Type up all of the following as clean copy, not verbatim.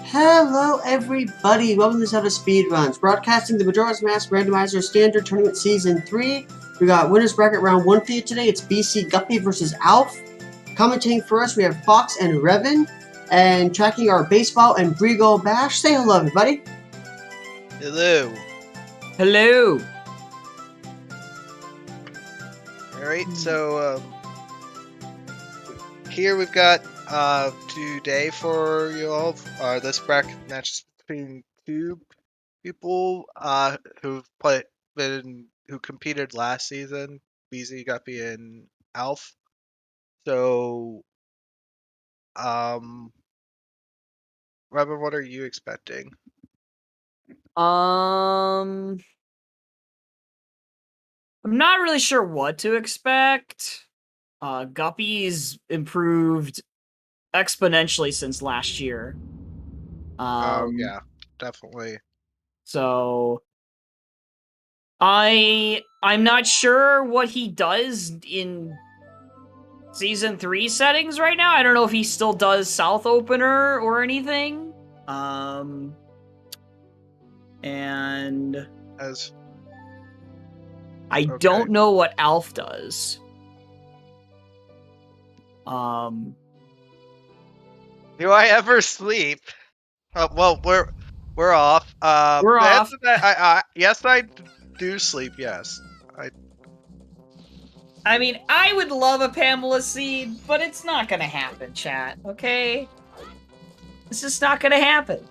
Hello everybody, welcome to ZeldaSpeedRuns, broadcasting the Majora's Mask Randomizer Standard Tournament Season 3. We got Winners Bracket Round 1 for you today. It's bcguppy versus Alf. Commentating for us, we have Fox and Revan. And tracking our Baseball and Brigo Bash. Say hello everybody. Hello. Hello. Alright, so here we've got today for you all this bracket match between two people who competed last season, bcguppy and Alf. So Robin, what are you expecting? I'm not really sure what to expect. Guppy's improved exponentially since last year. Yeah, definitely. So I'm not sure what he does in Season 3 settings right now. I don't know if he still does South Opener or anything. And As I don't know what Alf does. Do I ever sleep? Well, we're off. We're off. Yes, I do sleep. Yes, I mean, I would love a Pamela seed, but it's not gonna happen, chat. Okay, it's just not gonna happen.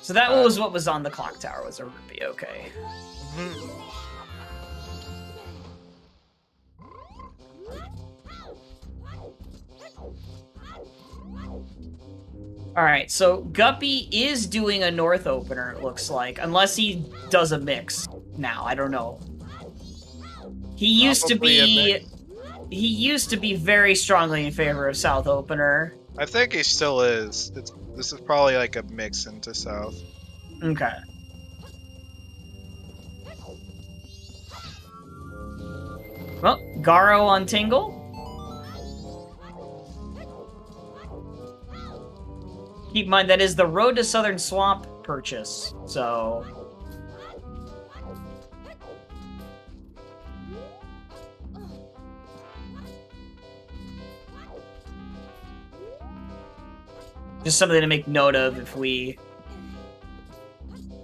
So that was what was on the clock tower. Was a Ruby? Okay. Alright, so Guppy is doing a North opener, it looks like. Unless he does a mix now, I don't know. He used to be very strongly in favor of South opener. I think he still is. This is probably like a mix into South. Okay. Well, Garo on Tingle. Keep in mind, that is the Road to Southern Swamp purchase, so... Just something to make note of if we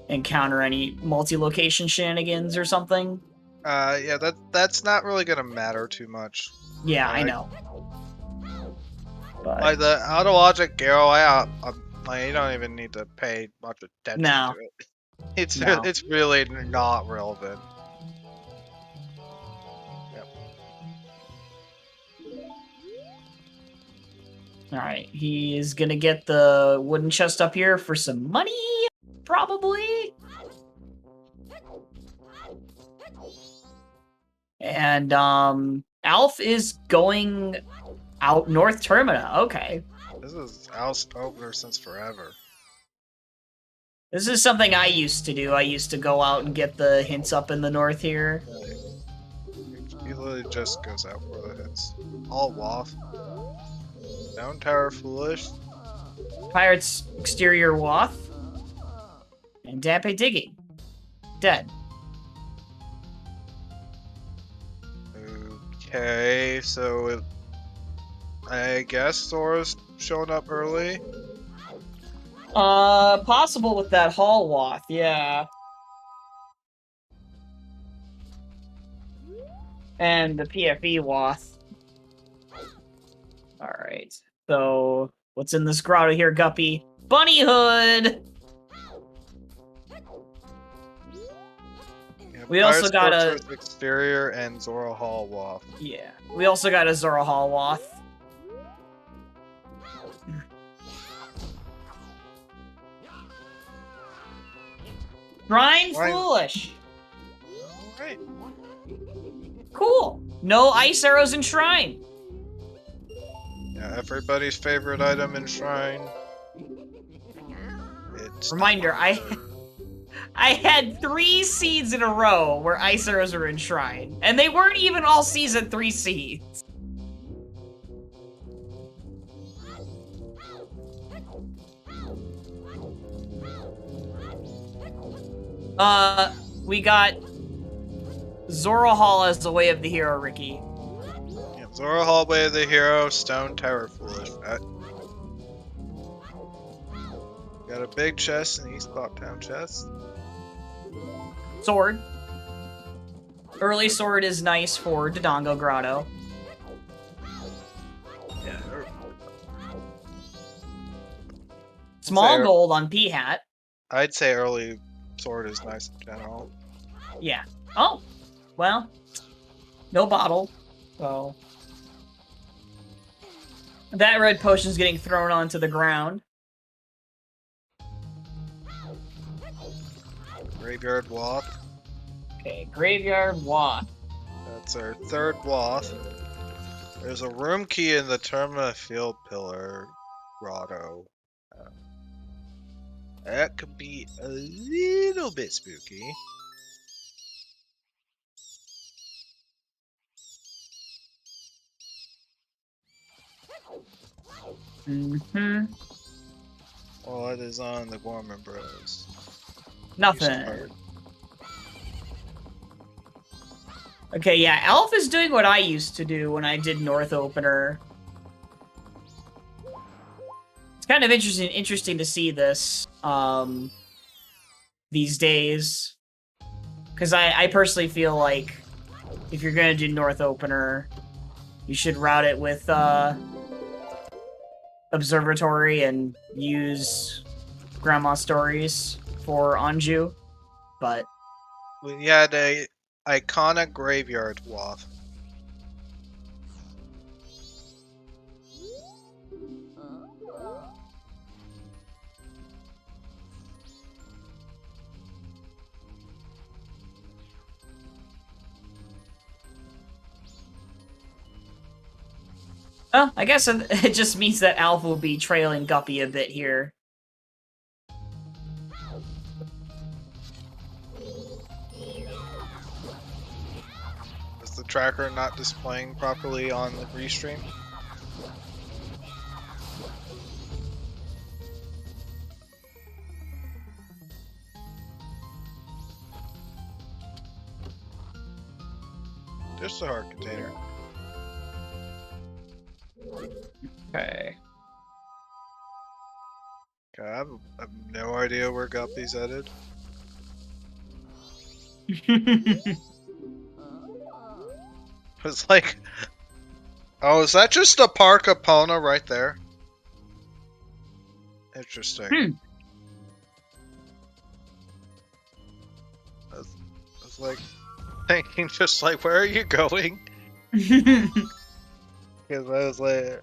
encounter any multi-location shenanigans or something. Yeah, that's not really gonna matter too much. Yeah, I know. But... Like the auto logic Garo, you don't even need to pay much attention to it. It's really not relevant. Yep. Alright, he is gonna get the wooden chest up here for some money, probably. And Alf is going out North Termina. Okay. This is Alf's opener since forever. This is something I used to do. I used to go out and get the hints up in the north here. He literally just goes out for the hits. All waff. Down tower foolish. Pirate's exterior wath. And Dampe digging. Dead. Okay, so I guess Sora's showing up early. Possible with that Hall Wath, yeah. And the PFE Wath. Alright, so what's in this grotto here, Guppy? Bunny Hood! Yeah, we also got a... exterior and Zora Hall Waff. Yeah, we also got a Zora Hall Wath. Shrine Foolish! Alright. Cool! No ice arrows in Shrine! Yeah, everybody's favorite item in Shrine. Reminder, I had 3 seeds in a row where ice arrows were in Shrine. And they weren't even all Season 3 seeds. We got Zora Hall as the way of the hero, Ricky. Yeah, Zora Hall, way of the hero, Stone Tower, foolish. Got a big chest in East Block Town chest. Sword. Early sword is nice for Dodongo Grotto. Yeah. Small gold on P-Hat. I'd say early sword is nice in general. Yeah. Oh, well, no bottle, so that red potion's getting thrown onto the ground. Graveyard Wath. Okay, Graveyard Wath. That's our third Wath. There's a room key in the Terma Field Pillar Grotto. That could be a little bit spooky. Mm-hmm. What is on the Gorman Bros? Nothing. Okay, yeah, Elf is doing what I used to do when I did North Opener. It's kind of interesting to see this these days, because I personally feel like if you're gonna do North Opener, you should route it with Observatory and use Grandma Stories for Anju, but We had a iconic Graveyard Wath. oh, I guess it just means that Alpha will be trailing Guppy a bit here. Is the tracker not displaying properly on the restream? Just a heart container. Okay. Okay, I have no idea where Guppy's headed. It's like, oh, is that just a Park Epona right there? Interesting. It's like thinking, just like, where are you going? Because I was like,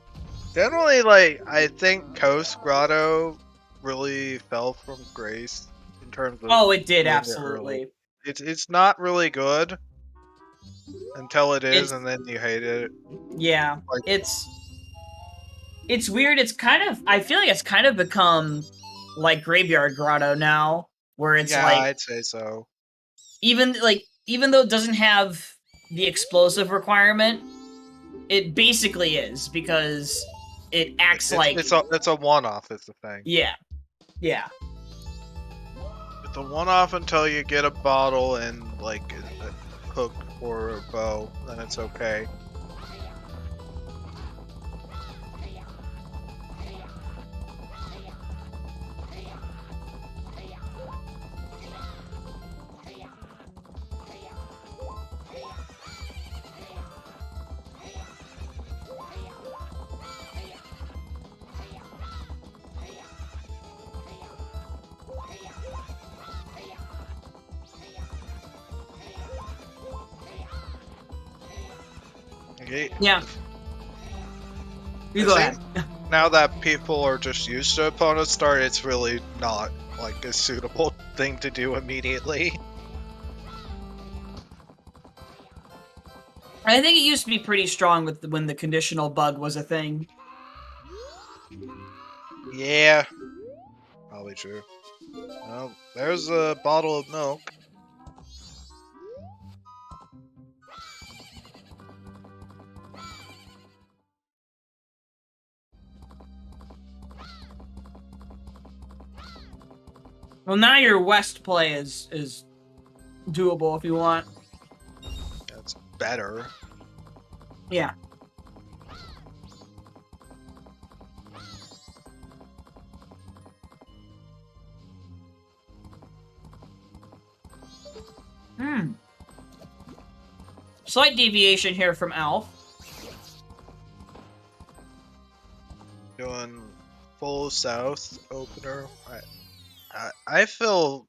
generally, like, I think Coast Grotto really fell from grace in terms of. Oh, it did, doing it absolutely. early. It's not really good until it is, and then you hate it. Yeah, Like, it's weird. It's kind of, I feel like it's kind of become like Graveyard Grotto now, where it's yeah, like, I'd say so. even though it doesn't have the explosive requirement, it basically is, because it acts like It's a one-off. It's the thing. yeah. It's a one-off until you get a bottle and like a hook or a bow, then it's okay. Okay. Yeah. You go ahead. Now that people are just used to opponent start, it's really not like a suitable thing to do immediately. I think it used to be pretty strong with when the conditional bug was a thing. Yeah, probably true. Well, there's a bottle of milk. Well, now your West play is doable if you want. That's better. Yeah. Slight deviation here from Alf. Doing full south opener. I feel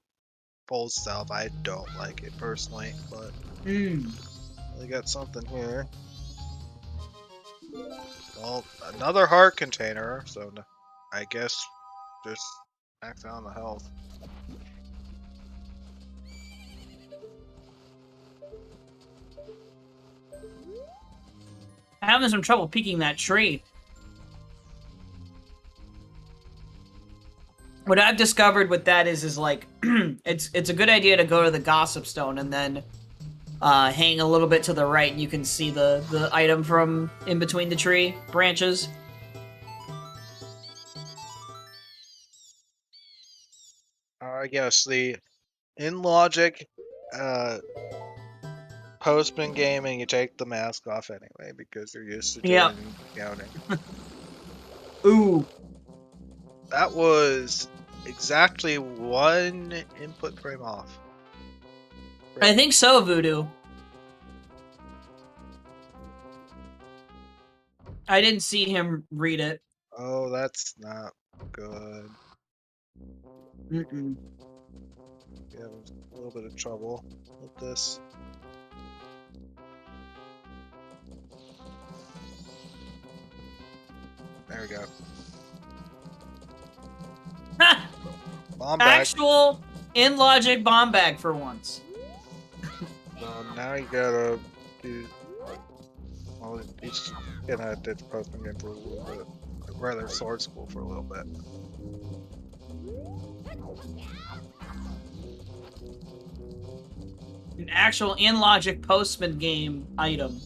full south. I don't like it personally, but we got something here. Well, another heart container, so I guess just max out on the health. I'm having some trouble peeking that tree. What I've discovered with that is like, it's a good idea to go to the Gossip Stone and then hang a little bit to the right, and you can see the item from in between the tree branches. I guess in logic, postman gaming, you take the mask off anyway because you're used to doing counting. Ooh. That was exactly one input frame off. I think so, Voodoo. I didn't see him read it. Oh, that's not good. Mm-mm. Yeah, there's a little bit of trouble with this. There we go. Ha! Bomb bag. Actual in-logic bomb bag for once. So now you gotta do. Well, he's gonna do the postman game for a little bit. I'd rather sword school for a little bit. An actual in-logic postman game item.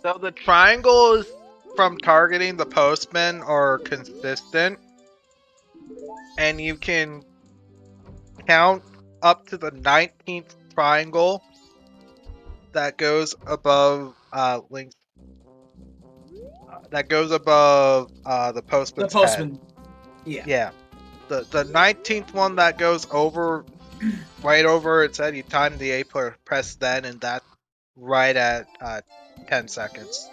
So the triangles from targeting the postman are consistent, and you can count up to the 19th triangle that goes above Link's. That goes above the postman's postman. head. Yeah. Yeah. The 19th one that goes over, right over its head, you time the A press then, and that's right at 10 seconds.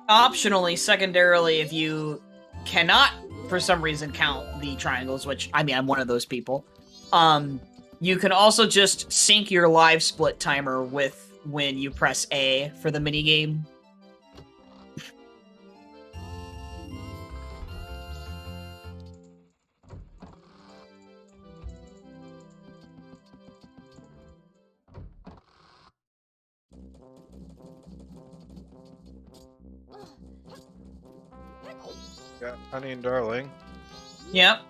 Optionally, secondarily, if you cannot, for some reason, count the triangles, which, I mean, I'm one of those people, you can also just sync your live split timer with when you press A for the minigame. Got Honey and Darling. Yep.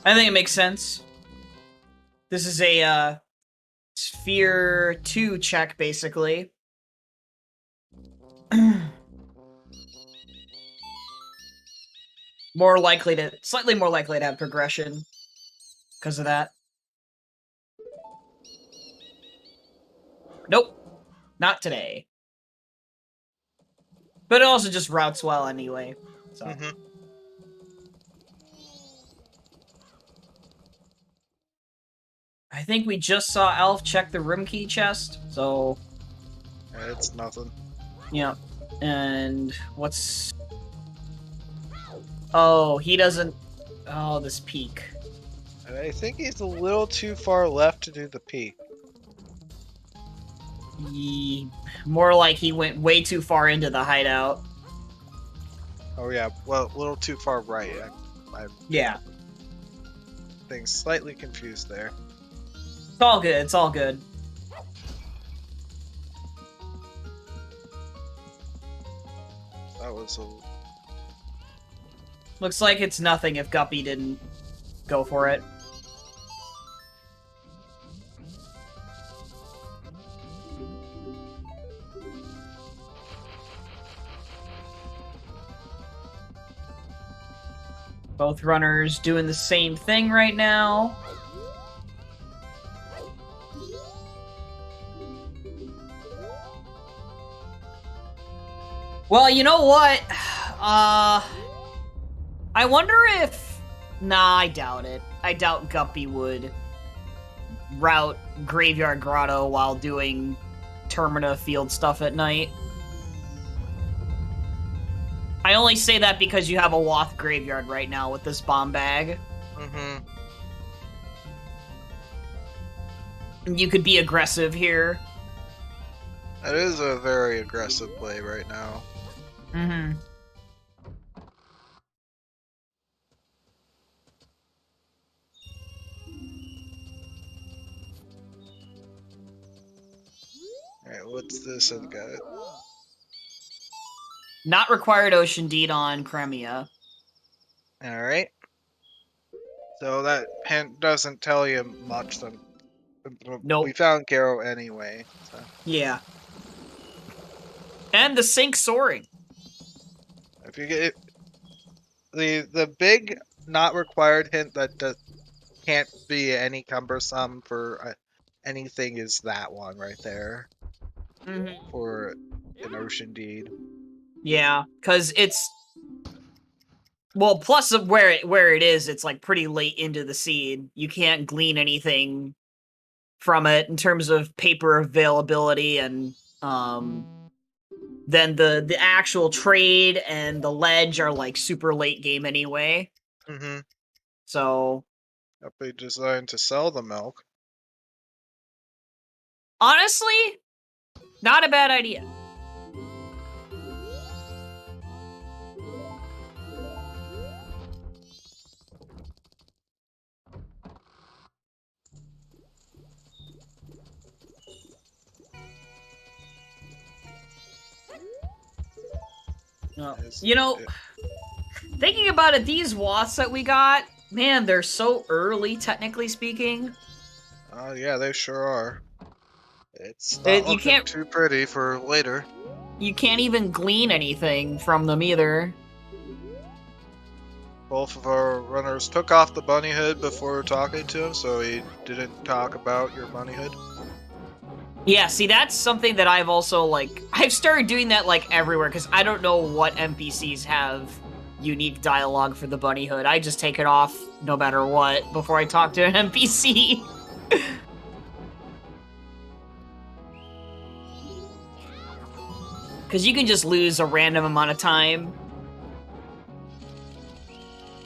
I think it makes sense. This is a, Sphere 2 check, basically. Slightly more likely to have progression because of that. Nope. Not today. But it also just routes well anyway. So. I think we just saw Elf check the room key chest, so... It's nothing. Yeah. And what's... Oh, he doesn't... Oh, this peak. I think he's a little too far left to do the peak. More like he went way too far into the hideout. Oh yeah, well, a little too far right. Yeah. Things slightly confused there. It's all good, it's all good. That was a... Looks like it's nothing if Guppy didn't go for it. Both runners doing the same thing right now. Well, you know what? I wonder if... Nah, I doubt it. I doubt Guppy would route Graveyard Grotto while doing Termina field stuff at night. I only say that because you have a Woth Graveyard right now with this bomb bag. Mm-hmm. You could be aggressive here. That is a very aggressive play right now. Mm-hmm. Alright, what's this I've got? Not required Ocean Deed on Cremia. Alright. So that hint doesn't tell you much. Nope. We found Garo anyway. So. Yeah. And the Sync Soaring. If you get the big not required hint that can't be any cumbersome for anything is that one right there. Mm-hmm. For an Ocean Deed. Yeah, because it's... Well, plus of where it is, it's like pretty late into the seed. You can't glean anything from it in terms of paper availability, and then the actual trade and the ledge are like super late game anyway. Mm-hmm. So They designed to sell the milk. honestly, not a bad idea. You know, thinking about it, these Woths that we got, man, they're so early, technically speaking. Yeah, they sure are. It's not looking too pretty for later. You can't even glean anything from them either. Both of our runners took off the bunny hood before talking to him, so he didn't talk about your bunny hood. Yeah, see, that's something that I've also, like... I've started doing that, like, everywhere, because I don't know what NPCs have unique dialogue for the bunny hood. I just take it off no matter what before I talk to an NPC. Because you can just lose a random amount of time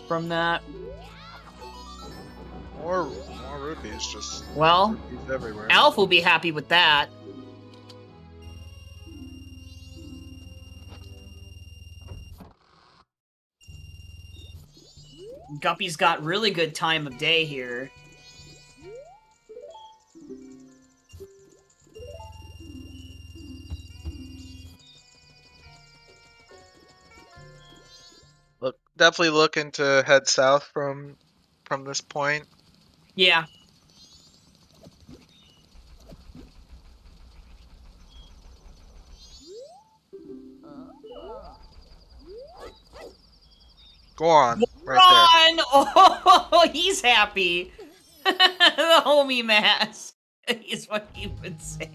from that. More rupees, just well, rupees everywhere. Alf will be happy with that. Guppy's got really good time of day here. Definitely looking to head south from this point. Yeah. Go on. Right there. Oh, he's happy. The homie mask is what he would say.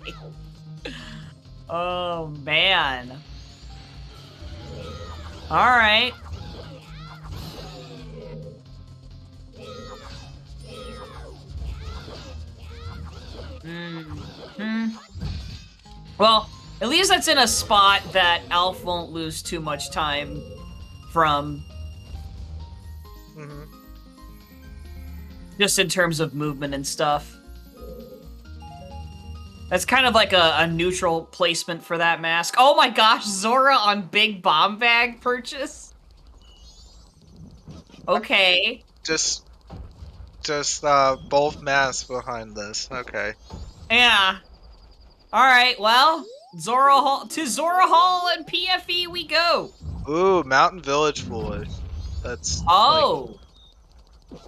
Oh, man. All right. Well, at least that's in a spot that Alf won't lose too much time from. Just in terms of movement and stuff. That's kind of like a neutral placement for that mask. Oh my gosh, Zora on big bomb bag purchase? Okay. Just both masks behind this. Okay. Yeah. Alright, well, Zora Hall and PFE we go. Ooh, Mountain Village Foolish. That's oh. Like,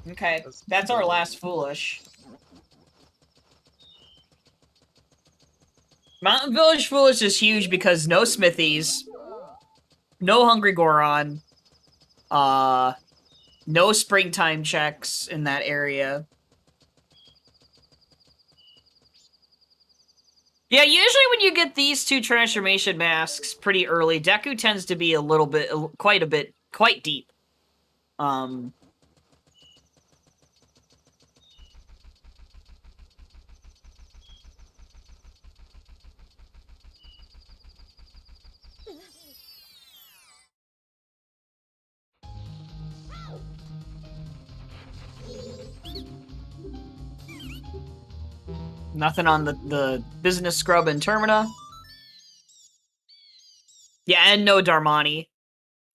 okay, that's our last Foolish. Mountain Village Foolish is huge because no Smithies, no Hungry Goron, No springtime checks in that area. Yeah, usually when you get these two transformation masks pretty early, Deku tends to be quite deep. Nothing on the business scrub in Termina. Yeah, and no Darmani.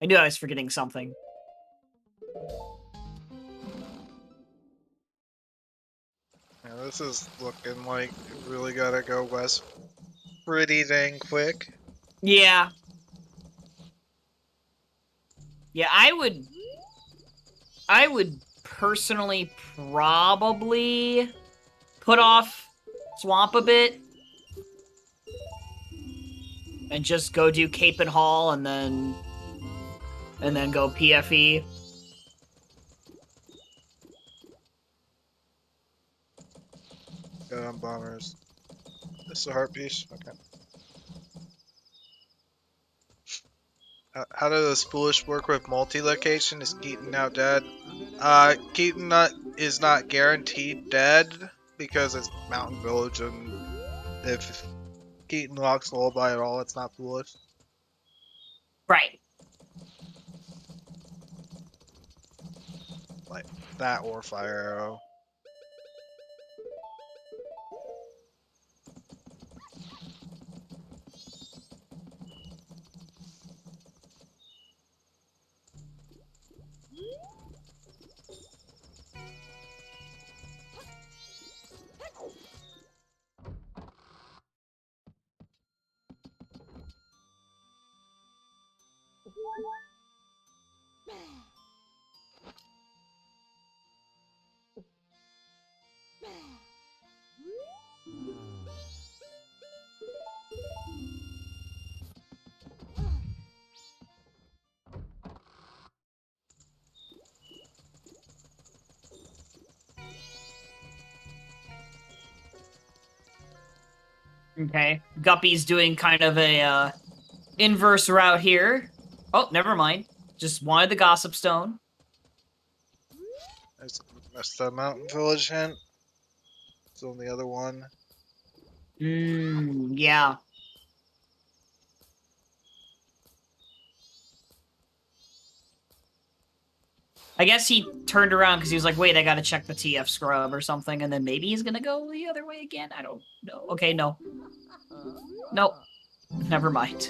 I knew I was forgetting something. Yeah, this is looking like it really gotta go west pretty dang quick. Yeah. Yeah, I would personally probably put off Swamp a bit and just go do Cape and Hall and then go PFE. Got on bombers. This is a heart piece. Okay. How does Foolish work with multi-location? Is Keaton now dead? Keaton is not guaranteed dead because it's Mountain Village, and if Keaton locks Lullaby at all, it's not Foolish. Right. Like that or Fire Arrow. Okay. Guppy's doing kind of a inverse route here. Oh, never mind. Just wanted the Gossip Stone. That's the Mountain Village hint. It's on the other one. Yeah. I guess he turned around because he was like, wait, I gotta check the TF scrub or something, and then maybe he's gonna go the other way again? I don't know. Okay, no. Nope. Never mind.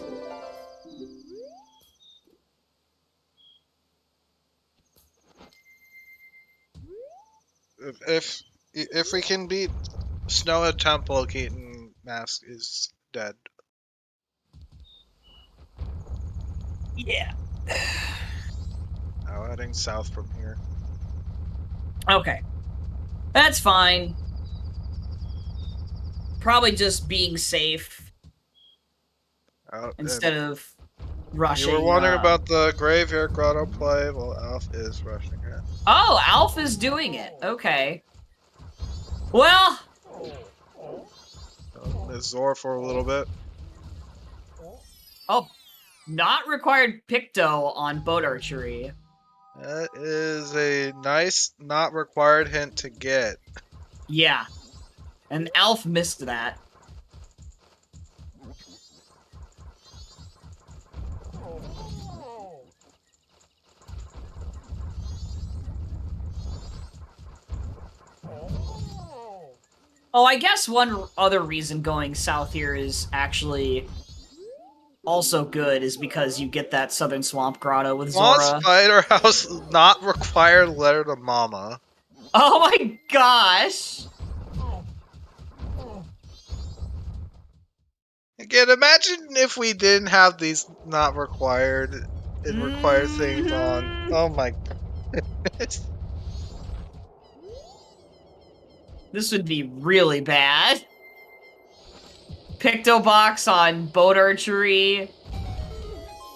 If we can beat Snow at Temple, Keaton Mask is dead. Yeah. Now heading south from here. Okay. That's fine. Probably just being safe instead of rushing. You were wondering about the Graveyard Grotto play? Well, Alf is rushing it. Oh, Alf is doing it. Okay. Well... Zor for a little bit. Oh, not required Picto on boat archery. That is a nice, not required hint to get. Yeah. And Alf missed that. Oh, I guess one other reason going south here is actually also good is because you get that Southern Swamp Grotto with Zora. Swamp Spider House not required letter to Mama. Oh my gosh! Again, imagine if we didn't have these not required and required things on. Oh my goodness. This would be really bad. Picto Box on boat archery.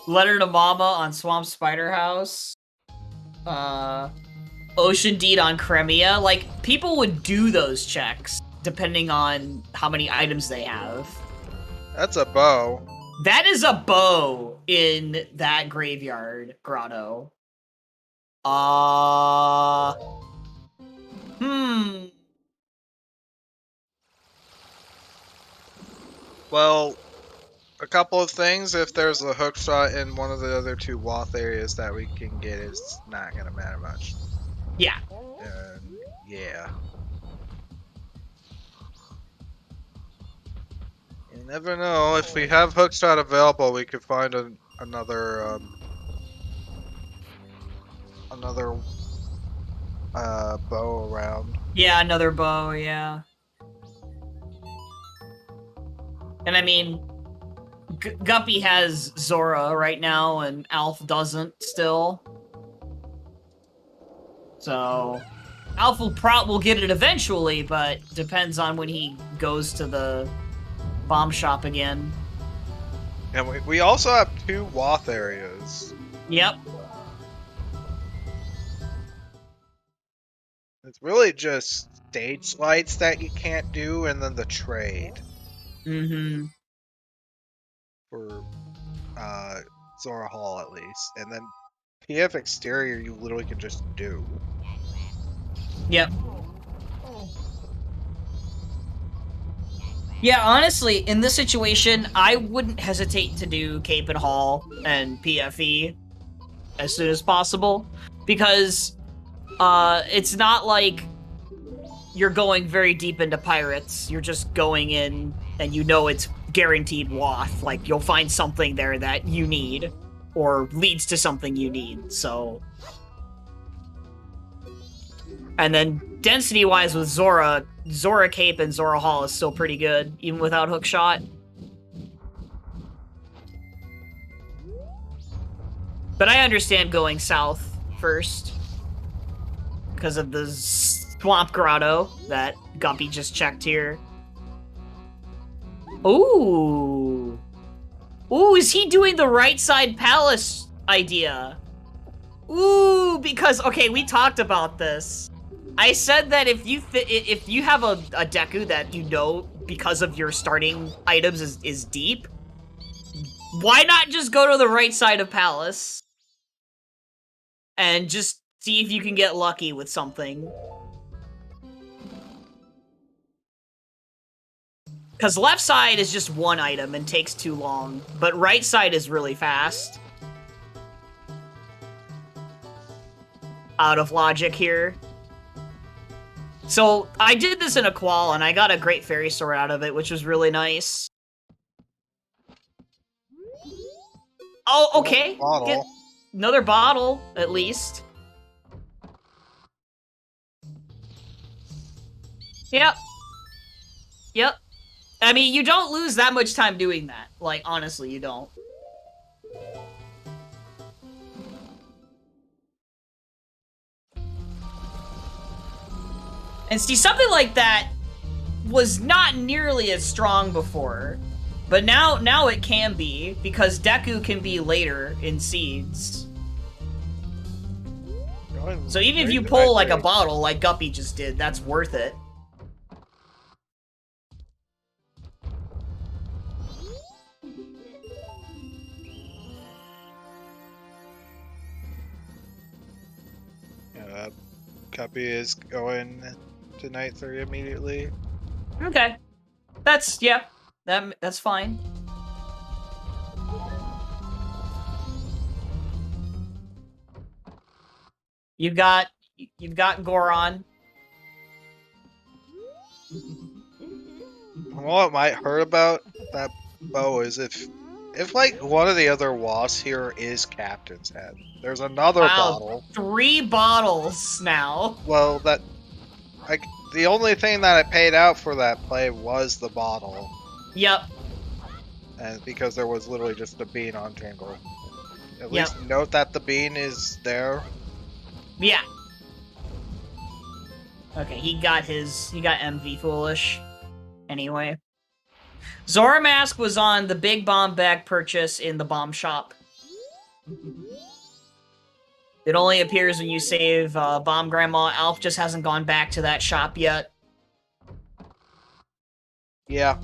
Letter to Mama on Swamp Spider House. Ocean Deed on Crimea. Like, people would do those checks, depending on how many items they have. That's a bow. That is a bow in that graveyard grotto. Well, a couple of things. If there's a hook shot in one of the other two Wath areas that we can get, it's not gonna matter much. Yeah. And yeah. You never know. If we have hook shot available, we could find another bow around. Yeah, another bow, yeah. And I mean, Guppy has Zora right now, and Alf doesn't still. So, Alf will get it eventually, but depends on when he goes to the bomb shop again. And we also have two Wath areas. Yep. It's really just stage lights that you can't do, and then the trade. Mm-hmm. For Zora Hall at least. And then PF exterior you literally can just do. Yep. Yeah, honestly, in this situation, I wouldn't hesitate to do Cape and Hall and PFE as soon as possible, because it's not like you're going very deep into pirates. You're just going in and you know it's guaranteed Wath. Like, you'll find something there that you need, or leads to something you need, so... And then, density-wise with Zora Cape and Zora Hall is still pretty good, even without hookshot. But I understand going south first, because of the Swamp Grotto that Guppy just checked here. Ooh! Ooh, is he doing the right side palace idea? Ooh, because, okay, we talked about this. I said that if you have a Deku that you know because of your starting items is deep, why not just go to the right side of Palace and just see if you can get lucky with something? Because left side is just one item and takes too long, but right side is really fast. Out of logic here. So, I did this in a qual, and I got a great fairy sword out of it, which was really nice. Oh, okay. Get another bottle, at least. Yep. Yep. I mean, you don't lose that much time doing that. Like, honestly, you don't. And see, something like that was not nearly as strong before. But now it can be, because Deku can be later in seeds. So even if you pull like a bottle like Guppy just did, that's worth it. Yeah, Guppy is going to night 3 immediately. Okay. That's, yeah. That's fine. You've got Goron. What might hurt about that bow is if like one of the other wasps here is Captain's Head. There's another bottle. 3 bottles now. Well, the only thing that I paid out for that play was the bottle. Yep. And because there was literally just a bean on Tingle. At least note that the bean is there. Yeah. Okay, he got MV Foolish. Anyway. Zora Mask was on the big bomb bag purchase in the bomb shop. It only appears when you save Bomb Grandma. Alf just hasn't gone back to that shop yet. Yeah.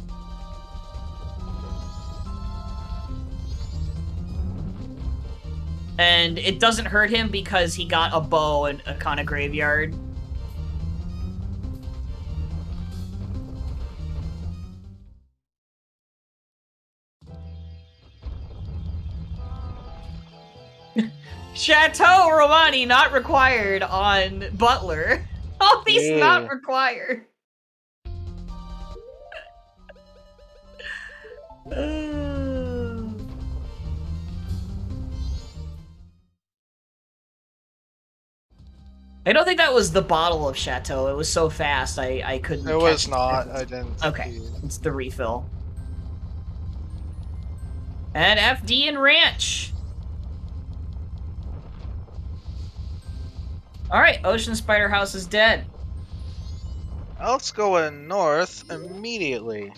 And it doesn't hurt him because he got a bow in a kind of graveyard. Chateau Romani not required on Butler. All these not required. I don't think that was the bottle of Chateau. It was so fast, I couldn't. It was not. I didn't. Okay, it's the refill. And FD and Ranch. Alright, Ocean Spider House is dead. Let's go north immediately.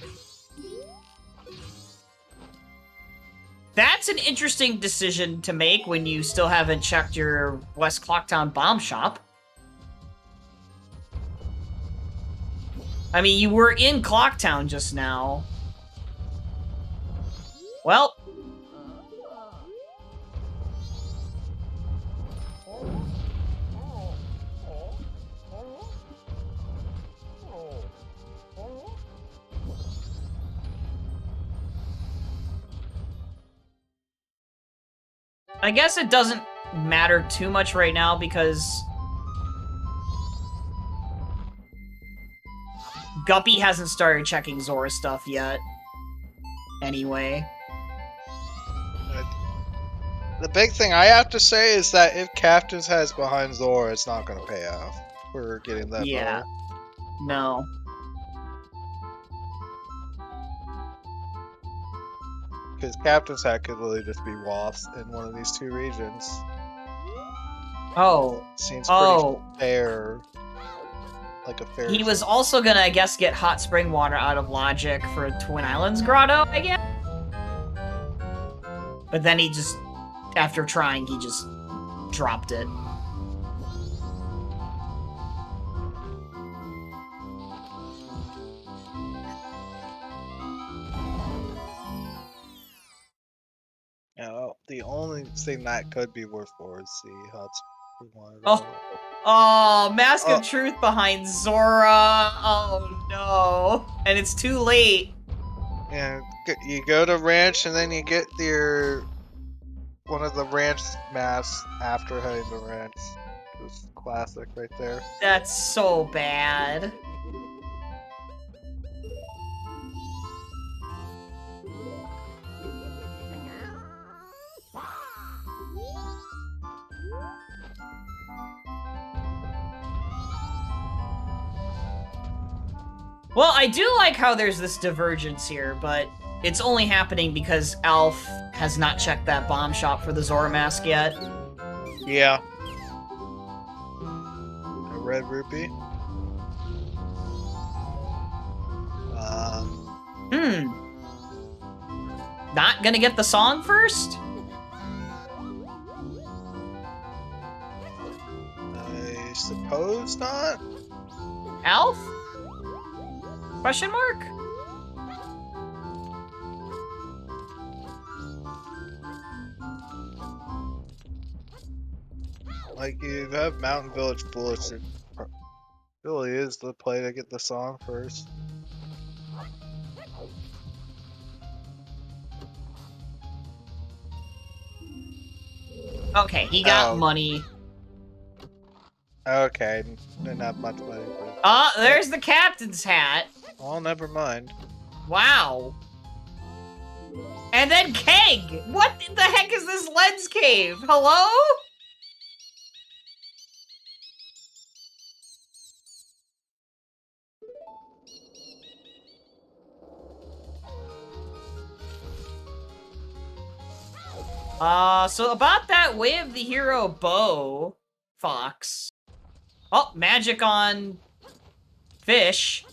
That's an interesting decision to make when you still haven't checked your West Clocktown bomb shop. I mean, you were in Clocktown just now. Well. I guess it doesn't matter too much right now because Guppy hasn't started checking Zora stuff yet. Anyway. The big thing I have to say is that if Captain's Head's behind Zora, it's not going to pay off. We're getting that. Yeah. No. Because Captain's Hat could really just be lost in one of these two regions. Oh. Seems pretty fair. Like a fair. He was also gonna, I guess, get hot spring water out of Logic for Twin Islands Grotto, I guess? But then he just, after trying, he just dropped it. The only thing that could be worth for is the hot spring water. Oh, Mask of Truth behind Zora. Oh no. And it's too late. And you go to Ranch and then you get your one of the Ranch masks after heading to Ranch. Just classic right there. That's so bad. Well, I do like how there's this divergence here, but it's only happening because Alf has not checked that bomb shop for the Zora mask yet. Yeah. A red rupee. Not gonna get the song first? I suppose not. Alf? Question mark? Like, you have Mountain Village Bullets, it really is the play to get the song first. Okay, he got money. Okay, not much money. But... there's the captain's hat. Oh, never mind. Wow. And then Keg! What the heck is this lens cave? Hello? So about that Way of the Hero bow, Fox. Oh, magic on fish.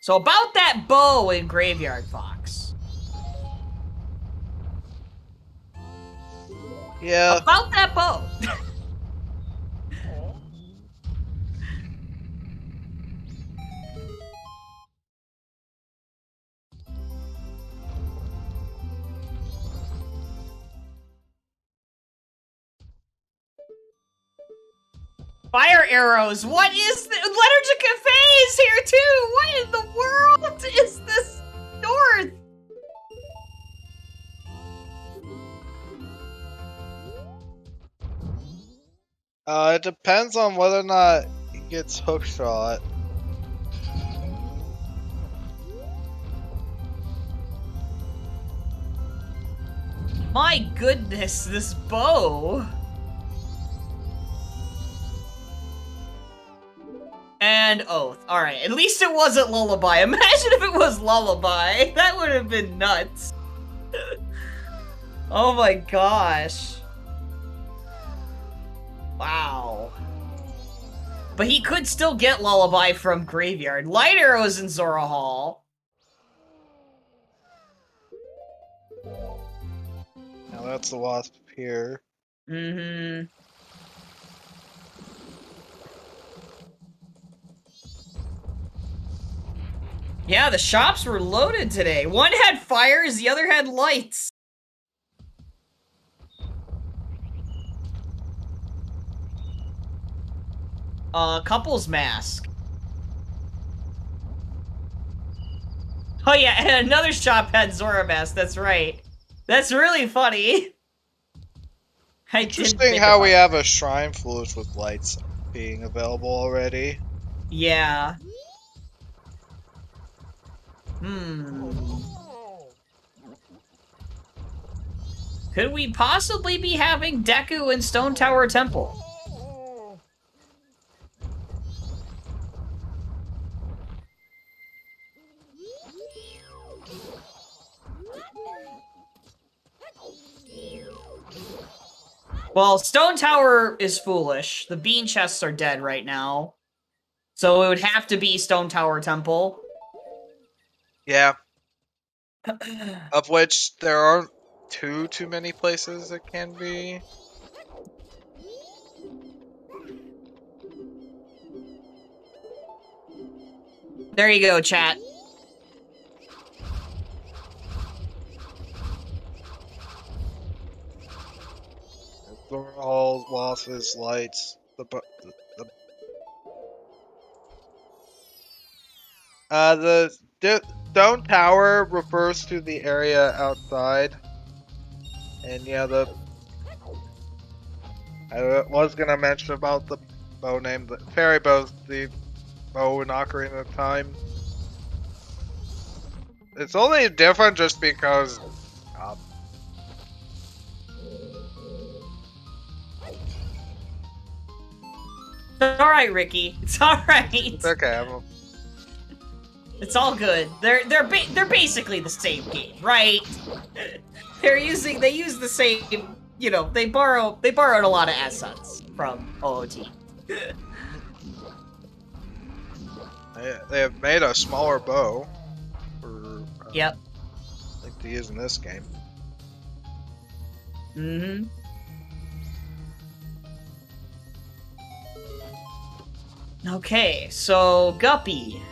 So about that bow in Graveyard Fox. Yeah. About that bow. Fire arrows! What is this? Liturgic Kafei is here too! What in the world is this north? It depends on whether or not he gets hookshot. My goodness, this bow. And Oath. Alright, at least it wasn't Lullaby. Imagine if it was Lullaby. That would have been nuts. Oh my gosh. Wow. But he could still get Lullaby from Graveyard. Light Arrows in Zora Hall. Now that's the wasp here. Mm-hmm. Yeah, the shops were loaded today. One had fires, the other had lights. Couple's mask. Oh yeah, and another shop had Zora mask, that's right. That's really funny. Interesting how we have a shrine float with lights being available already. Yeah. Could we possibly be having Deku in Stone Tower Temple? Well, Stone Tower is foolish. The bean chests are dead right now. So it would have to be Stone Tower Temple. Yeah. Of which there aren't too many places it can be. There you go, chat. All wasp's lights. The stone tower refers to the area outside, and yeah, I was gonna mention about the bow name. The fairy bow's the bow in Ocarina of Time. It's only different just because. It's alright, Ricky. It's alright. It's okay. It's all good. They're basically the same game, right? They use the same, you know, they borrowed a lot of assets from OOT. They have made a smaller bow for Yep. like to use in this game. Mm-hmm. Okay, so Guppy.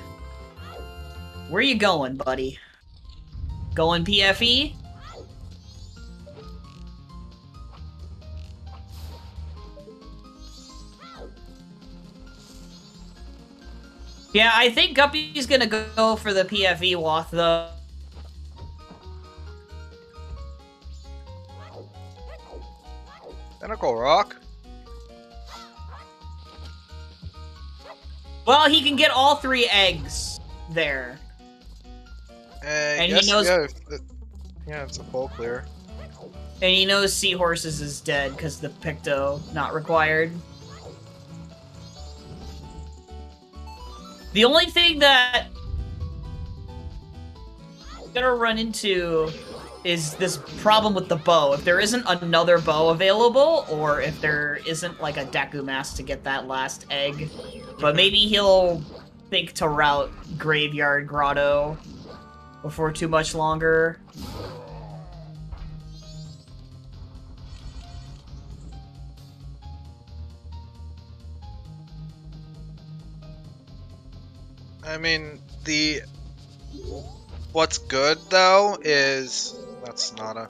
Where you going, buddy? Going PFE? Yeah, I think Guppy's gonna go for the PFE wath, though. Tentacle Rock? Well, he can get all 3 eggs there. And he knows. Yeah, it's a full clear. And he knows Seahorses is dead because the Picto not required. The only thing that I'm gonna run into is this problem with the bow. If there isn't another bow available, or if there isn't like a Deku Mask to get that last egg, but maybe he'll think to route Graveyard Grotto before too much longer. I mean, what's good though is that's not a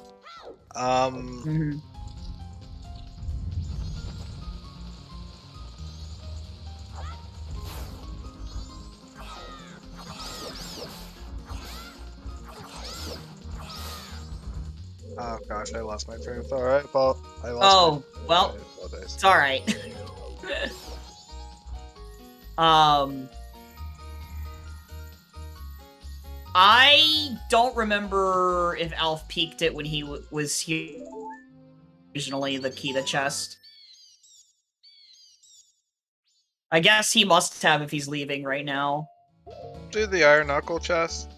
Oh gosh, I lost my train of thought. Alright, well, I lost well, it's alright. I don't remember if Alf peeked it when he was here originally, the key to chest. I guess he must have if he's leaving right now. Do the Iron Knuckle chest?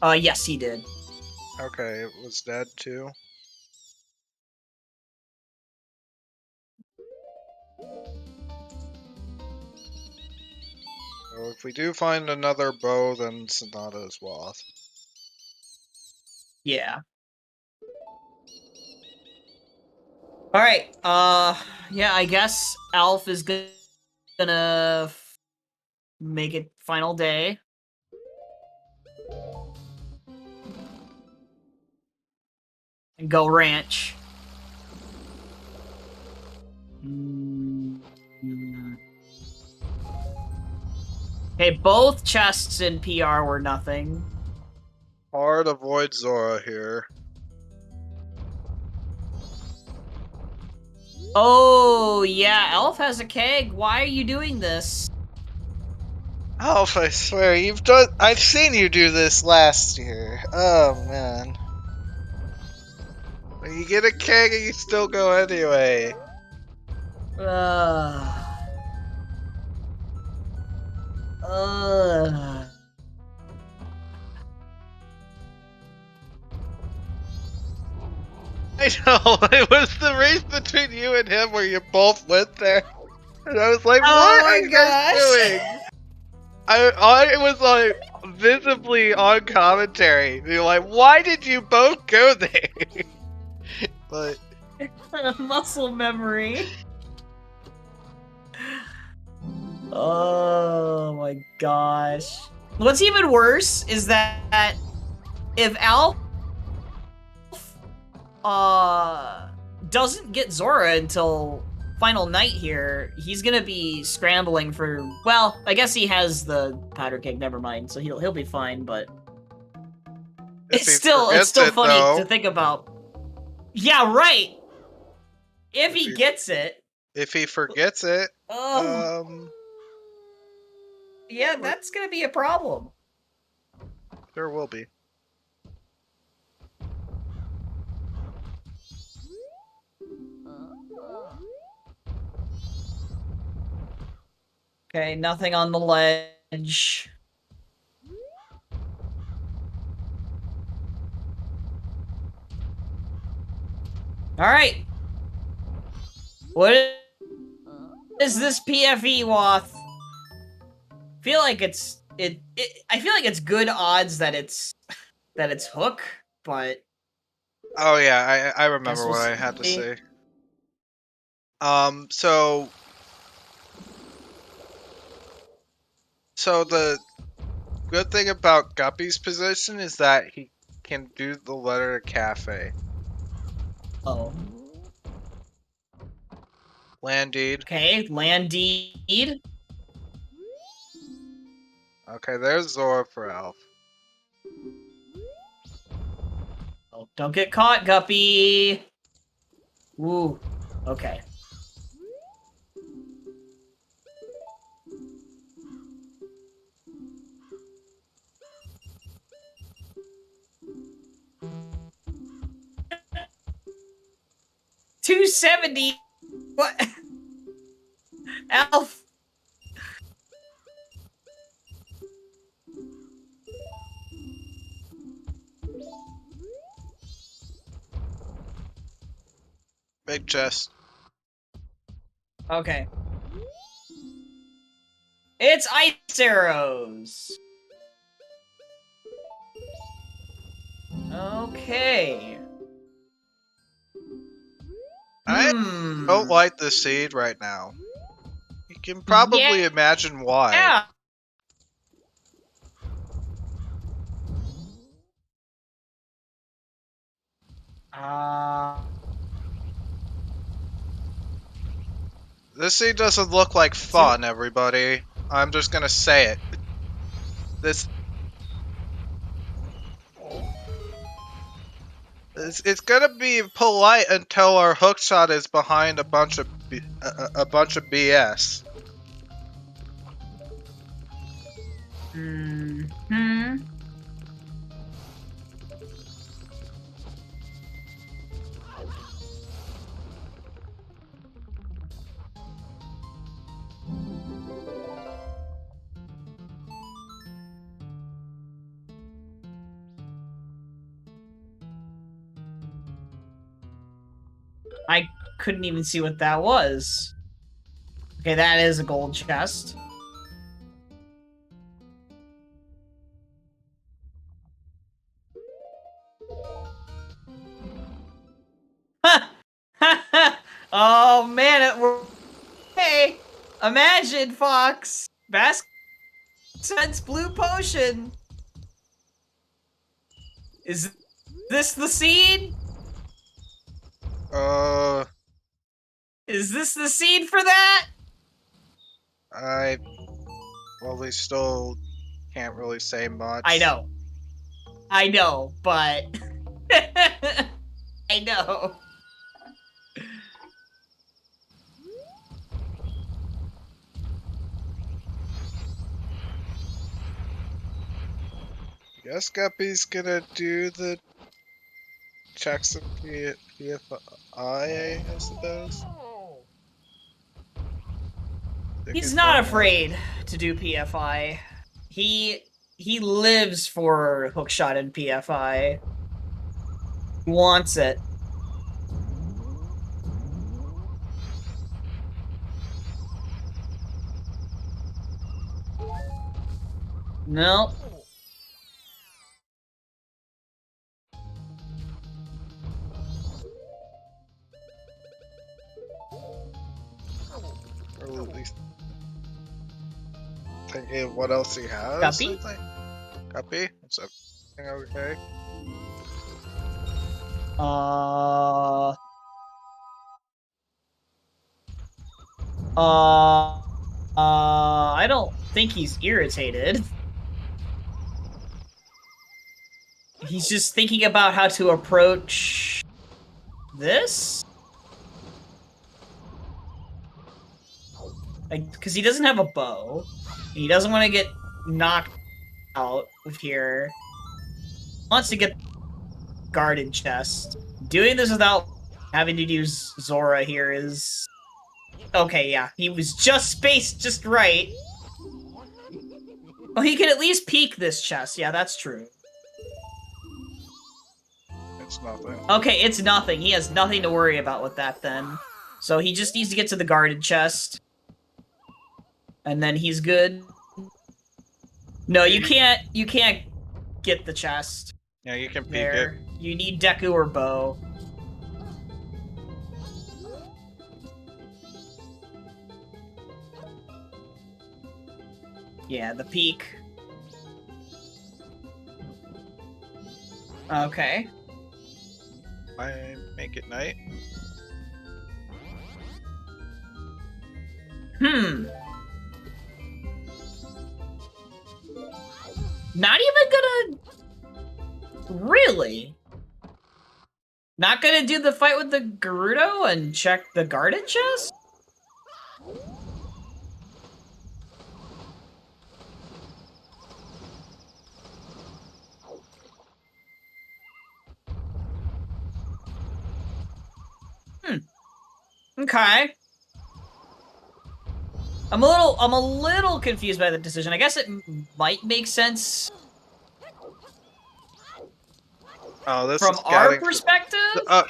Yes, he did. Okay, it was dead too. So if we do find another bow, then Sonata's Wath. Yeah. Alright, yeah, I guess Alf is gonna make it final day. And go ranch. Okay, both chests in PR were nothing. Hard avoid Zora here. Oh, yeah, Elf has a keg. Why are you doing this? Alf, I swear, I've seen you do this last year. Oh, man. When you get a keg and you still go anyway. I know, it was the race between you and him where you both went there. And I was like, what are you guys doing? I was like, visibly on commentary. You're like, why did you both go there? But muscle memory. Oh my gosh. What's even worse is that if Alf doesn't get Zora until final night here, he's gonna be scrambling for, well, I guess he has the powder keg, never mind, so he'll be fine, but it's still funny to think about. Yeah, right. If he gets it. If he forgets it, yeah, that's gonna be a problem. There will be. Okay, nothing on the ledge. Alright. What is this PFE, Wath? I feel like it's good odds that it's Hook, but oh yeah, I remember what I had to say. So the good thing about Guppy's position is that he can do the letter to Kafei. Oh. Land deed. Okay, land deed. Okay, there's Zora for Alf. Oh, don't get caught, Guppy. Woo. Okay. $270. What? Alf. Big chest. Okay. It's ice arrows. Okay. I don't like the seed right now. You can probably imagine why. Yeah. This seed doesn't look like fun, everybody. I'm just gonna say it. It's gonna be polite until our hookshot is behind a bunch of BS. Hmm. I couldn't even see what that was. Okay, that is a gold chest. Oh man, it worked. Hey, imagine, Fox. Basket sense blue potion. Is this the seed? Is this the seed for that? Well, we still can't really say much. I know, but I know. Guess Guppy's gonna do the checks of PFI, I suppose. He's not afraid to do PFI. He lives for hookshot and PFI. He wants it. No. Or at least thinking of what else he has. Guppy? Guppy? Is everything okay? I don't think he's irritated. He's just thinking about how to approach this? Like, because he doesn't have a bow. He doesn't want to get knocked out of here. He wants to get guarded chest. Doing this without having to use Zora here is... Okay, yeah. He was just spaced just right. Well, he can at least peek this chest. Yeah, that's true. It's nothing. Okay, it's nothing. He has nothing to worry about with that then. So he just needs to get to the guarded chest. And then he's good. No, you can't get the chest. Yeah, you can peek There. it. You need Deku or bow. Yeah, the peak. Okay. I make it night. Not even gonna... Really? Not gonna do the fight with the Gerudo and check the guarded chest? Okay. I'm a little confused by the decision. I guess it might make sense from our perspective.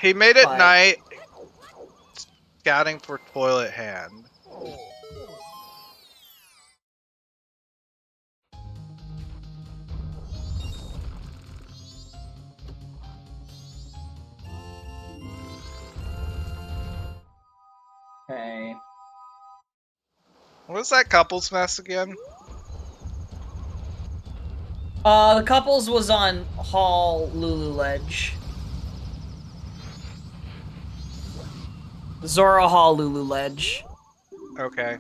He made it night, scouting for toilet hand. Okay. What was that couple's mess again? The couples was on Hall Lulu Ledge. Zora Hall Lulu Ledge. Okay.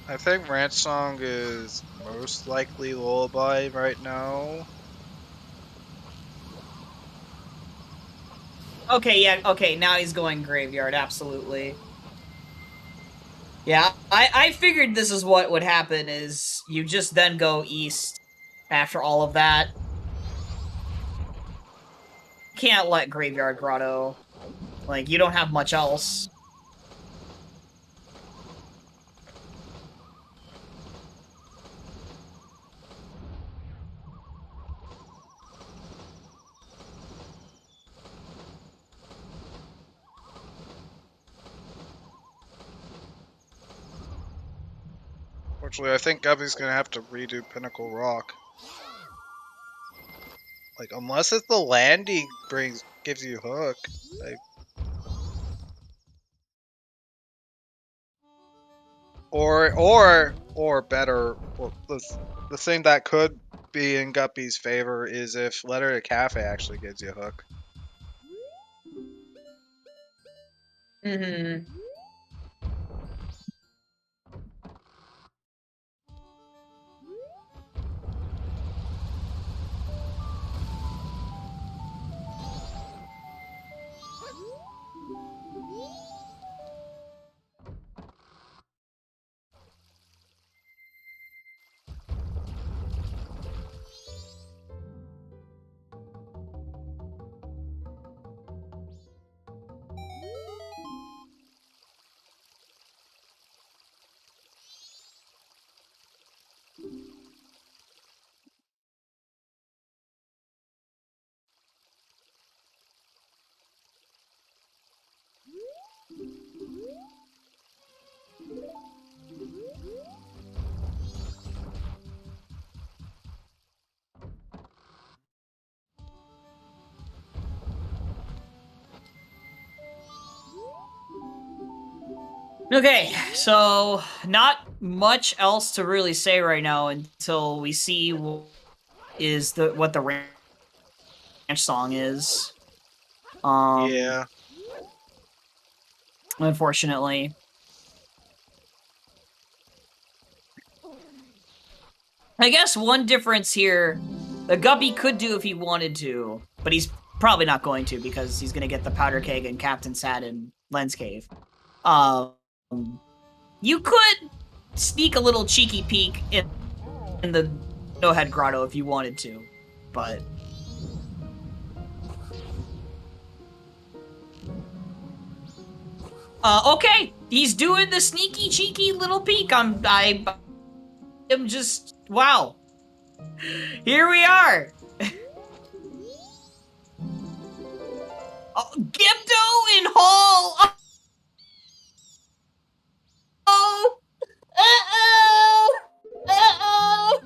I think Ranch Song is most likely Lullaby right now. Okay, yeah, okay, now he's going Graveyard, absolutely. Yeah, I figured this is what would happen, is you just then go East after all of that. Can't let Graveyard Grotto. Like, you don't have much else. Fortunately, I think Guppy's gonna have to redo Pinnacle Rock. Like, unless it's the land he gives you Hook. Like, or better, well, the thing that could be in Guppy's favor is if Letter to Kafei actually gives you Hook. Mm-hmm. Okay, so not much else to really say right now until we see what the ranch song is. Yeah. Unfortunately. I guess one difference here, the Guppy could do if he wanted to, but he's probably not going to because he's going to get the Powder Keg and Captain Sad in Lens Cave. You could sneak a little cheeky peek in the No-Head Grotto if you wanted to, but... okay, he's doing the sneaky, cheeky little peek. I am just, wow. Here we are. Oh, Gipto in Hall. Oh. Uh-oh. Uh-oh.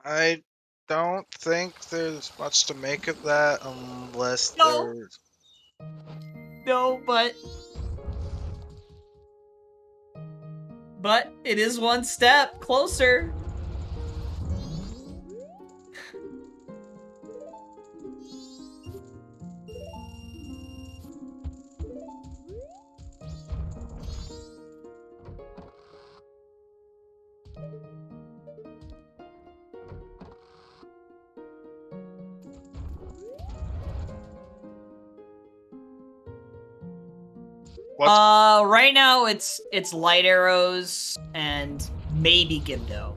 I don't think there's much to make of that unless No. there's... No, but it is one step closer. Right now it's Light Arrows and maybe Gimdo.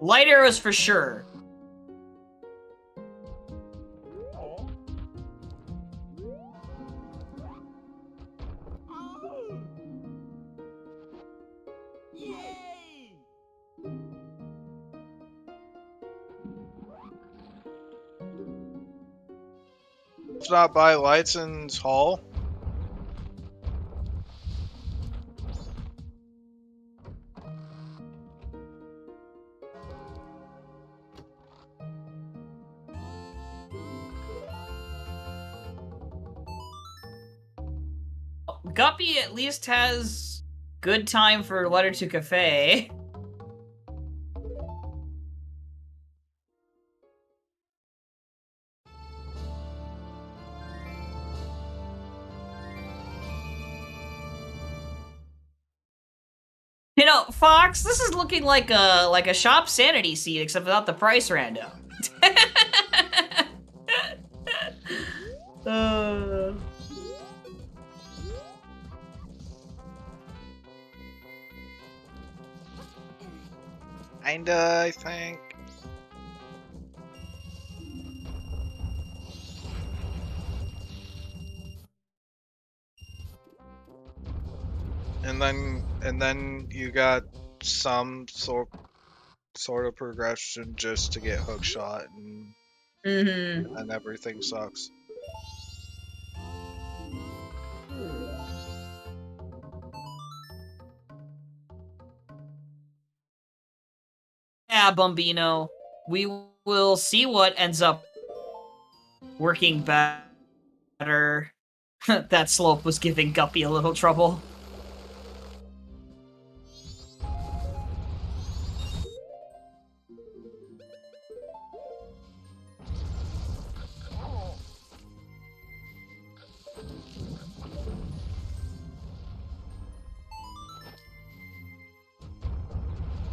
Light Arrows for sure. If not by Lightson's Hall. Guppy at least has good time for Letter to Kafei. You know, Fox, this is looking like a shop sanity seat, except without the price rando. Kinda, I think. And then you got some sort of progression just to get hookshot, and everything sucks. Yeah, Bumbino. We will see what ends up working better. That slope was giving Guppy a little trouble.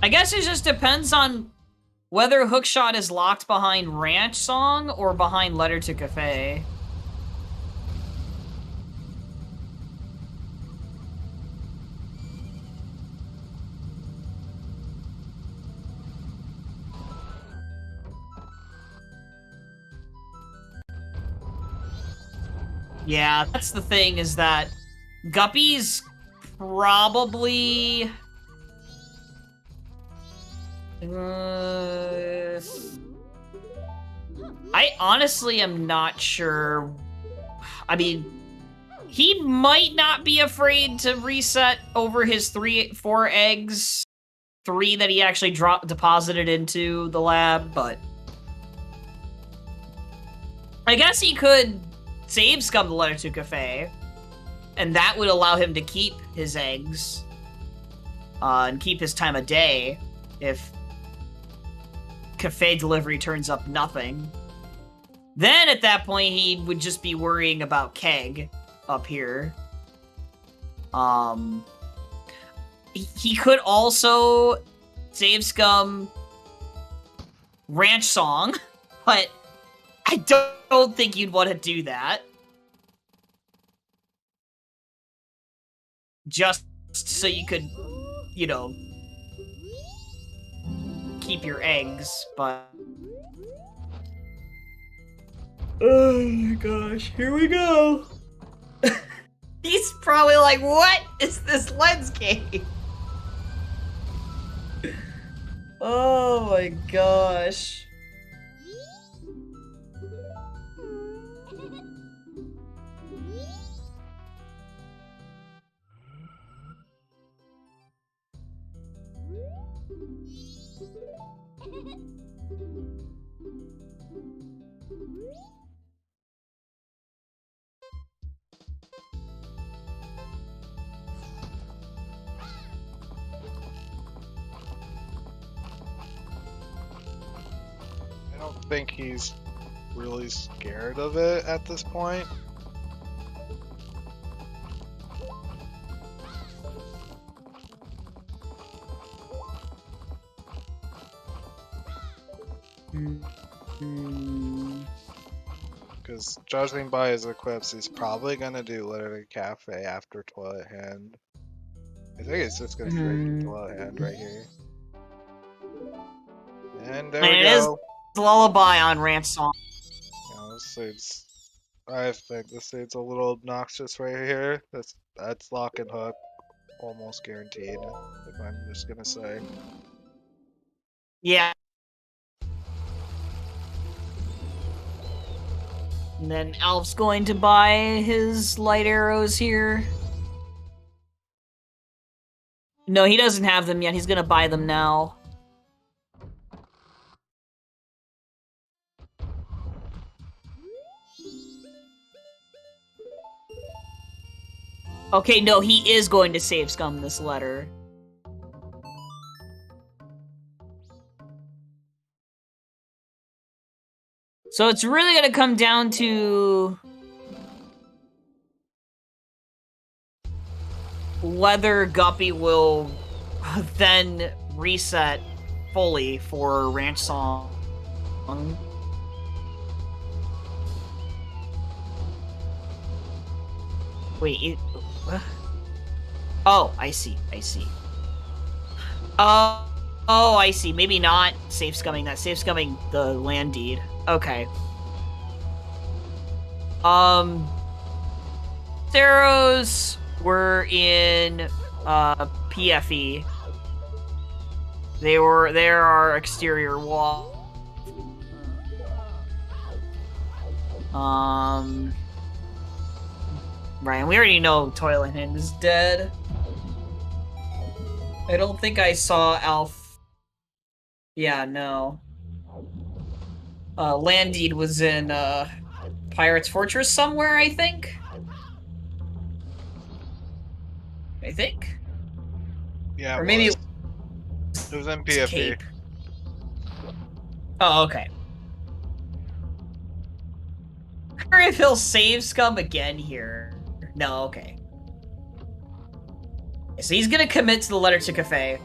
I guess it just depends on whether Hookshot is locked behind Ranch Song or behind Letter to Kafei. Yeah, that's the thing, is that Guppy's probably... I honestly am not sure. I mean, he might not be afraid to reset over his 4 eggs. 3 that he actually deposited into the lab, but... I guess he could save Scum the Letter to Kafei, and that would allow him to keep his eggs, and keep his time of day, if Kafei delivery turns up nothing. Then at that point he would just be worrying about Keg up here. He could also save Scum Ranch Song, but I don't think you'd want to do that. Just so you could, you know, keep your eggs, but... Oh my gosh, here we go! He's probably like, what is this lens game? Oh my gosh. I don't think he's really scared of it at this point. Because judging by his equips, he's probably gonna do Literary Cafe after Toilet Hand. I think it's just gonna straight Toilet Hand right here. And there we It go. is Lullaby on Ranch Song. Yeah, this dude's... I think this dude's a little obnoxious right here. That's lock and hook. Almost guaranteed, if I'm just gonna say. Yeah. And then Alf's going to buy his light arrows here. No, he doesn't have them yet. He's gonna buy them now. Okay, no, he is going to save scum this letter. So it's really gonna come down to whether Guppy will then reset fully for Ranch Song. Wait, oh, I see. Oh, I see. Maybe not safe scumming that. Safe scumming the land deed. Okay. Theros were in PFE. They're our exterior wall. Right, we already know Toilet Hand is dead. I don't think I saw Alf. Yeah, no. Landdeed was in Pirate's Fortress somewhere, I think. Yeah, or maybe it was in PFE. Cape. Oh, okay. I wonder if he'll save scum again here. No, okay. So he's gonna commit to the letter to Kafei.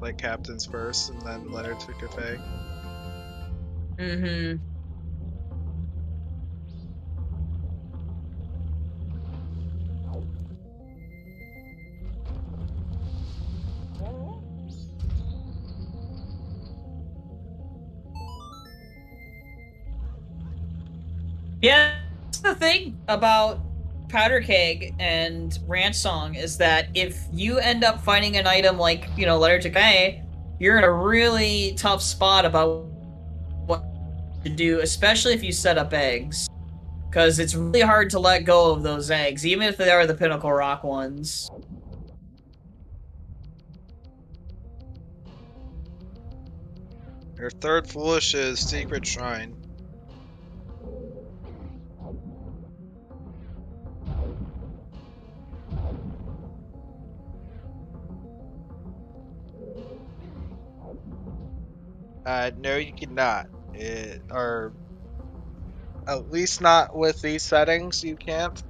Like captains first, and then letter to Kafei. Mm-hmm. Yeah, that's the thing about Powder Keg and Ranch Song is that if you end up finding an item like, you know, Letter to Kafei, you're in a really tough spot about what to do, especially if you set up eggs. Because it's really hard to let go of those eggs, even if they are the Pinnacle Rock ones. Your third foolish is Secret Shrine. No, you cannot. Or at least not with these settings. You can't.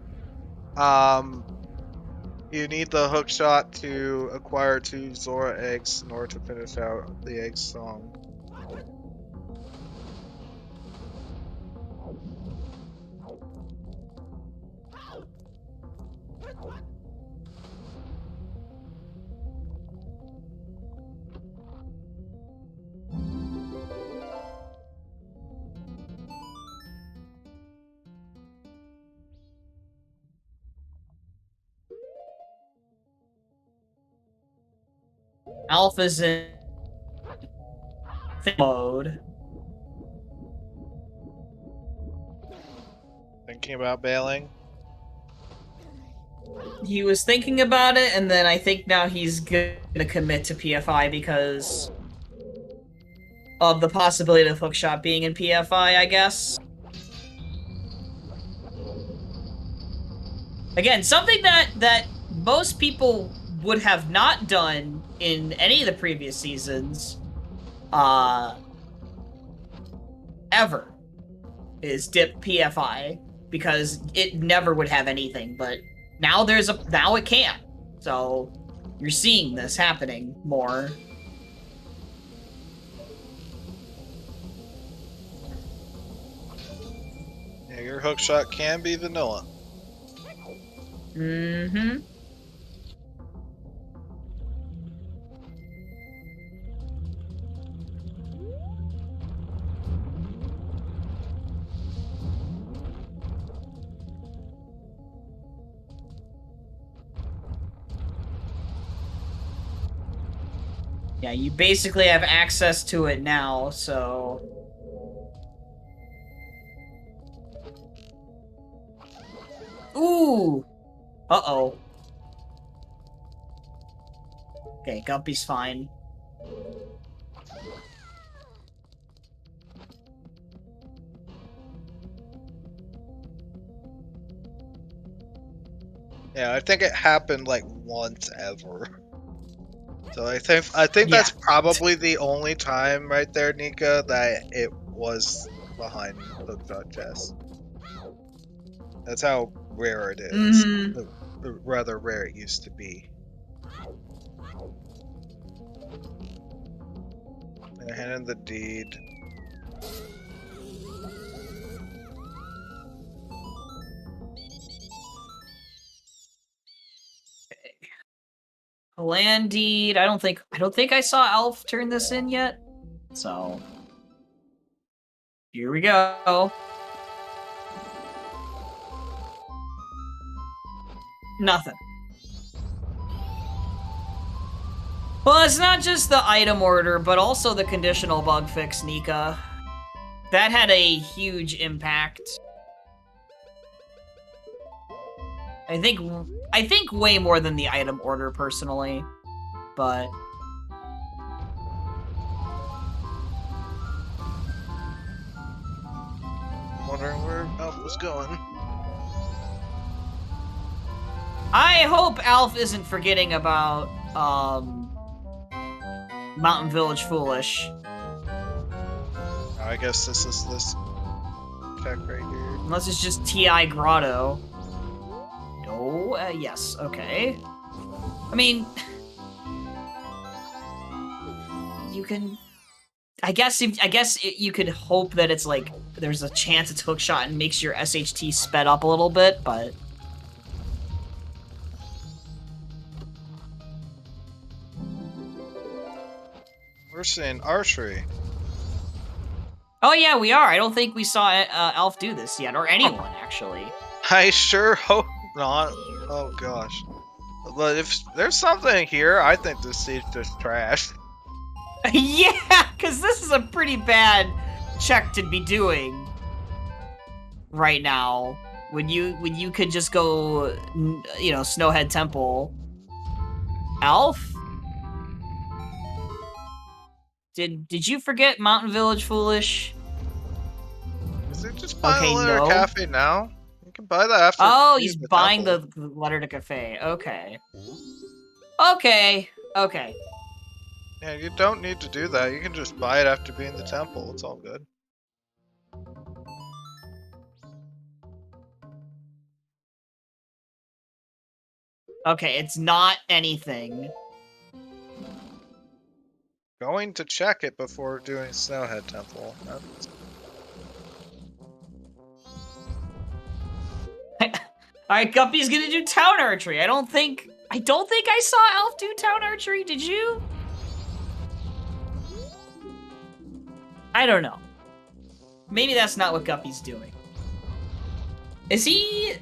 You need the hook shot to acquire 2 Zora eggs in order to finish out the egg song. Alpha's in mode. Thinking about bailing? He was thinking about it, and then I think now he's gonna commit to PFI because of the possibility of Hookshot being in PFI, I guess. Again, something that most people would have not done in any of the previous seasons, ever, is dip PFI, because it never would have anything, but now now it can. So you're seeing this happening more. Yeah, your hookshot can be vanilla. Mm-hmm. Yeah, you basically have access to it now, so... Ooh! Uh-oh. Okay, Guppy's fine. Yeah, I think it happened like once ever. So I think Yeah. that's probably the only time right there, Nika, that it was behind Hookshot Chess. That's how rare it is. Mm-hmm. Rather rare it used to be. And I handed the deed. A land deed. I don't think I saw Alf turn this in yet. So here we go. Nothing. Well, it's not just the item order, but also the conditional bug fix, Nika. That had a huge impact. I think way more than the item order, personally. But Wondering where Elf was going. I hope Alf isn't forgetting about Mountain Village Foolish. I guess this is this check right here. Unless it's just T.I. Grotto. No, yes, okay. I mean, you can. I guess you could hope that it's like there's a chance it's hookshot and makes your SHT sped up a little bit, but We're seeing archery. oh yeah, we are. I don't think we saw Alf do this yet, or anyone actually. I sure hope not. Oh gosh. But if there's something here, I think this seat's just trash. Yeah, because this is a pretty bad check to be doing right now. When you could just go, you know, Snowhead Temple. Alf? Did you forget Mountain Village Foolish? Is it just buying Okay, a letter no. Cafe now? You can buy that after. Oh, he's buying temple. the letter to Kafei. Okay. Okay. Yeah, you don't need to do that. You can just buy it after being the temple. It's all good. Okay, it's not anything. Going to check it before doing Snowhead Temple. That's... Alright, Guppy's gonna do town archery. I don't think I saw Alf do town archery. Did you? I don't know. Maybe that's not what Guppy's doing. Is he? It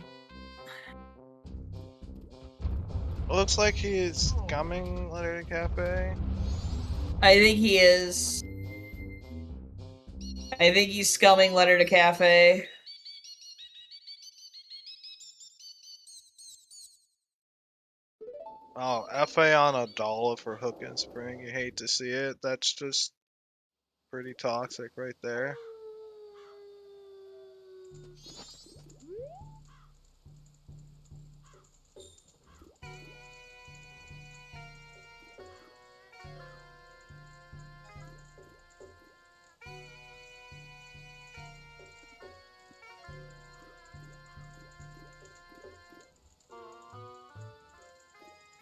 looks like he's coming letter to Cafe. I think he is. I think he's scumming letter to Cafe. Oh, FA on a dollar for Hook and Spring. You hate to see it. That's just pretty toxic right there.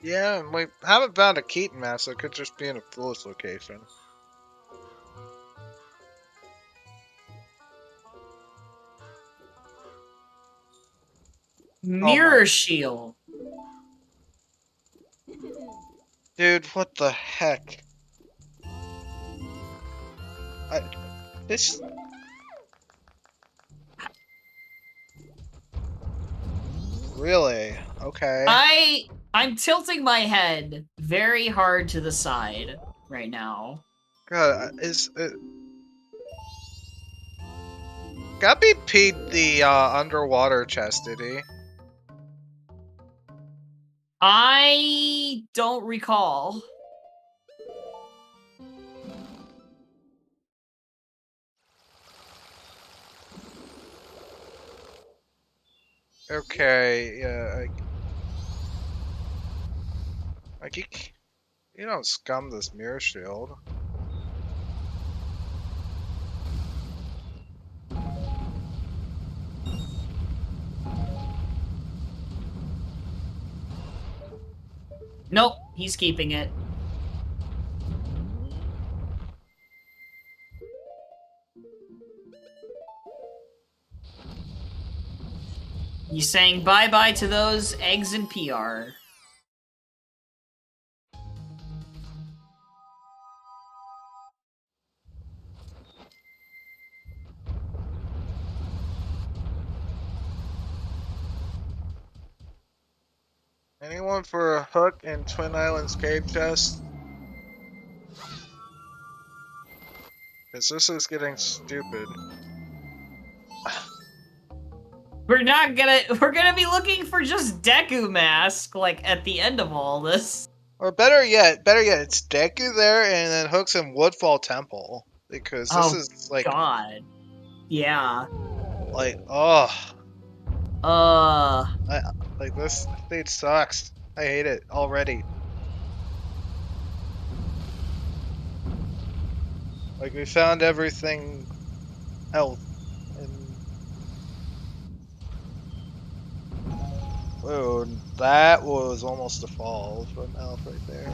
Yeah, we haven't found a Keaton mask, so it could just be in a foolish location. Mirror shield. Dude, what the heck? This... Really? Okay. I'm tilting my head very hard to the side right now. God, is it... Guppy peed the underwater chest, did he? I don't recall. Okay, yeah, like you don't scum this mirror shield. Nope, he's keeping it. He's saying bye-bye to those eggs and PR. Anyone for a hook in Twin Islands cave chest? Because this is getting stupid. We're gonna be looking for just Deku Mask, like, at the end of all this. Or better yet, it's Deku there and then hooks in Woodfall Temple. Because this is like... God. Yeah. Like, oh. Uh... Like, this stage sucks. I hate it already. Like, we found everything else. And... Whoa, that was almost a fall from Elf right there.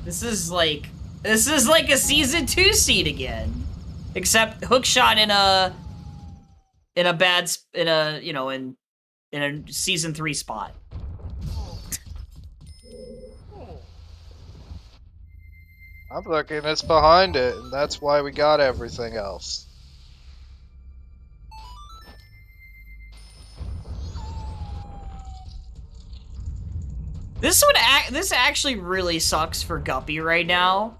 This is like a season 2 seed again. Except hookshot in a season 3 spot. I'm looking, it's behind it, and that's why we got everything else. This actually really sucks for Guppy right now.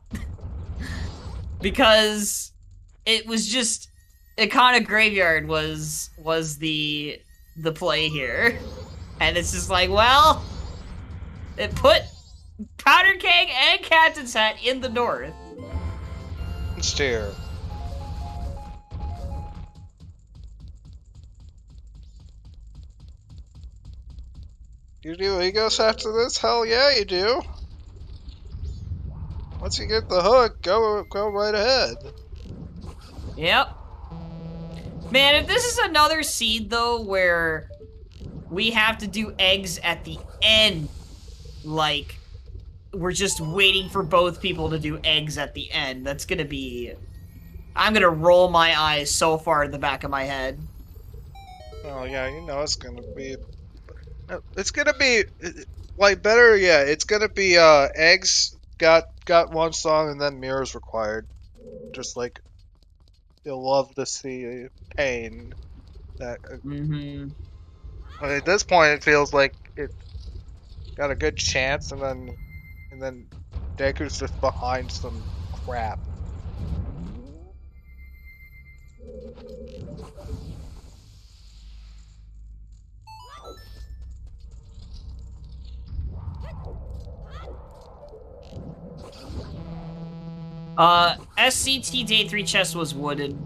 Because it was just Iconic Graveyard was the play here. And it's just like, well, it put Powder Keg and Captain's Hat in the north. Steer. You do Egos after this? Hell yeah, you do. Once you get the hook, go right ahead. Yep. Man, if this is another seed, though, where we have to do eggs at the end, like, we're just waiting for both people to do eggs at the end, that's gonna be... I'm gonna roll my eyes so far in the back of my head. Oh yeah, you know it's gonna be... It's gonna be... Like, better, yeah, it's gonna be, eggs got one song and then mirrors required. Just like... You'll love to see pain. That... At this point, it feels like it got a good chance, and then Deku's just behind some crap. SCT Day 3 chest was wooded.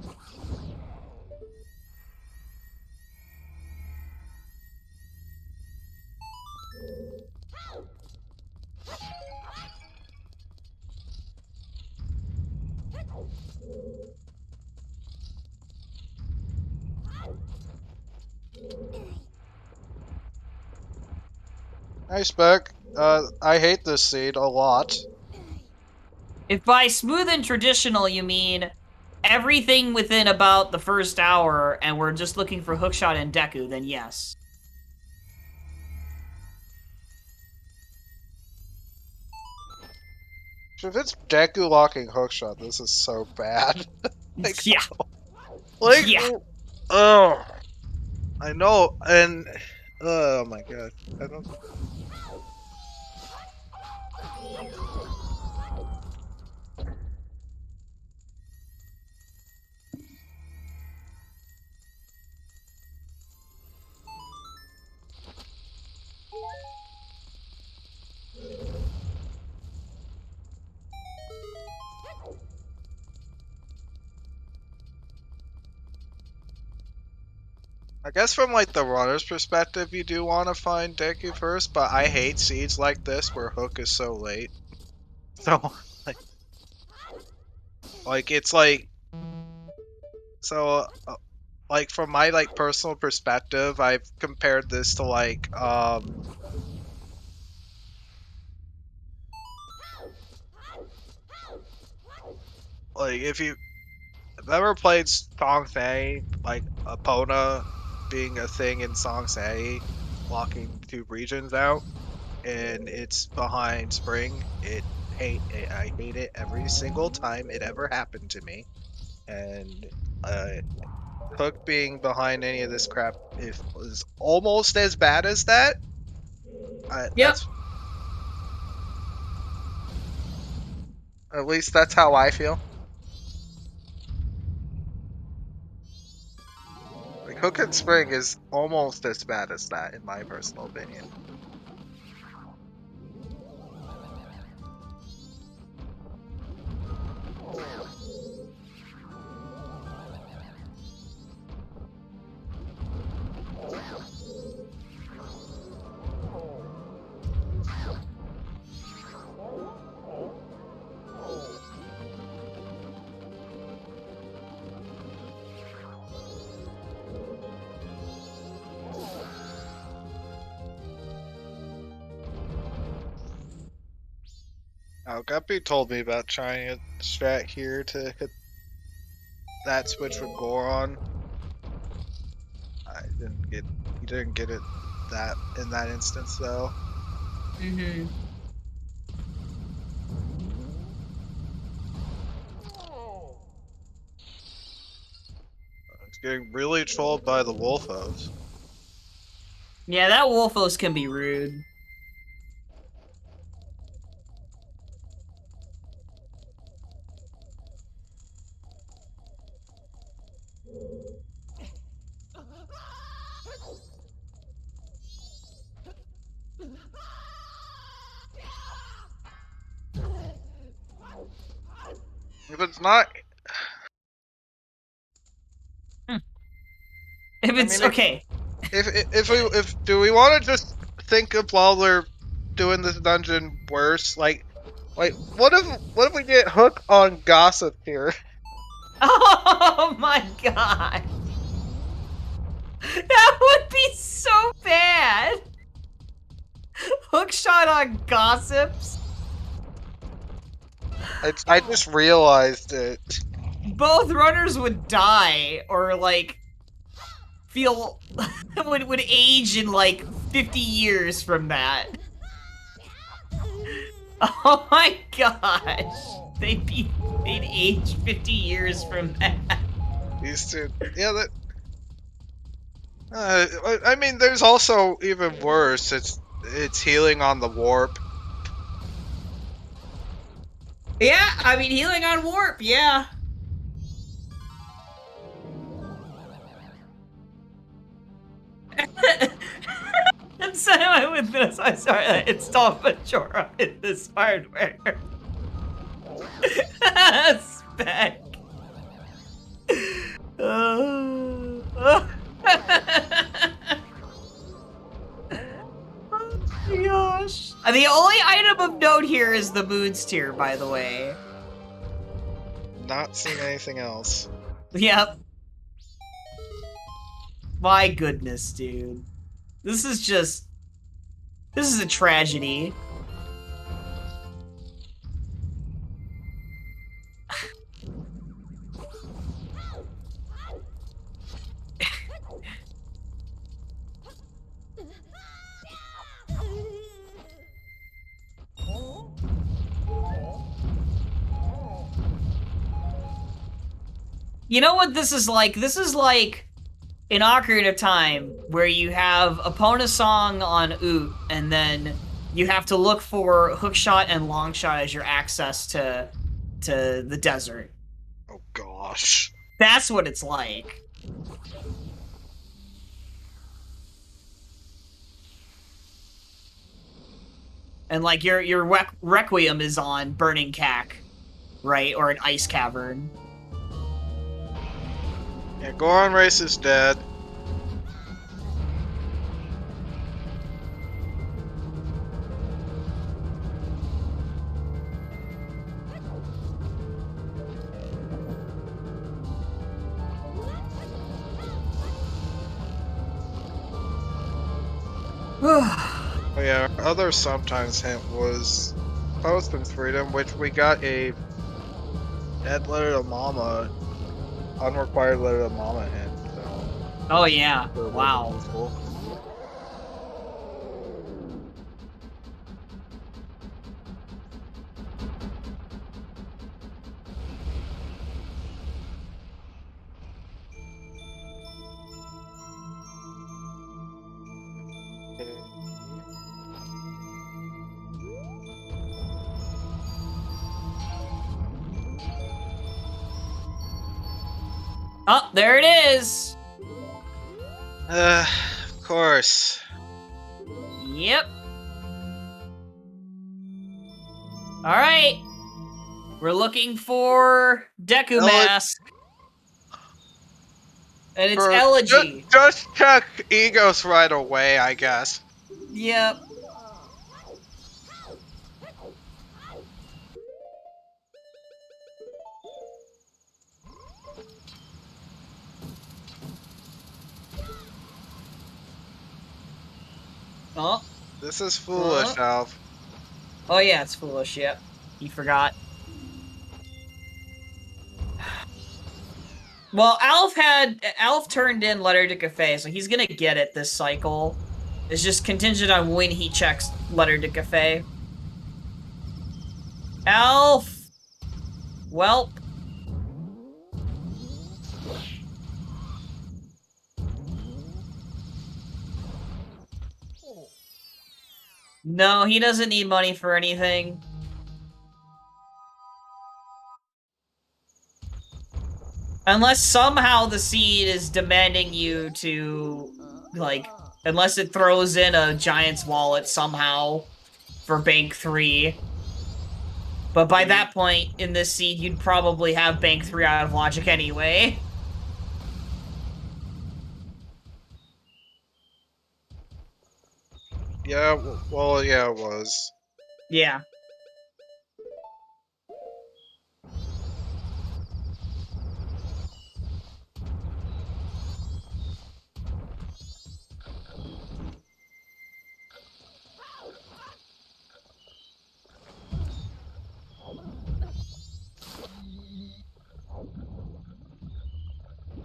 Hey, Spec. I hate this seed a lot. If by smooth and traditional you mean everything within about the first hour and we're just looking for Hookshot and Deku, then yes. If it's Deku locking Hookshot, this is so bad. Like, yeah. Like, yeah. Oh. I know, and... Oh my god. I don't... I guess from like the runner's perspective, you do want to find Deku first, but I hate seeds like this where Hook is so late. So, like it's like, so, like from my like personal perspective, I've compared this to like if you've ever played Song Say, like Epona being a thing in Song Say, blocking 2 regions out, and it's behind Spring. I hate it every single time it ever happened to me. And Hook being behind any of this crap is almost as bad as that. Yep. At least that's how I feel. Like Hook and Spring is almost as bad as that, in my personal opinion. Oh, Guppy told me about trying a strat here to hit that switch with Goron. He didn't get it in that instance though. Mm-hmm. It's getting really trolled by the Wolfos. Yeah, that Wolfos can be rude. If it's not, If it's okay. If do we want to just think of while they're doing this dungeon worse? Like what if we get Hook on Gossip here? Oh my god. That would be so bad. Hookshot on Gossips. I just realized it. Both runners would die, or like feel would age in like 50 years from that. Oh my gosh. They'd age 50 years from that. These two, yeah. I mean, there's also even worse. It's healing on the warp. Yeah, I mean, healing on warp, yeah. I'm sorry with this. I'm sorry that installed Majora in this hardware. Spec. Oh my gosh. The only item of note here is the Moon's Tear, by the way. Not seeing anything else. Yep. My goodness, dude. This is a tragedy. You know what this is like? This is like an Ocarina of Time where you have Epona Song on Oot, and then you have to look for Hookshot and Longshot as your access to the desert. Oh gosh. That's what it's like. And like your Requiem is on Burning Cack, right? Or an Ice Cavern. Yeah, Goron Race is dead. Oh yeah, our other sometimes hint was Post and Freedom, which we got a dead letter to Mama, unrequired letter to Mama hint. So Oh yeah, it wasn't wow. useful. Oh, there it is! Of course. Yep. Alright. We're looking for Deku Mask. And it's Elegy. Just check Egos right away, I guess. Yep. Oh. This is foolish, Alf. Oh yeah, it's foolish, yep. He forgot. Well, Alf turned in Letter to Kafei, so he's gonna get it this cycle. It's just contingent on when he checks Letter to Kafei. Alf! Welp. No, he doesn't need money for anything. Unless somehow the seed is demanding you to, like, unless it throws in a giant's wallet somehow for Bank 3. But by that point, in this seed, you'd probably have Bank 3 out of logic anyway. Yeah, well, yeah, it was. Yeah.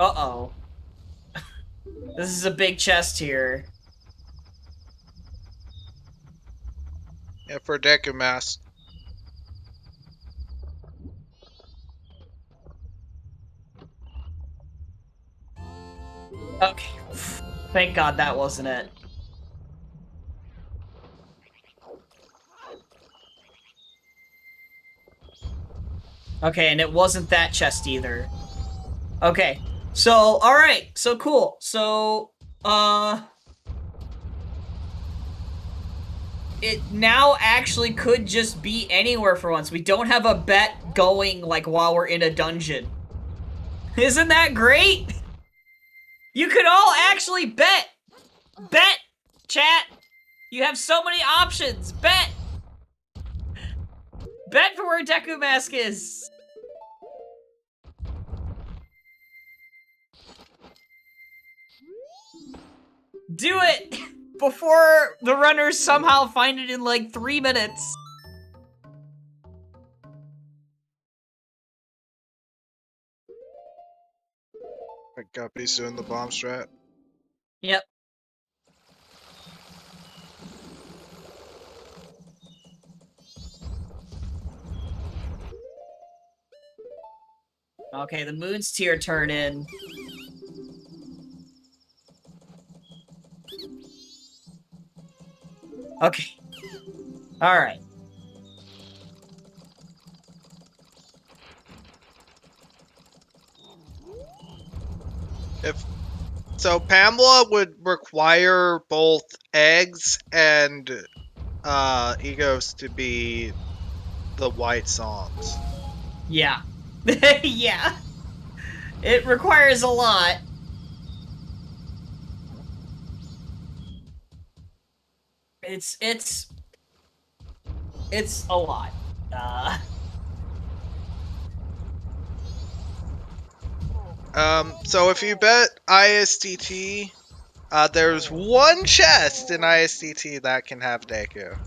Uh-oh. This is a big chest here. Yeah, for Deku Mask. Okay. Thank God that wasn't it. Okay, and it wasn't that chest either. Okay. So, alright. So, cool. So, it now actually could just be anywhere for once. We don't have a bet going, like, while we're in a dungeon. Isn't that great? You could all actually bet! Bet! Chat! You have so many options! Bet! Bet for where Deku Mask is! Do it! Before the runners somehow find it in like 3 minutes. Guppy's doing the bomb strat. Yep. Okay, the Moon's Tear turn in. Okay. Alright. So Pamela would require both eggs and egos to be the white songs. Yeah. Yeah. It requires a lot. It's a lot. So if you bet ISTT, There's one chest in ISTT that can have Deku.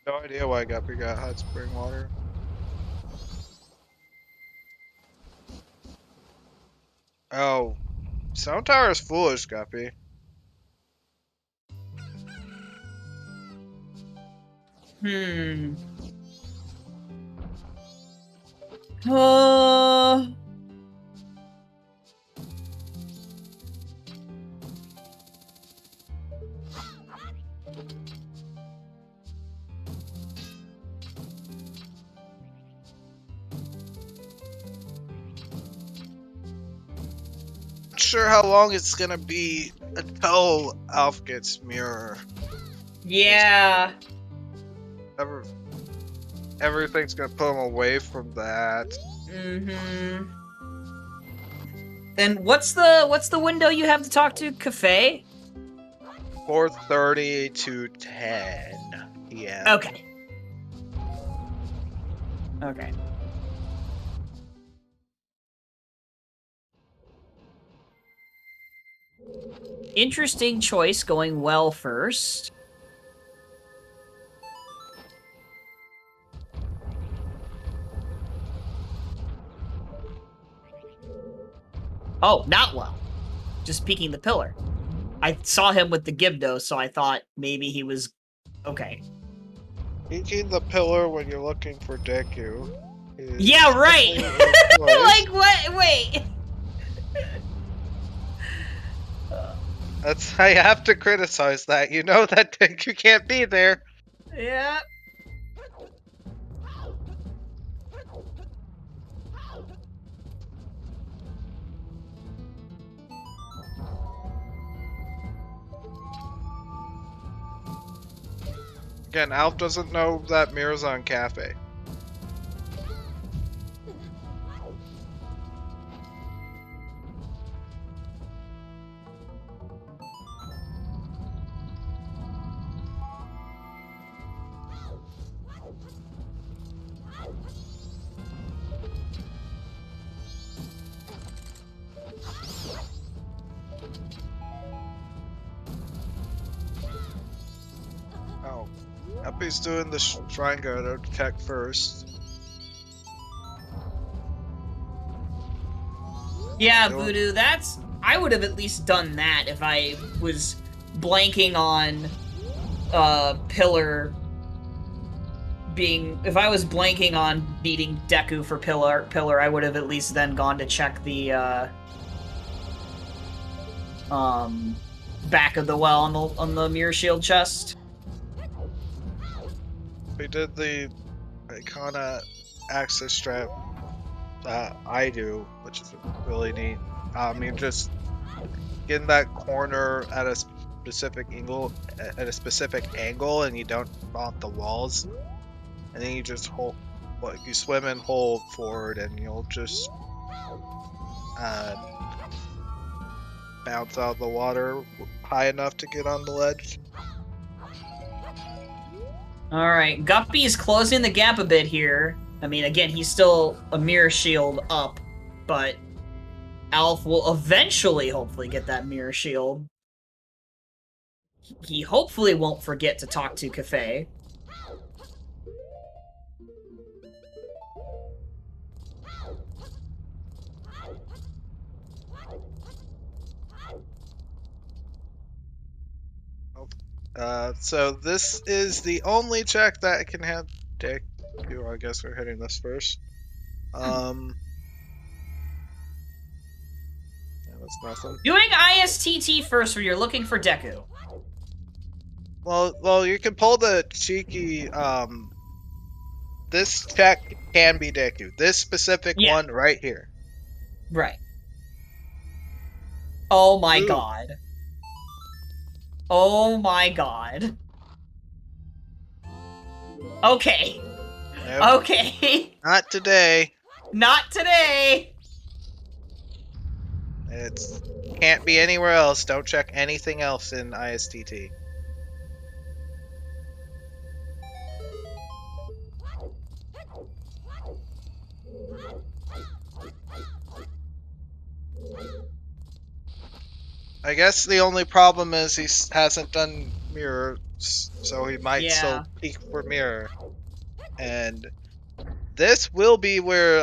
No idea why Guppy got hot spring water. Oh, Sound Tower is foolish, Guppy. Uh... Not sure how long it's gonna be until Alf gets mirror. Yeah. Everything's gonna put him away from that. Mm-hmm. And what's the window you have to talk to Kafei? 4:30 to 10 p.m. Okay. Okay. Interesting choice going well first. Oh, not well. Just peeking the pillar. I saw him with the Gibdo, so I thought maybe he was okay. Peeking the pillar when you're looking for Deku. Yeah, right! Like, what? Wait! I have to criticize that. You know that Deku can't be there. Yeah. Again, Alf doesn't know that mirror's on Kafei. Oh. Happy's doing the shrine guard to detect first. Yeah, Voodoo, that's... I would have at least done that if I was blanking on Pillar being... If I was blanking on beating Deku for Pillar, I would have at least then gone to check the back of the well on the Mirror Shield chest. We did the Icona access strap that I do, which is really neat. You just get in that corner at a specific angle, and you don't bump the walls, and then you just hold, like you swim and hold forward, and you'll just bounce out of the water high enough to get on the ledge. Alright, Guppy is closing the gap a bit here. I mean, again, he's still a Mirror Shield up, but Alf will eventually, hopefully, get that Mirror Shield. He hopefully won't forget to talk to Kafei. So this is the only check that can have Deku. I guess we're hitting this first. Yeah, that's nothing. Doing ISTT first when you're looking for Deku. Well, you can pull the cheeky. This check can be Deku. This specific one right here. Right. Oh my Ooh. god. Oh my god. Okay. Nope. Okay. Not today. Not today. It's can't be anywhere else. Don't check anything else in ISTT. I guess the only problem is he hasn't done mirrors, so he might still peek for mirror. And this will be where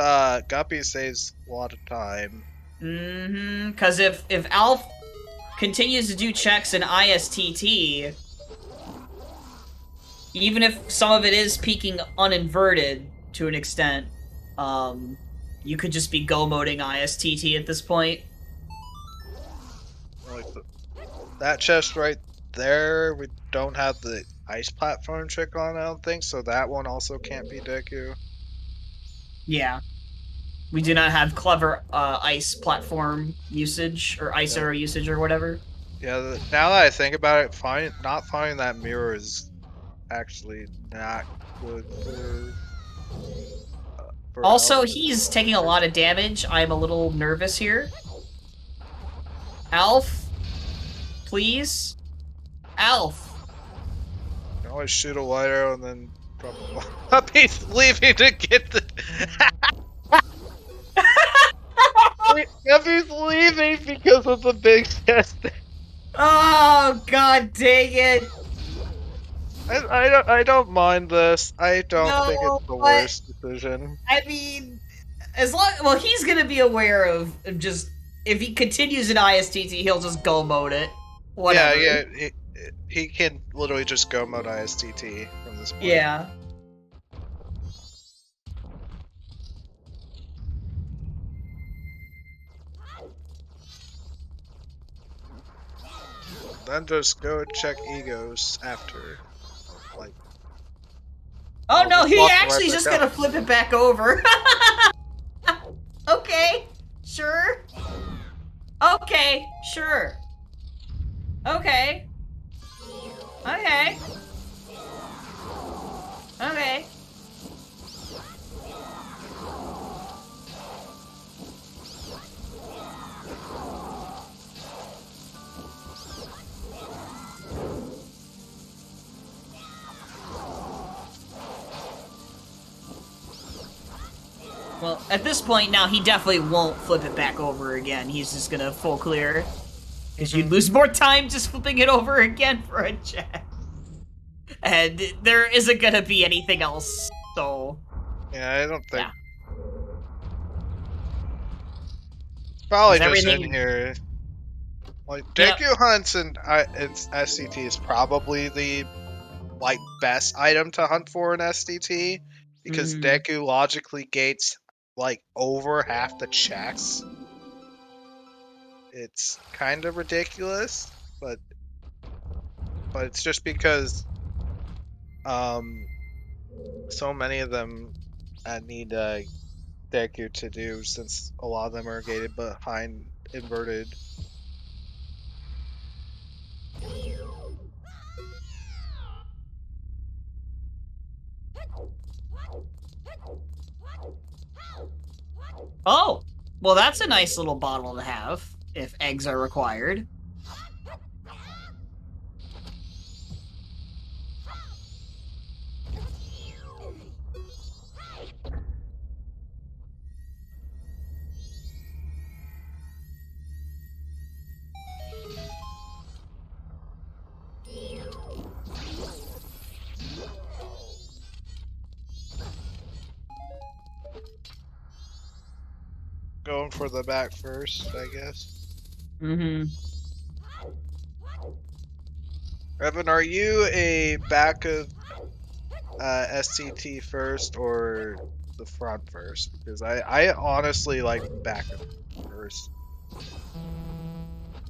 Guppy saves a lot of time. Because if Alf continues to do checks in ISTT, even if some of it is peeking uninverted to an extent, you could just be go-moding ISTT at this point. Like that chest right there, we don't have the ice platform trick on, I don't think, so that one also can't be Deku. Yeah. We do not have clever ice platform usage, or ice arrow usage, or whatever. Yeah, now that I think about it, not finding that mirror is actually not good for also, Alf. he's taking a lot of damage. I'm a little nervous here. Alf? Please? Alf! You can always shoot a white arrow and then drop a bomb. He's leaving to get the... Guppy's leaving because of the big chest. Oh, god dang it! I don't mind this. I don't think it's the worst decision. I mean, as long well, he's gonna be aware of just if he continues in ISTT, he'll just go mode it. Whatever. Yeah. He can literally just go mode ISTT from this point. Yeah. Then just go check egos after. Like. Oh no, he actually right just back gonna flip it back over. Okay, sure. Okay, sure. Okay. Okay. Okay. Well, at this point now, he definitely won't flip it back over again. He's just gonna full clear. Because you'd lose more time just flipping it over again for a check. And there isn't gonna be anything else, so... Yeah, I don't think... Yeah. Probably just in here. Like, Deku hunts and SCT is probably the, like, best item to hunt for in SCT. Because Deku logically gates, like, over half the checks. It's kind of ridiculous, but it's just because so many of them need Deku to do, since a lot of them are gated behind inverted. Oh! Well, that's a nice little bottle to have, if eggs are required. Going for the back first, I guess. Evan, are you a back of STT first or the front first? Because I honestly like back of first.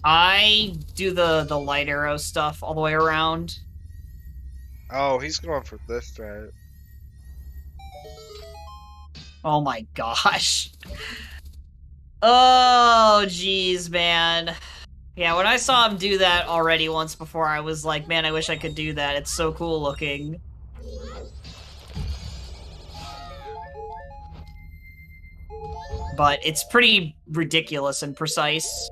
I do the light arrow stuff all the way around. Oh, he's going for this strat. Oh my gosh. Oh, jeez, man. Yeah, when I saw him do that already once before, I was like, man, I wish I could do that. It's so cool looking. But it's pretty ridiculous and precise.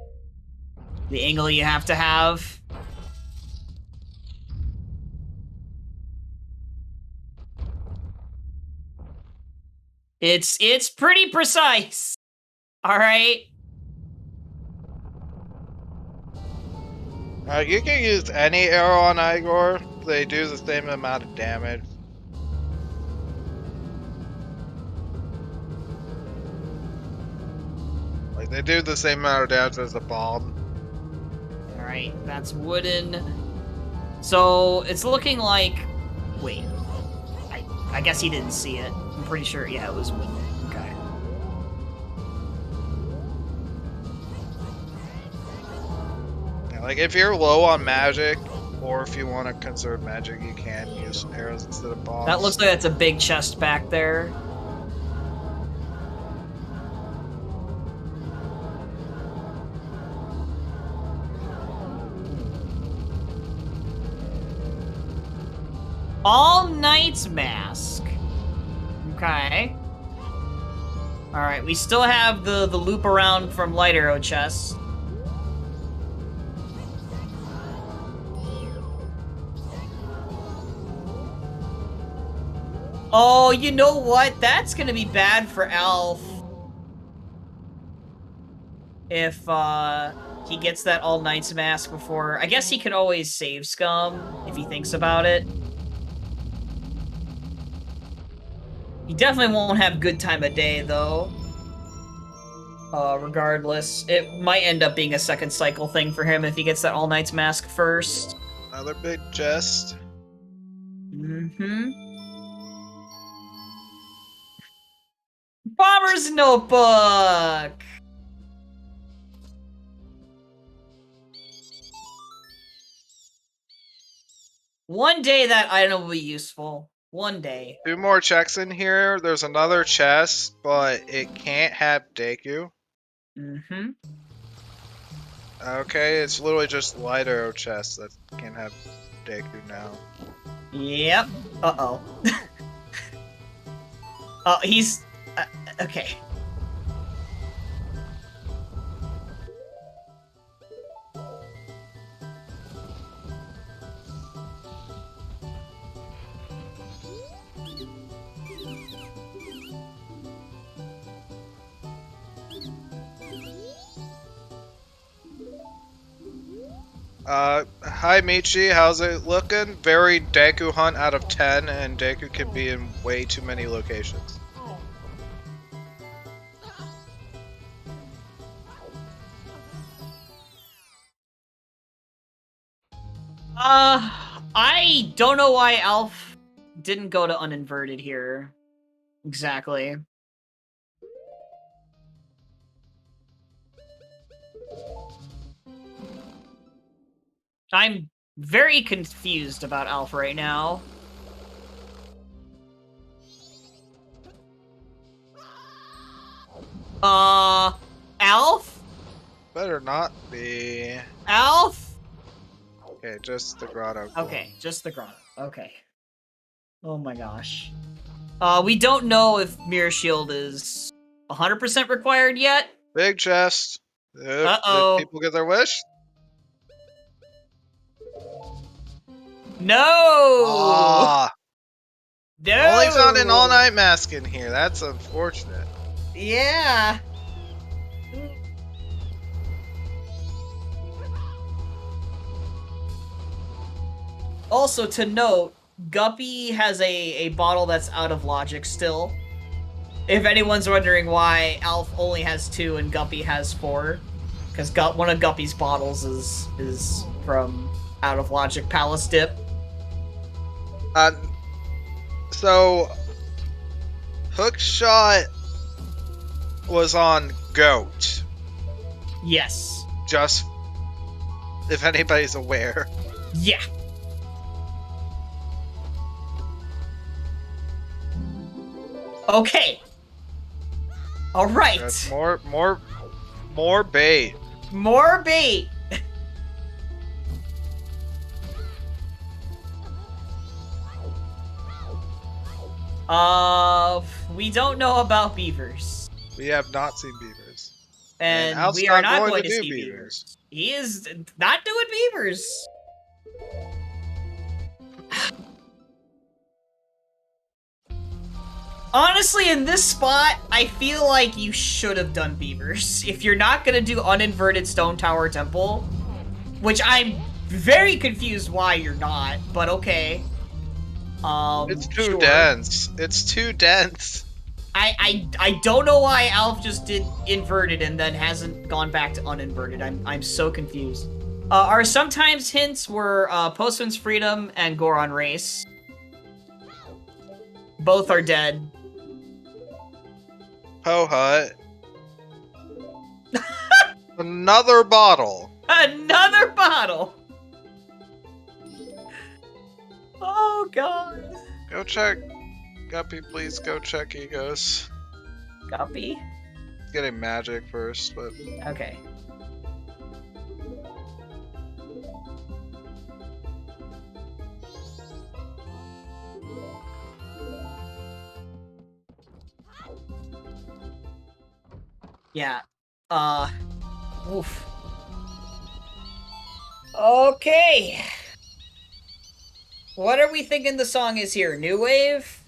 The angle you have to have. It's pretty precise. All right. You can use any arrow on Igor. They do the same amount of damage. Like, they do the same amount of damage as a bomb. Alright, that's wooden. So, it's looking like... Wait. I guess he didn't see it. I'm pretty sure, yeah, it was wooden. Okay. Yeah, like, if you're low on magic, or if you want to conserve magic, you can use arrows instead of bombs. That looks like that's a big chest back there. All Knight's Mask. Okay. Alright, we still have the loop around from Light Arrow chest. Oh, you know what? That's gonna be bad for Alf. If, he gets that All Knight's Mask before... I guess he could always save Scum, if he thinks about it. He definitely won't have good time of day, though. Regardless. It might end up being a second cycle thing for him if he gets that All Knight's Mask first. Another big chest. Mm-hmm. Bomber's Notebook! One day that item will be useful. One day. 2 more checks in here. There's another chest, but it can't have Deku. Mm-hmm. Okay, it's literally just light arrow chests that can have Deku now. Yep. Uh-oh. Oh, he's... okay. Hi Michi, how's it looking? Very Deku hunt out of 10, and Deku can be in way too many locations. I don't know why Alf didn't go to uninverted here. Exactly. I'm very confused about Alf right now. Alf? Better not be. Alf? Okay, just the grotto. Okay, just the grotto. Okay. Oh my gosh. We don't know if Mirror Shield is 100% required yet. Big chest. Uh-oh. Did people get their wish? No! Ah, No! only found an all-night mask in here. That's unfortunate. Yeah. Also, to note, Guppy has a bottle that's out of logic still. If anyone's wondering why Alf only has 2 and Guppy has 4. Because one of Guppy's bottles is from Out of logic, Palace Dip. So hook shot was on goat. Yes. Just if anybody's aware. Yeah. Okay. All right. That's more bait. More bait. We don't know about beavers. We have not seen beavers. And Al's we are not not going to do see beavers. He is not doing beavers. Honestly, in this spot, I feel like you should have done beavers. If you're not gonna do uninverted stone tower temple, which I'm very confused why you're not, but okay. It's too sure. dense. It's too dense. I don't know why Alf just did inverted and then hasn't gone back to uninverted. I'm so confused. Our sometimes hints were Postman's Freedom and Goron Race. Both are dead. Ho Hut. Another bottle. Another bottle. Oh god. Go check. Guppy, please go check egos. Guppy? Getting magic first, but Okay. Yeah. Oof. Okay. What are we thinking the song is here? New wave?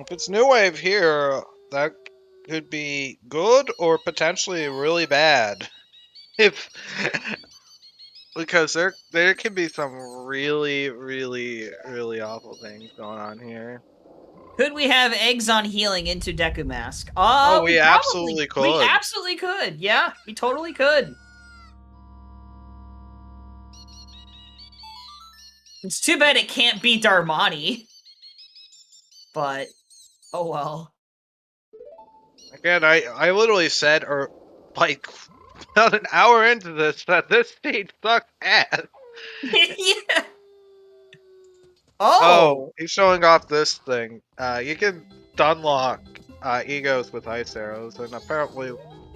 if it's new wave here, that could be good or potentially really bad. If because there can be some really awful things going on here. Could we have eggs on healing into Deku Mask? Oh, we absolutely could. We absolutely could. Yeah, we totally could. It's too bad it can't beat Darmani. But, oh well. Again, I literally said, or like about an hour into this, that this stage sucks ass. Yeah. Oh, he's showing off this thing. You can unlock egos with ice arrows, and apparently,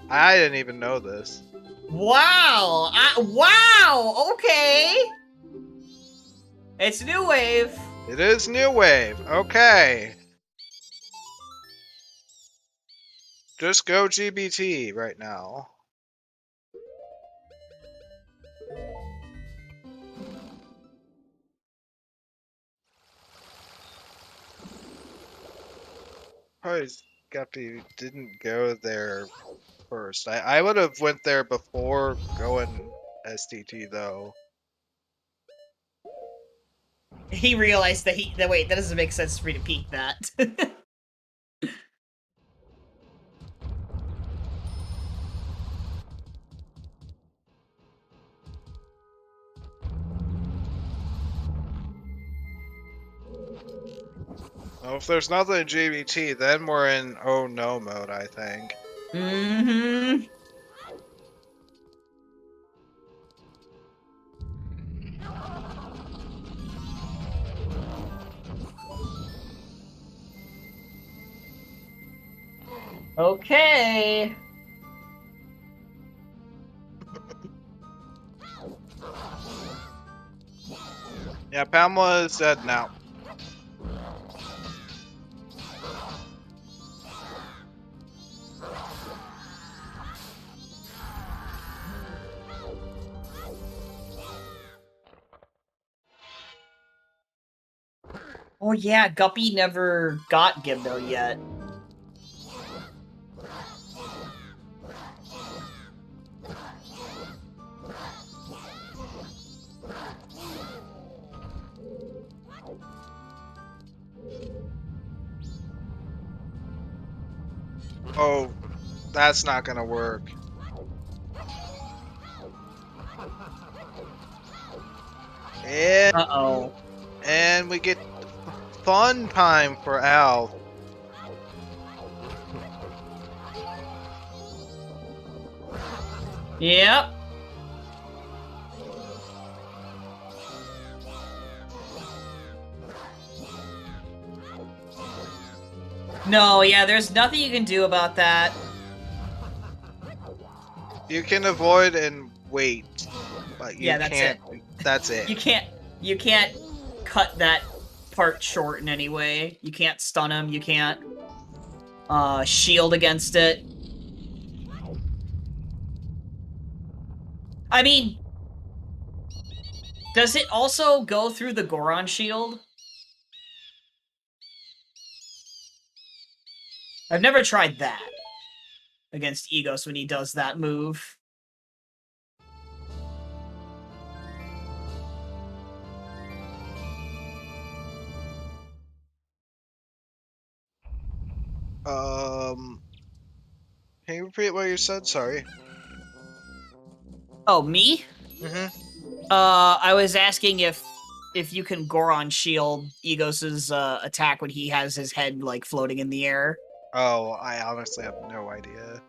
I didn't even know this. Wow! Wow! Okay! It's new wave. It is new wave. Okay. Just go GBT right now. Probably Guppy didn't go there first. I would have went there before going STT though. He realized that wait, that doesn't make sense for me to peek that. Well, if there's nothing in GBT, then we're in oh no mode, I think. Mm-hmm. Okay. Yeah, Pamela is dead now. Oh yeah, Guppy never got Gimbo yet. Oh, that's not gonna work. And, Uh-oh. and we get fun time for Al. Yep. No, yeah, there's nothing you can do about that. You can avoid and wait, but you Yeah, that's can't. it. That's it. You can't cut that part short in any way. You can't stun him, you can't shield against it. I mean, does it also go through the Goron shield? I've never tried that against Egos when he does that move. Can you repeat what you said? Sorry. Oh, me? Mm-hmm. I was asking if you can Goron shield Egos's attack when he has his head like floating in the air. Oh, I honestly have no idea.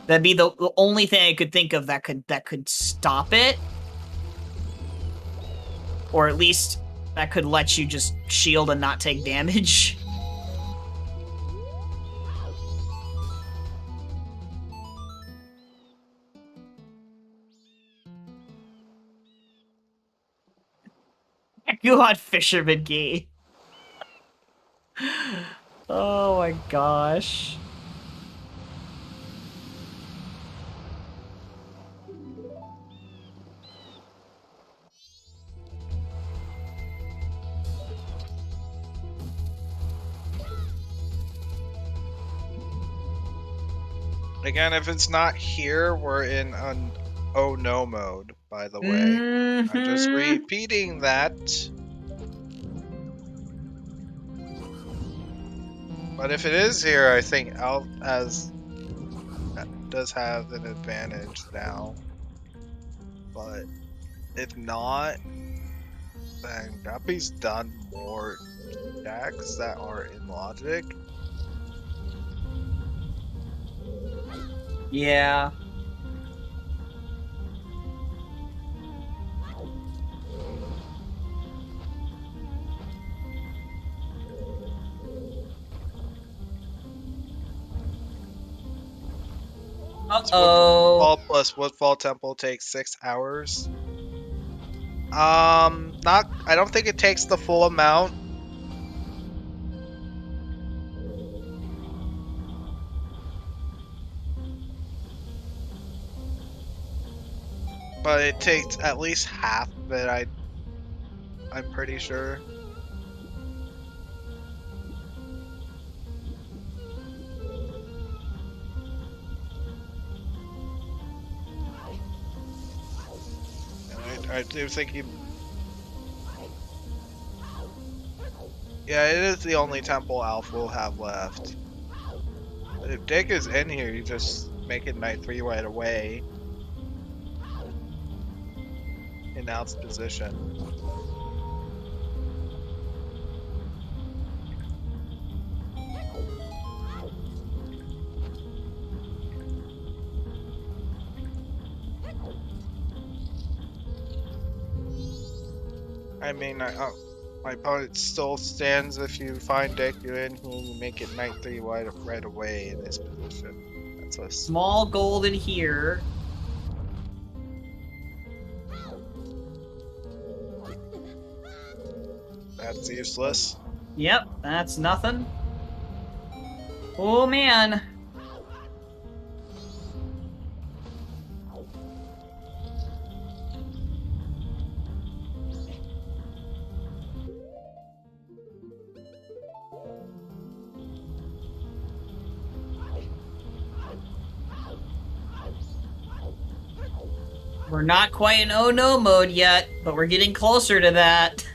That'd be the only thing I could think of that could stop it. Or at least that could let you just shield and not take damage. God, Fisherman Gate. Oh my gosh. Again, if it's not here, we're in an oh no mode, by the way. I'm just repeating that. But if it is here, I think Alf does have an advantage now. But if not, then Guppy's done more attacks that are in logic. Yeah. Uh-oh. Woodfall plus Woodfall Temple takes 6 hours. I don't think it takes the full amount. But it takes at least half of it, I'm pretty sure. And I do think he... Yeah, it is the only temple Alf will have left. But if Dick is in here, you just make it Night 3 right away. In Alf's position. I mean, my opponent still stands if you find Deku in here, you make it Night 3 right away in this position. That's a Small gold in here. That's useless. Yep, that's nothing. Oh man. We're not quite in oh no mode yet, but we're getting closer to that.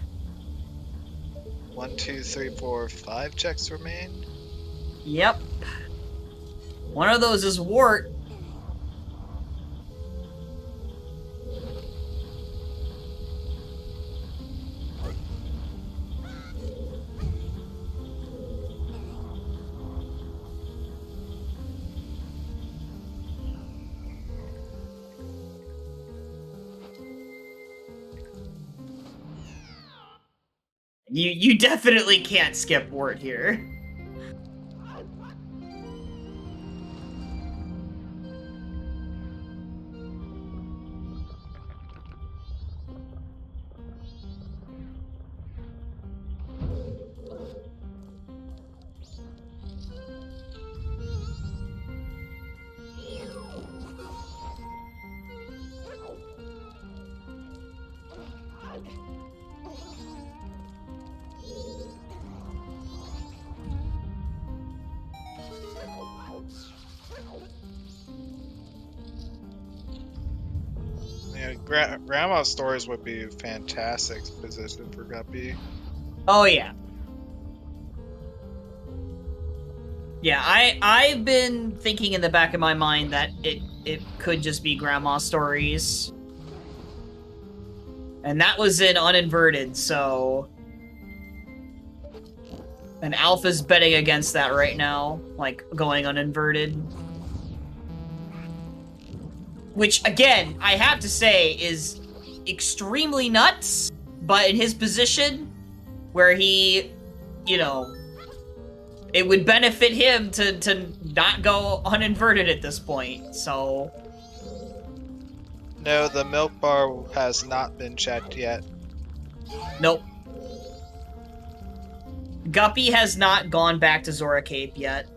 1, 2, 3, 4, 5 checks remain. Yep. One of those is Wart. You definitely can't skip Wart here. Yeah, Grandma's stories would be a fantastic position for Guppy. Oh yeah. Yeah, I've been thinking in the back of my mind that it could just be Grandma stories. And that was in uninverted, so... And Alpha's betting against that right now, like, going uninverted. Which, again, I have to say is extremely nuts, but in his position, where he, you know, it would benefit him to not go uninverted at this point, so... No, the milk bar has not been checked yet. Nope. Guppy has not gone back to Zora Cape yet.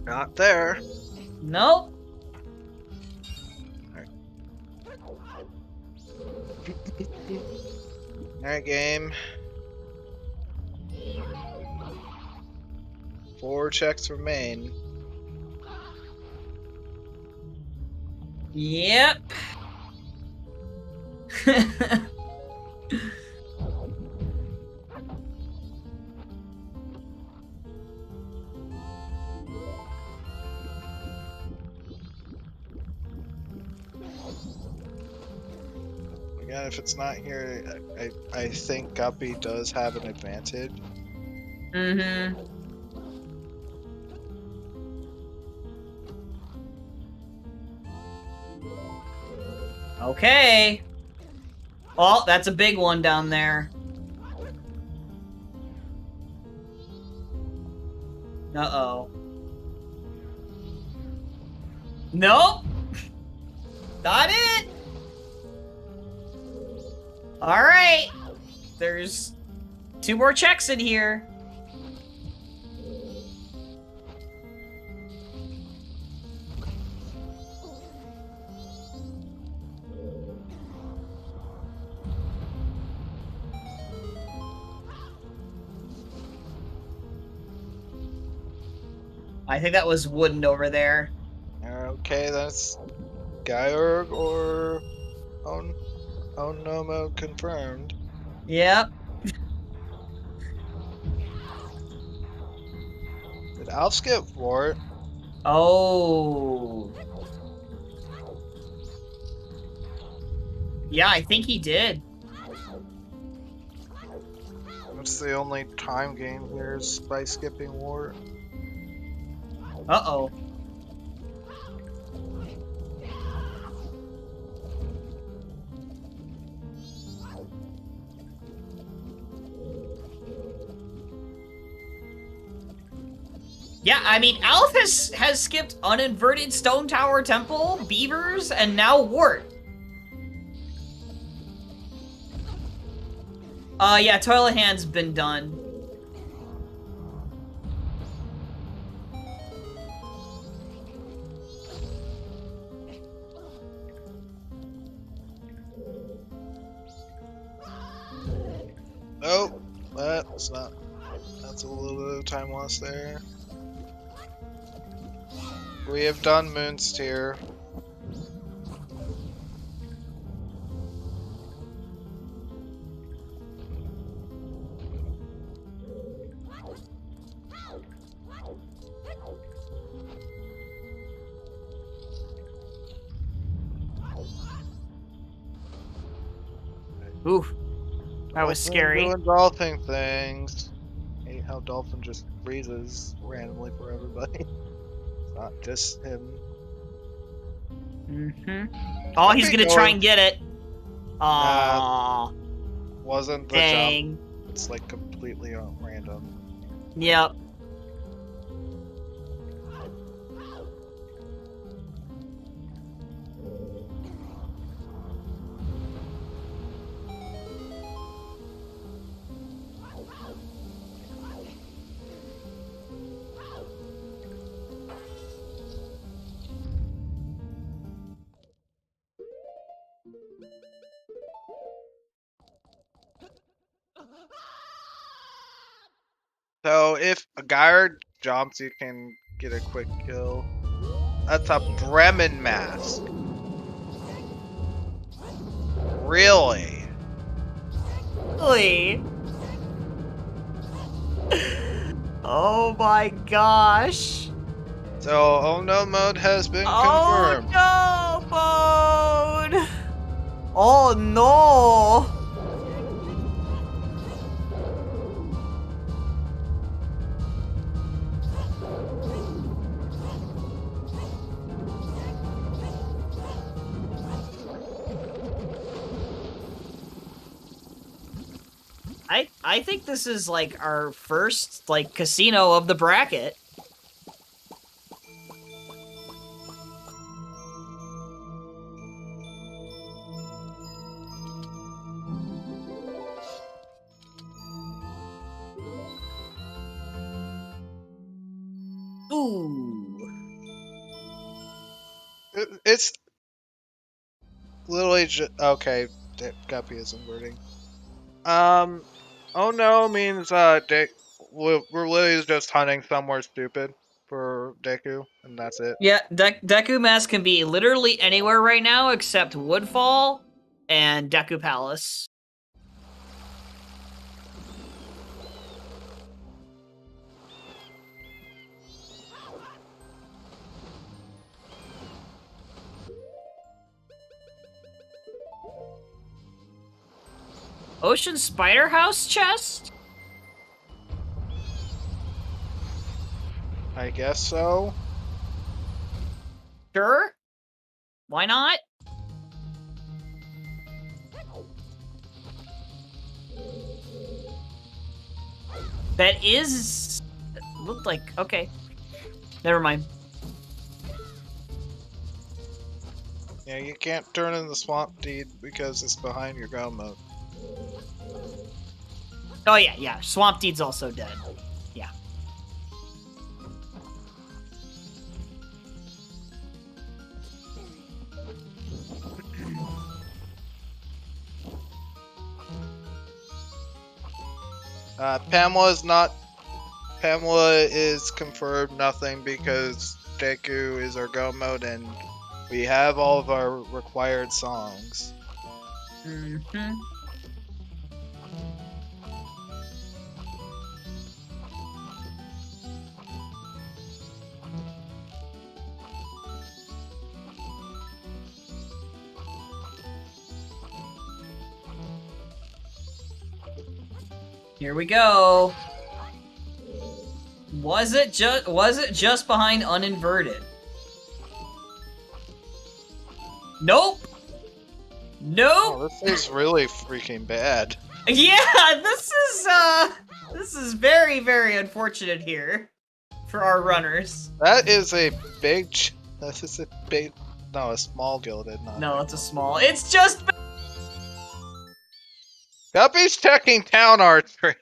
Not there. Nope. Alright, game. 4 checks remain. Yep. Again, if it's not here, I think Guppy does have an advantage. Mm-hmm. Okay. Oh, that's a big one down there. Uh-oh. Nope. Not it. All right. There's 2 more checks in here. I think that was wooden over there. Okay, that's Gyorg or Onomo confirmed. Yep. Did Alf skip Wart? Oh. Yeah, I think he did. What's the only time gain here is by skipping Wart? Uh-oh. Yeah, I mean, Alf has skipped Uninverted, Stone Tower Temple, Beavers, and now Wart. Yeah, Toilet Hand's been done. Nope, that's not. That's a little bit of time lost there. We have done Moon's Tier. Ooh, that was scary. Doing dolphin things. Hate how Dolphin just freezes randomly for everybody. It's not just him. Oh, he's gonna try and get it. Nah, wasn't the dang. jump. It's like completely random. Yep. So if a guard jumps, you can get a quick kill. That's a Bremen mask. Really? Really? Oh my gosh. So, oh no mode has been confirmed. Oh no mode! Oh no! I think this is like our first like casino of the bracket. Ooh. It's literally just okay. Guppy is inverting. Oh no means we're literally just hunting somewhere stupid for Deku, and that's it. Yeah, Deku Mask can be literally anywhere right now except Woodfall and Deku Palace. Ocean Spider House chest? I guess so. Sure. Why not? That is... looked like... okay. Never mind. Yeah, you can't turn in the Swamp Deed because it's behind your go mode. Oh yeah. Swamp Deed's also dead. Yeah. Pamela is confirmed nothing because Deku is our go mode and we have all of our required songs. Mm-hmm. Here we go. Was it just behind uninverted? Nope. Nope. Oh, this is really freaking bad. Yeah, this is very, very unfortunate here for our runners. That is a big. That is a big. No, a small gilded. No, it's a small. It's just. Guppy's checking town archery.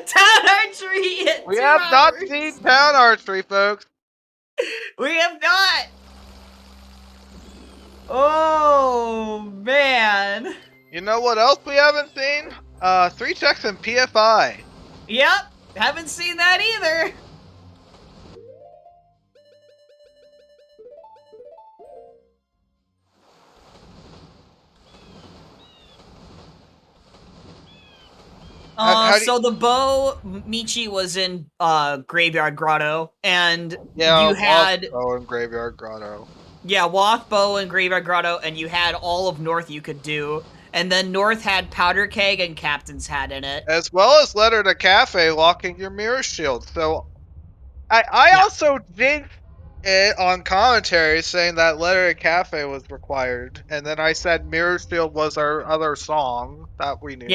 Town archery. We have not seen town archery, folks. We have not. Oh man. You know what else we haven't seen? 3 checks in PFI. Yep, haven't seen that either. So the bow Michi was in Graveyard Grotto, and yeah, you had in Graveyard Grotto. Yeah, Wath, Bow, and Graveyard Grotto, and you had all of North you could do. And then North had Powder Keg and Captain's Hat in it. As well as Letter to Kafei locking your Mirror Shield. So, I also did it on commentary saying that Letter to Kafei was required. And then I said Mirror Shield was our other song that we needed.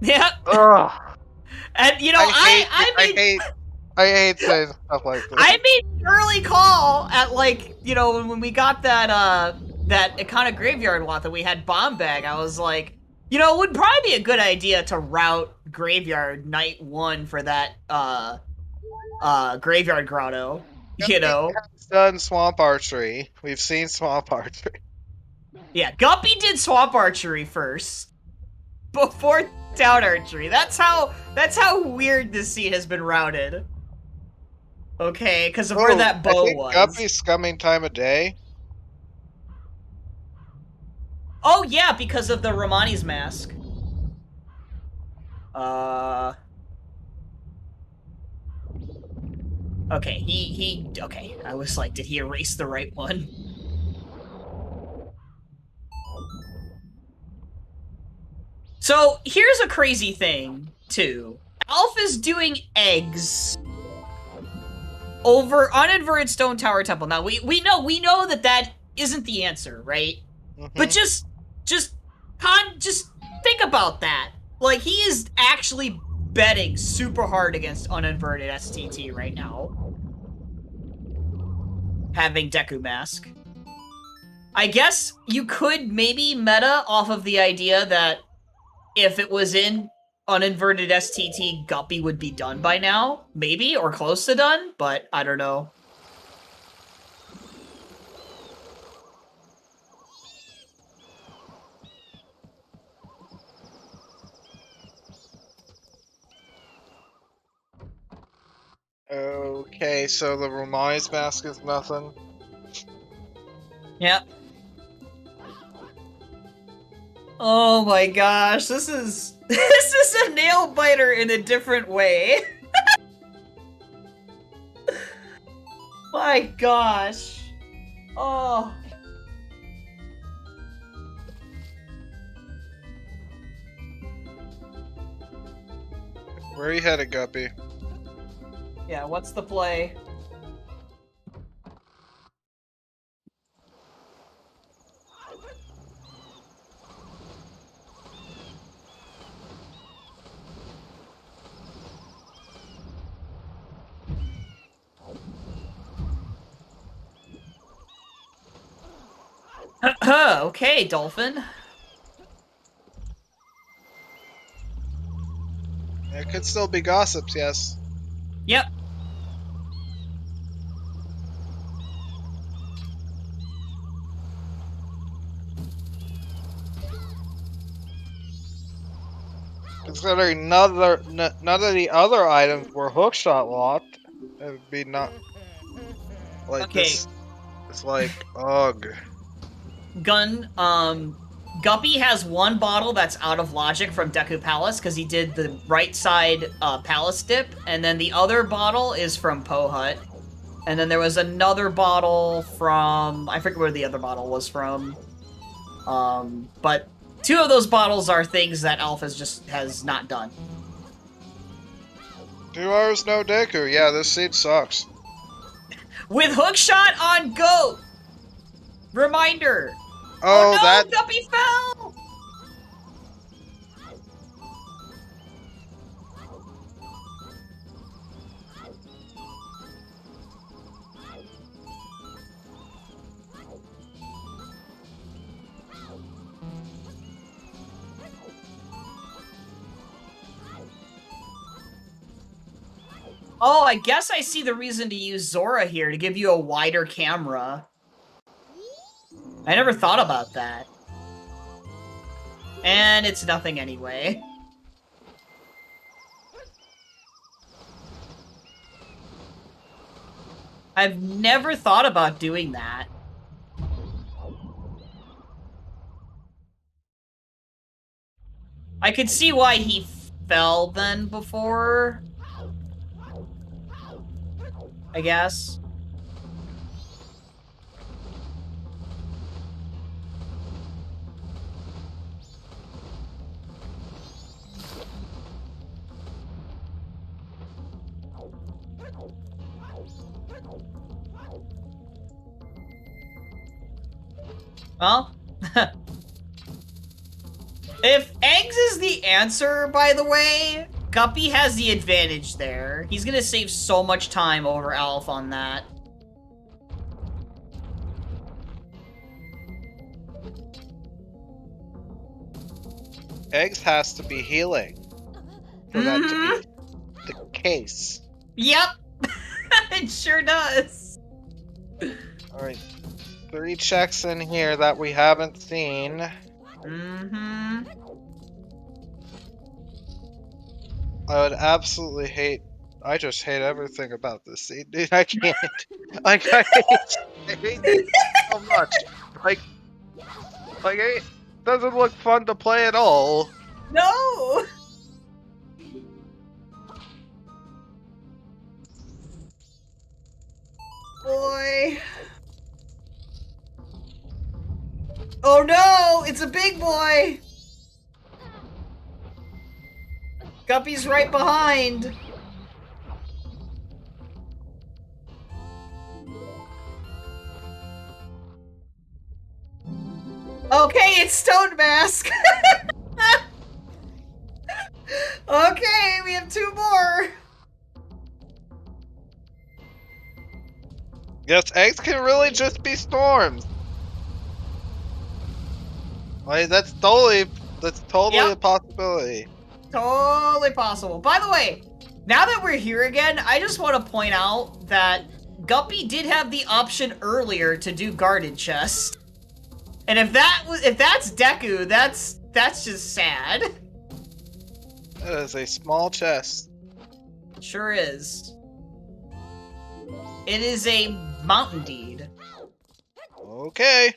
Yep. Ugh. And, you know, I hate saying stuff like this. I made an early call at, like, you know, when we got that Iconic Graveyard Wath and we had Bomb Bag, I was like, you know, it would probably be a good idea to route Graveyard Night 1 for that, Graveyard Grotto, you know? We've done Swamp Archery. We've seen Swamp Archery. Yeah, Guppy did Swamp Archery first, before Town Archery. That's how weird this scene has been routed. Okay, because of where that bow was. Guppy's coming time of day. Oh yeah, because of the Romani's mask. Okay, okay. I was like, did he erase the right one? So, here's a crazy thing, too. Alf is doing eggs over uninverted Stone Tower Temple. Now, we know that isn't the answer, right? Mm-hmm. But just think about that. Like, he is actually betting super hard against uninverted STT right now. Having Deku Mask. I guess you could maybe meta off of the idea that if it was in uninverted STT, Guppy would be done by now. Maybe, or close to done, but I don't know. Okay, so the Romani's mask is nothing. Yep. Oh my gosh, this is a nail biter in a different way. My gosh. Oh. Where are you headed, Guppy? Yeah, what's the play? Okay, Dolphin. There could still be gossips, yes. Yep. Considering none of the other items were hookshot locked, it would be not like Okay. this. It's like, ugh. Guppy has one bottle that's out of logic from Deku Palace because he did the right side Palace dip, and then the other bottle is from Po Hut. And then there was another bottle from, I forget where the other bottle was from. But two of those bottles are things that Alpha has not done. 2 hours no Deku. Yeah, this seed sucks. With hookshot on Goat! Reminder! Oh, no, that... Guppy fell! Oh, I guess I see the reason to use Zora here, to give you a wider camera. I never thought about that. And it's nothing anyway. I've never thought about doing that. I could see why he fell then before, I guess. Well, if eggs is the answer, by the way, Guppy has the advantage there. He's gonna save so much time over Alf on that. Eggs has to be healing for that to be the case. Yep, it sure does. Alright, 3 checks in here that we haven't seen. Mm-hmm. I would absolutely hate. I just hate everything about this scene, dude. I can't. Like, I hate it so much. Like it doesn't look fun to play at all. No! Boy. Oh no! It's a big boy! Guppy's right behind. Okay, it's Stone Mask. Okay, we have 2 more. Yes, eggs can really just be storms. Like that's totally Yep. a possibility. Totally possible. By the way, now that we're here again, I just want to point out that Guppy did have the option earlier to do guarded chest. And if that's Deku, that's just sad. That is a small chest. Sure is. It is a mountain deed. Okay.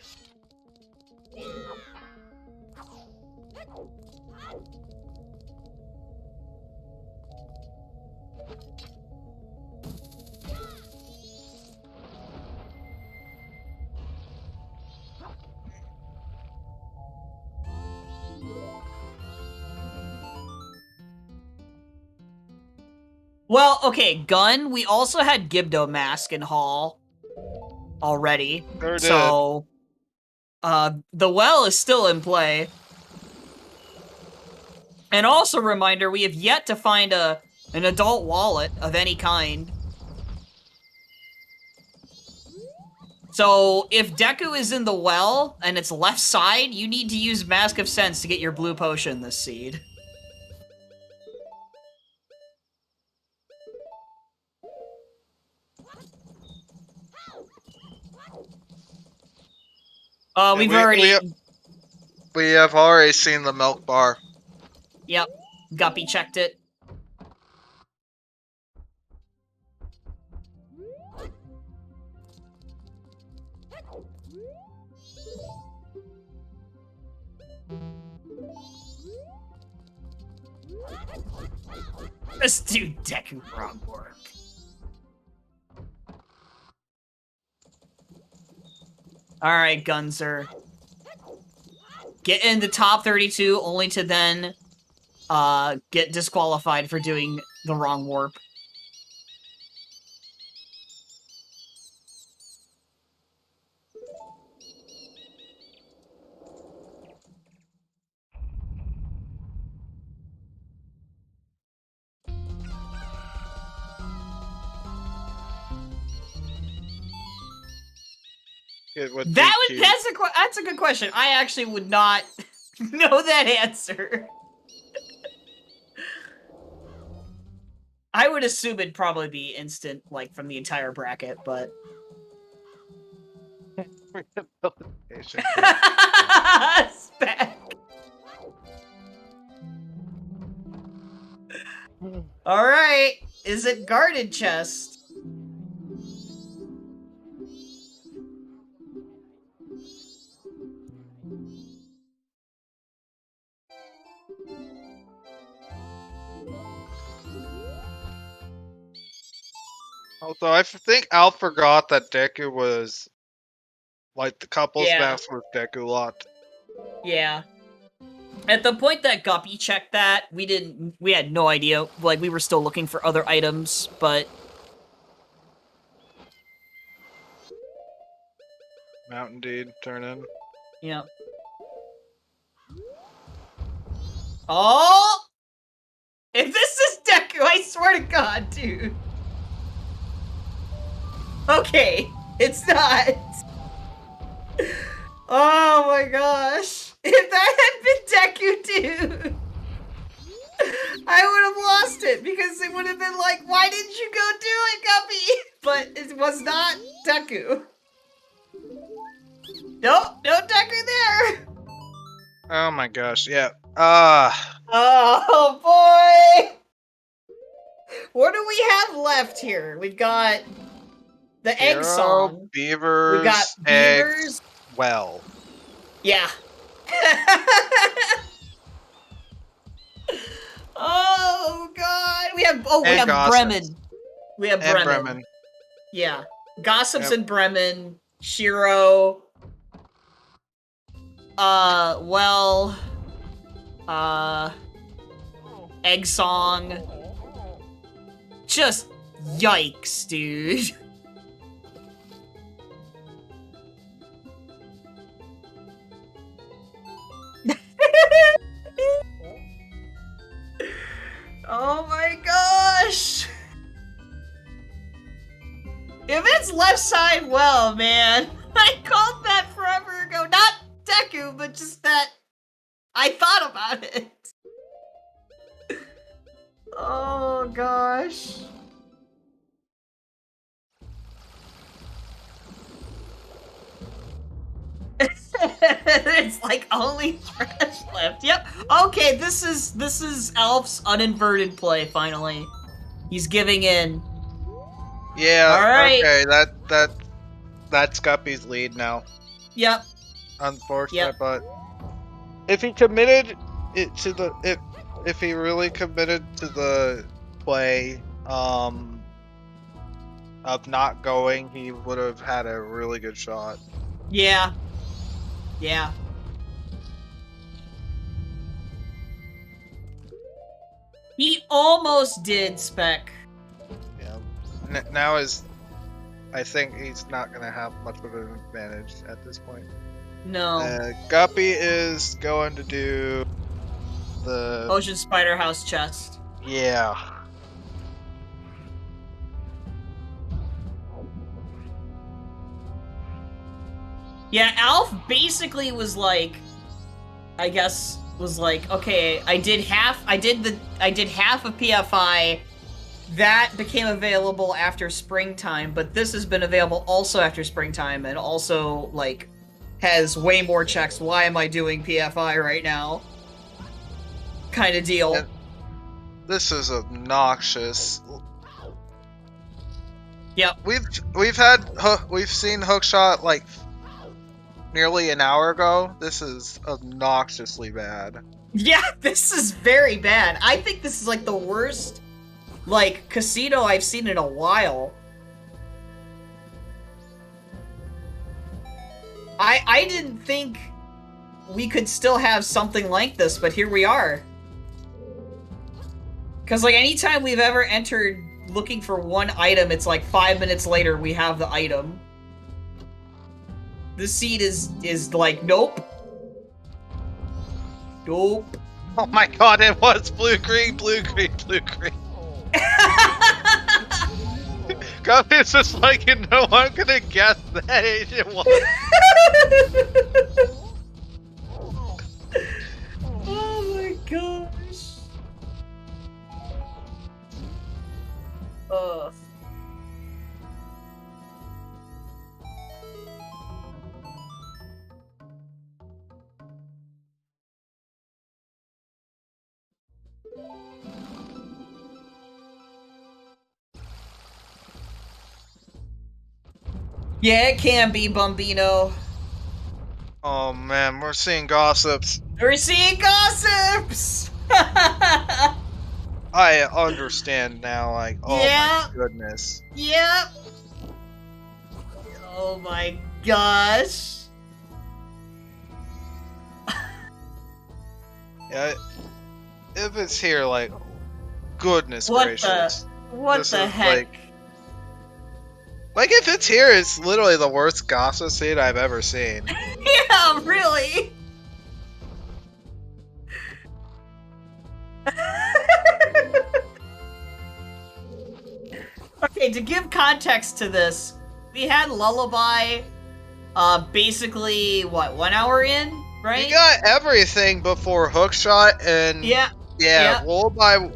Well, okay, gun. We also had Gibdo Mask in Hall already. Sure did. So, the well is still in play. And also, reminder, we have yet to find an adult wallet of any kind. So, if Deku is in the well, and it's left side, you need to use Mask of Sense to get your blue potion this seed. We have already seen the milk bar. Yep, Guppy checked it. Let's do Deku wrong work. Alright, Gunzer. Get in the top 32, only to then get disqualified for doing the wrong warp. That's a good question. I actually would not know that answer. I would assume it'd probably be instant, like, from the entire bracket, but... Spec. Alright, is it guarded chest? Also, I think Al forgot that Deku was like the couple's mask with Deku lot. Yeah. At the point that Guppy checked that, we had no idea. Like, we were still looking for other items, but... Mountain Deed, turn in. Yep. Oh! If this is Deku, I swear to God, dude. Okay, it's not. Oh my gosh. If that had been Deku, dude, I would have lost it because it would have been like, why didn't you go do it, Guppy? But it was not Deku. Nope, no Deku there. Oh my gosh, yeah. Oh boy. What do we have left here? We've got the egg song. Beavers. We've got beavers. Eggs, well. Yeah. Oh god. We have Bremen. We have Bremen. Yeah. Gossips and Bremen. Shiro. Egg song. Just yikes, dude. Oh my gosh! If it's left side, well, man. I called that forever ago. Not Deku, but just that I thought about it. Oh gosh. It's like only trash left. Yep. Okay, this is Elf's uninverted play finally. He's giving in. Yeah. All right. Okay, that's Guppy's lead now. Yep. Unfortunate, but if he committed it to the if he really committed to the play of not going, he would have had a really good shot. Yeah. Yeah. He almost did, Spec. Yeah. Now I think he's not gonna have much of an advantage at this point. No. Guppy is going to do the Ocean Spider House chest. Yeah. Yeah, Alf basically was like, I guess was like, okay, I did half of PFI. That became available after springtime, but this has been available also after springtime and also like has way more checks. Why am I doing PFI right now? Kind of deal. And this is obnoxious. Yep. We've seen Hookshot like nearly an hour ago. This is obnoxiously bad. Yeah, this is very bad. I think this is like the worst like casino I've seen in a while. I didn't think we could still have something like this, but here we are. Cause like anytime we've ever entered looking for one item, it's like 5 minutes later we have the item. The seed is like, nope. Nope. Oh my god, it was blue green, blue green, blue green. God, it's just like, you know, I'm gonna guess that it was. Oh my gosh. Ugh. Yeah, it can be, Bumbino. Oh man, we're seeing gossips. We're seeing gossips! I understand now, like, oh Yeah. my goodness. Yep. Oh my gosh. Yeah, if it's here, like, goodness What gracious. What This the is, heck? Like, if it's here, it's literally the worst gossip seed I've ever seen. Yeah, really? Okay, to give context to this, we had Lullaby, basically, what, 1 hour in, right? You got everything before Hookshot and... Yeah. Yeah, Yeah. Lullaby...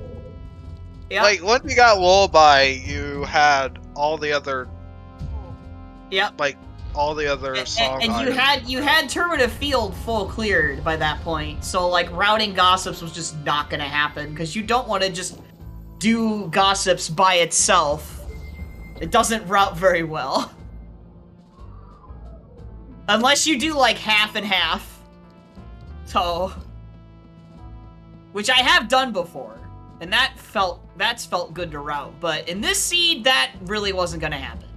Yep. Like, once you got Lullaby, you had all the other... Yep. Like, all the other song and you had Terminative Field full cleared by that point, so, like, routing Gossips was just not gonna happen, because you don't want to just do Gossips by itself. It doesn't route very well. Unless you do, like, half and half. So... Which I have done before. And that's felt good to route. But in this seed, that really wasn't gonna happen.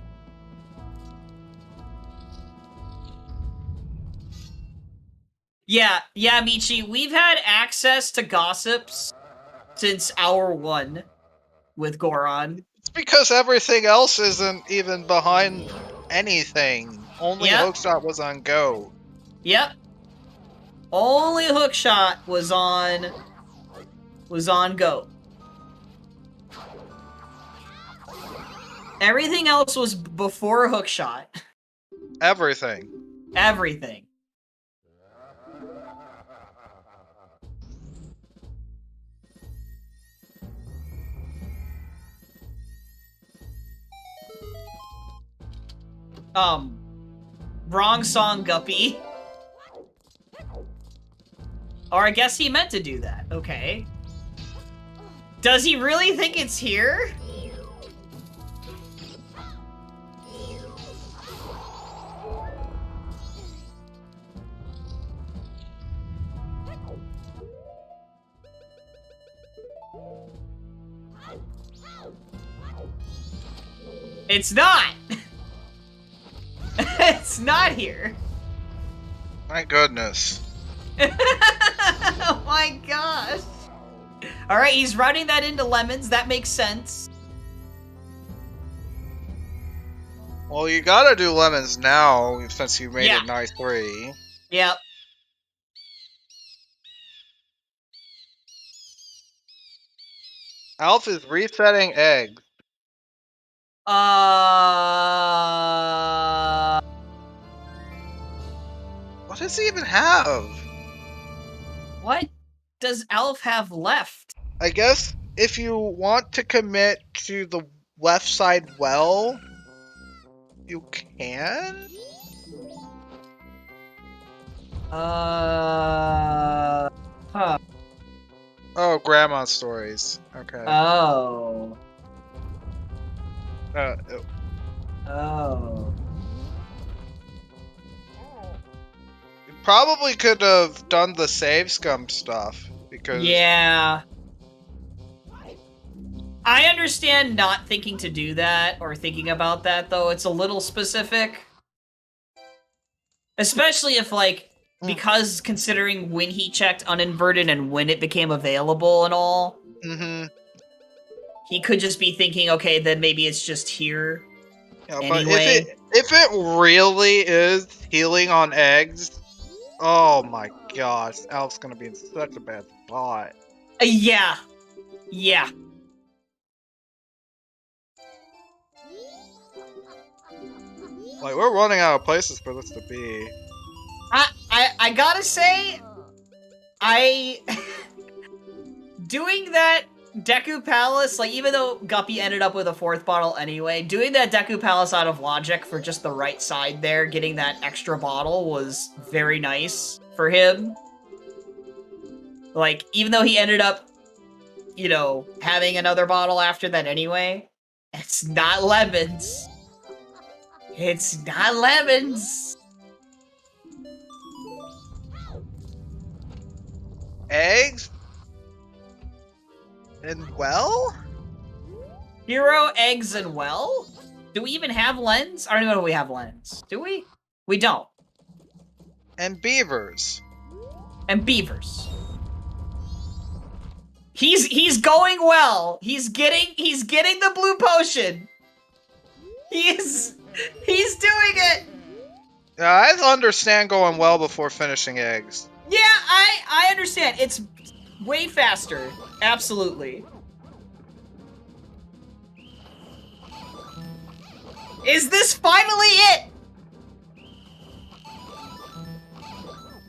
Yeah, Michi, we've had access to Gossips since hour 1 with Goron. It's because everything else isn't even behind anything. Only Hookshot was on Go. Yep. Only Hookshot was on Go. Everything else was before Hookshot. Everything. Everything. Wrong song, Guppy. Or I guess he meant to do that. Okay. Does he really think it's here? It's not! It's not here. My goodness. Oh my gosh. Alright, he's running that into lemons. That makes sense. Well, you gotta do lemons now, since you made it nice 3. Yep. Alf is resetting eggs. What does he even have? What does Alf have left? I guess if you want to commit to the left side well, you can? Huh. Oh, grandma stories. Okay. Oh. Ew. Oh. You probably could have done the save scum stuff, because... Yeah. I understand not thinking to do that, or thinking about that, though. It's a little specific. Especially if, like, because considering when he checked uninverted and when it became available and all, he could just be thinking, okay, then maybe it's just here. Yeah, anyway. but if it really is healing on eggs, oh my gosh, Alf's gonna be in such a bad spot. Yeah. Yeah. Like, we're running out of places for this to be. I gotta say, doing that Deku Palace, like, even though Guppy ended up with a 4th bottle anyway, doing that Deku Palace out of logic for just the right side there, getting that extra bottle was very nice for him. Like, even though he ended up, you know, having another bottle after that anyway, it's not lemons. It's not lemons. Eggs? And well? Hero, eggs, and well? Do we even have lens? I don't even know if we have lens. Do we? We don't. And beavers. And beavers. He's going well. He's getting the blue potion. He's doing it. I understand going well before finishing eggs. Yeah, I understand. It's way faster. Absolutely. Is this finally it?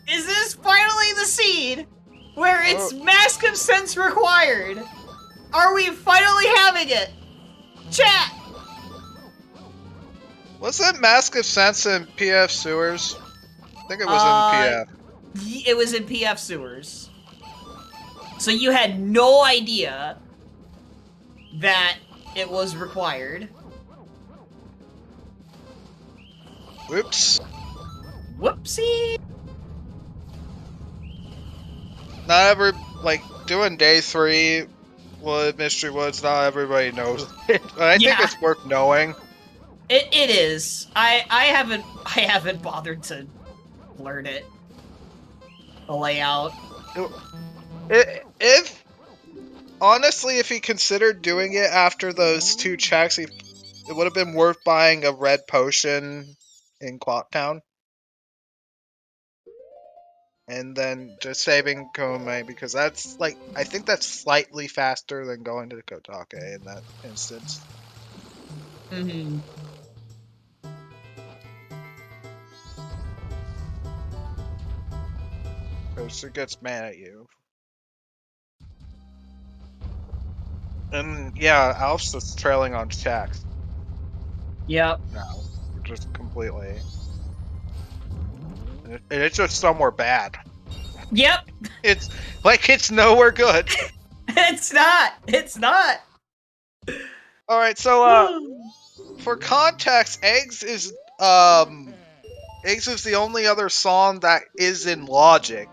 Is this finally the seed where it's Mask of Sense required? Are we finally having it? Chat! Was it Mask of Sense in PF Sewers? I think it was in PF. It was in PF Sewers. So you had no idea that it was required. Whoops. Whoopsie! Not every, like, doing day 3 with Mystery Woods, not everybody knows it. But I think it's worth knowing. It is. I haven't bothered to learn it. The layout. Honestly, if he considered doing it after those 2 checks, it would have been worth buying a red potion in Clocktown. And then just saving Kome, because that's, like, I think that's slightly faster than going to Kotake in that instance. Mm-hmm. Because it gets mad at you. And yeah, Alf's just trailing on checks. Yep. No, just completely. And it's just somewhere bad. Yep. It's like it's nowhere good. It's not. It's not. All right, so for context, Eggs is the only other song that is in Logic.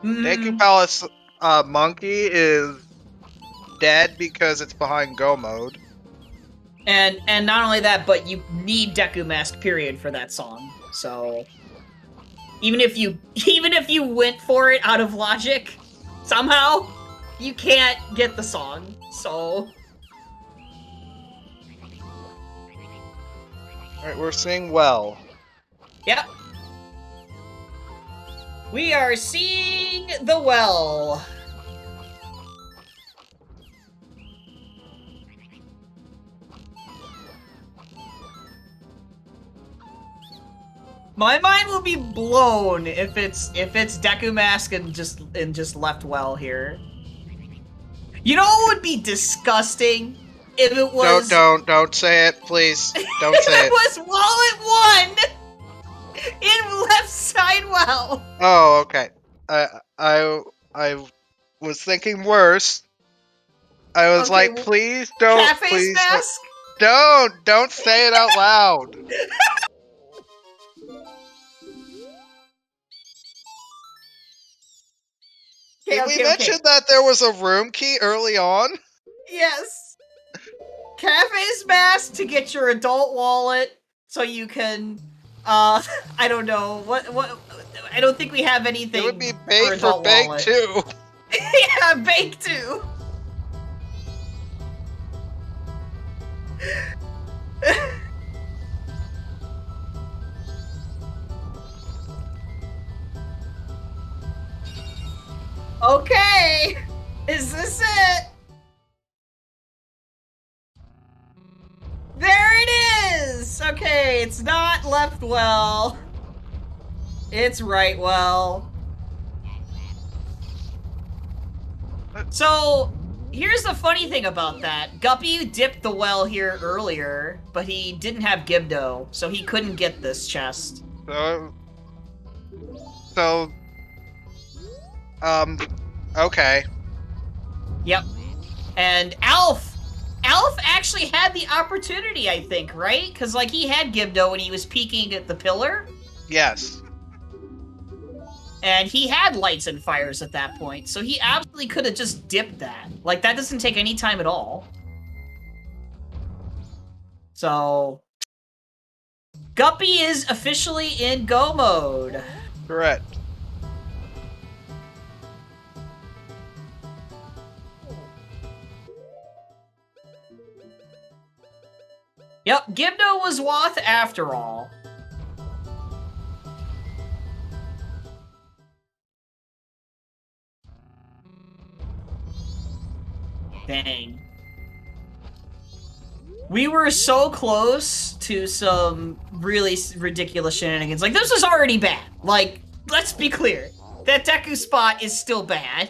Deku Palace Monkey is dead because it's behind Go mode. And not only that, but you need Deku Mask period for that song. So even if you went for it out of logic, somehow you can't get the song. So Alright, we're seeing well. yep. We are seeing the well. My mind will be blown if it's Deku Mask and just left well here. You know what would be disgusting? If it was Don't say it, please. Don't say it was Wallet 1 in left side well. Oh, okay. I was thinking worse. I was Okay, like, please don't. Kafei's please Mask? don't say it out loud. Did we mention that there was a room key early on? Yes. Kafei's Mask to get your adult wallet so you can I don't know. What I don't think we have anything. It would be bait for Bake too. Yeah, Bake too. Okay, is this it? There it is! Okay, it's not left well. It's right well. So, here's the funny thing about that. Guppy dipped the well here earlier, but he didn't have Gibdo, so he couldn't get this chest. Okay. Yep. And Alf actually had the opportunity, I think, right? Because, like, he had Gibdo when he was peeking at the pillar. Yes. And he had lights and fires at that point, so he absolutely could have just dipped that. Like, that doesn't take any time at all. So, Guppy is officially in go mode. Correct. Yep, Gibdo was Wath after all. Dang. We were so close to some really ridiculous shenanigans. Like, this was already bad. Like, let's be clear. That Deku spot is still bad.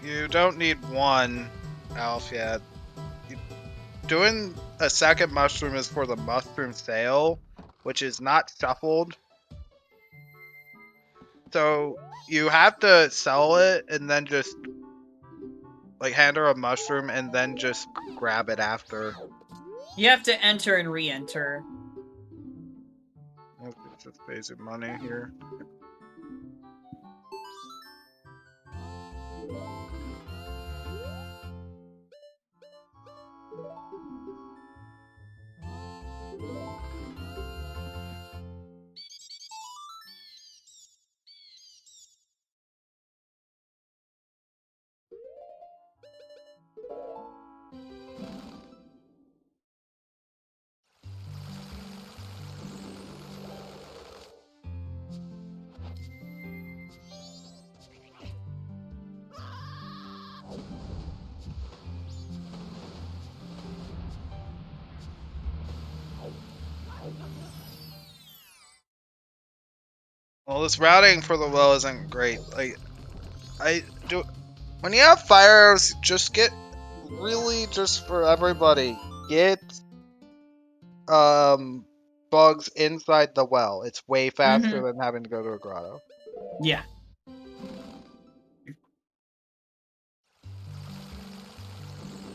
You don't need one, Alf, yet. Doing a second mushroom is for the mushroom sale, which is not shuffled. So you have to sell it and then just like hand her a mushroom and then just grab it after. You have to enter and re-enter. Nope, it's just basic money here. Well, this routing for the well isn't great. Like, when you have fires, just get really just for everybody. Get bugs inside the well. It's way faster than having to go to a grotto. Yeah.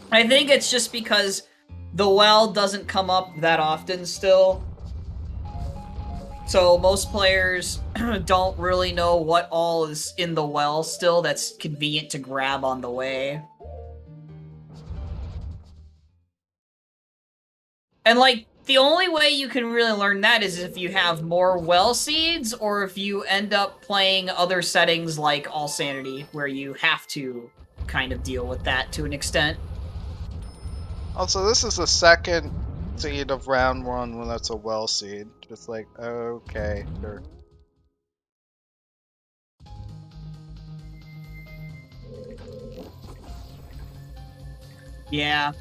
I think it's just because the well doesn't come up that often still. So most players don't really know what all is in the well still that's convenient to grab on the way. And like, the only way you can really learn that is if you have more well seeds, or if you end up playing other settings like All Sanity, where you have to kind of deal with that to an extent. Also, this is the second seed of round 1 when that's a well seed. Just like, okay, sure. Yeah.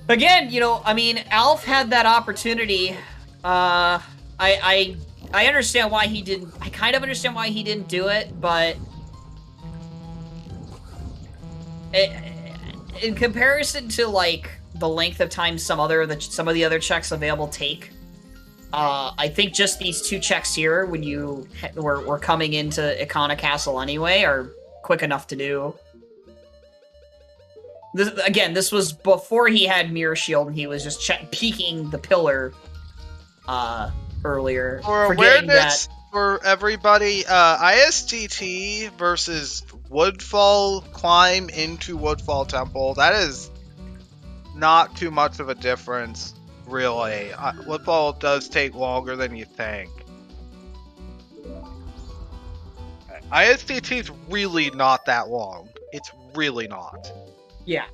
Again, you know, I mean, Alf had that opportunity. I understand why he didn't. I kind of understand why he didn't do it, but in comparison to like the length of time some of the other checks available take, I think just these 2 checks here, when we're coming into Ikana Castle anyway, are quick enough to do. This was before he had Mirror Shield, and he was just peeking the pillar earlier. For awareness for everybody, ISTT versus Woodfall climb into Woodfall Temple, that is not too much of a difference, really. Woodfall does take longer than you think. ISTT is really not that long. It's really not. Yeah.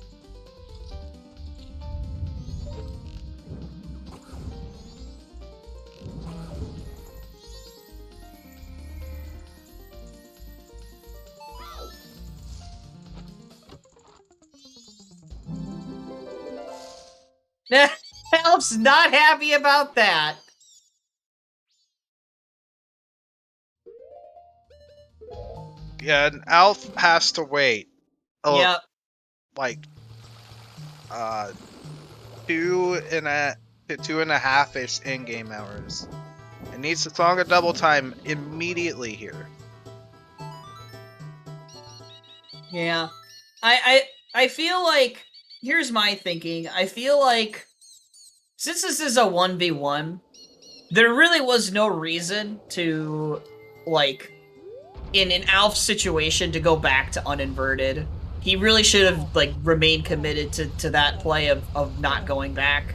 Elf's not happy about that. Yeah, and Alf has to wait. Yep. Like, 2.5-ish in-game hours. It needs to song a double time immediately here. Yeah. I feel like, here's my thinking. I feel like, since this is a 1v1, there really was no reason to, like, in an Alf situation to go back to uninverted. He really should have, like, remained committed to that play of not going back.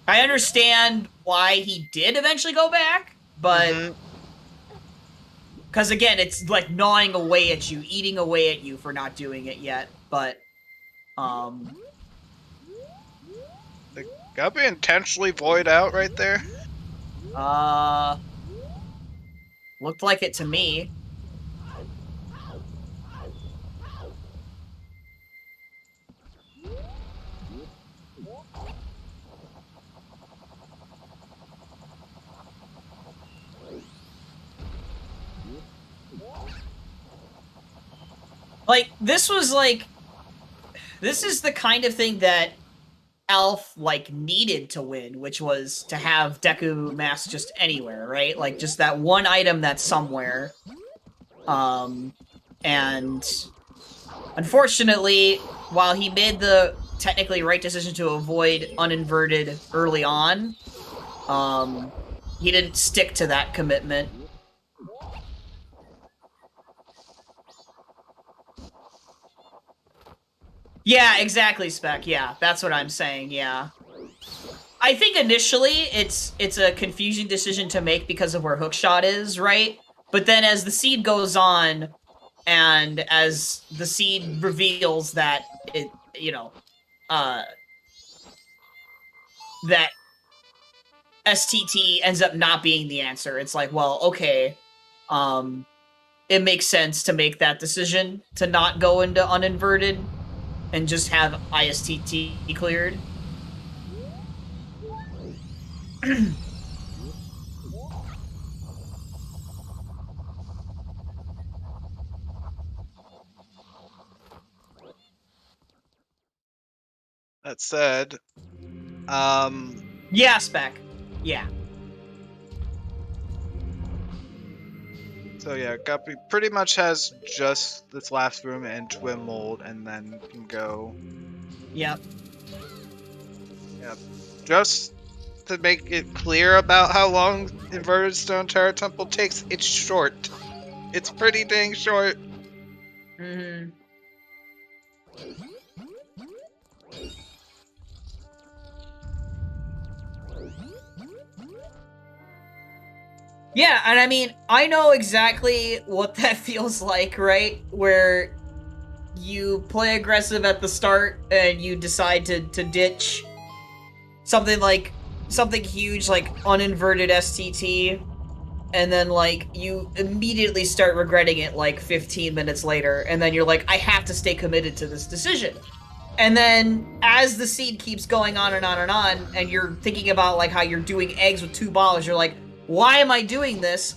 I understand why he did eventually go back, but... Because, again, it's, like, gnawing away at you, eating away at you for not doing it yet, but, Did Guppy intentionally void out right there? Looked like it to me. Like, this was, like... This is the kind of thing that Alf, like, needed to win, which was to have Deku Mask just anywhere, right? Like, just that one item that's somewhere. And... Unfortunately, while he made the technically right decision to avoid uninverted early on, he didn't stick to that commitment. Yeah, exactly, Spec. Yeah, that's what I'm saying, yeah. I think initially it's a confusing decision to make because of where Hookshot is, right? But then as the seed goes on, and as the seed reveals that it, you know, that STT ends up not being the answer, it's like, well, okay, it makes sense to make that decision to not go into uninverted and just have ISTT cleared. That said, yeah, Spec. Yeah. So yeah, Guppy pretty much has just this last room and Twin Mold, and then can go. Yep. Yep. Just to make it clear about how long Inverted Stone Tower Temple takes, it's short. It's pretty dang short. Mm-hmm. Yeah, and I mean, I know exactly what that feels like, right? Where you play aggressive at the start and you decide to ditch something huge like uninverted STT, and then like you immediately start regretting it like 15 minutes later, and then you're like, I have to stay committed to this decision. And then as the seed keeps going on and on and on, and you're thinking about like how you're doing eggs with 2 balls, you're like, why am I doing this?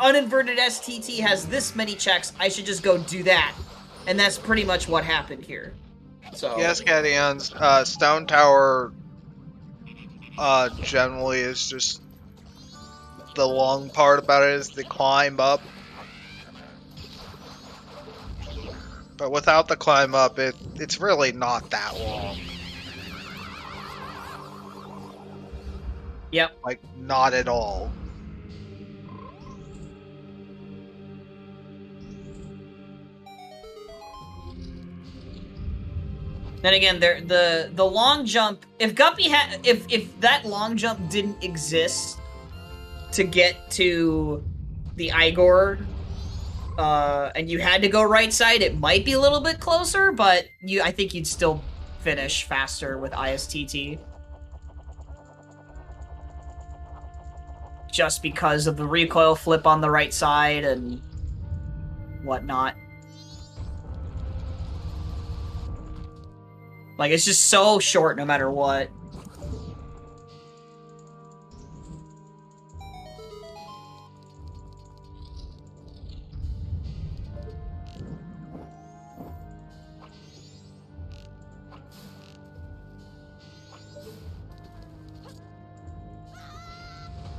Uninverted STT has this many checks, I should just go do that. And that's pretty much what happened here. So Yes, Cadians, Stone Tower generally is just the long part about it is the climb up. But without the climb up, it's really not that long. Yep. Like, not at all. Then again, the long jump. If Guppy had, if that long jump didn't exist to get to the Igor, and you had to go right side, it might be a little bit closer. But I think you'd still finish faster with ISTT, just because of the recoil flip on the right side and whatnot. Like, it's just so short no matter what.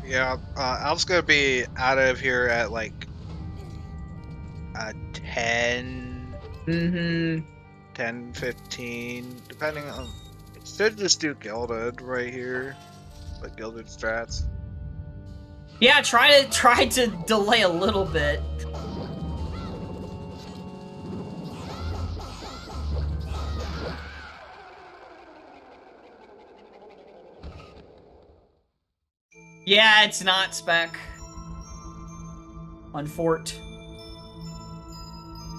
Yeah, Alf's gonna be out of here at like 10, 10, 15, depending on. Should just do Gilded right here, like Gilded strats. Yeah, try to delay a little bit. Yeah, it's not spec on Fort.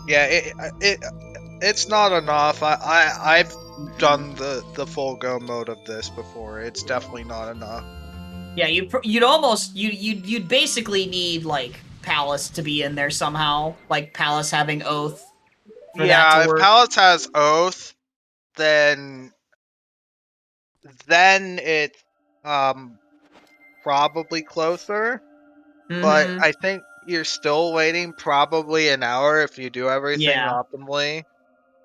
Yeah, it's not enough. I've done the full go mode of this before. It's definitely not enough. Yeah, you'd basically need like Palace to be in there somehow, like Palace having Oath. Yeah, if Palace has Oath, then it's probably closer. But I think you're still waiting probably an hour if you do everything optimally.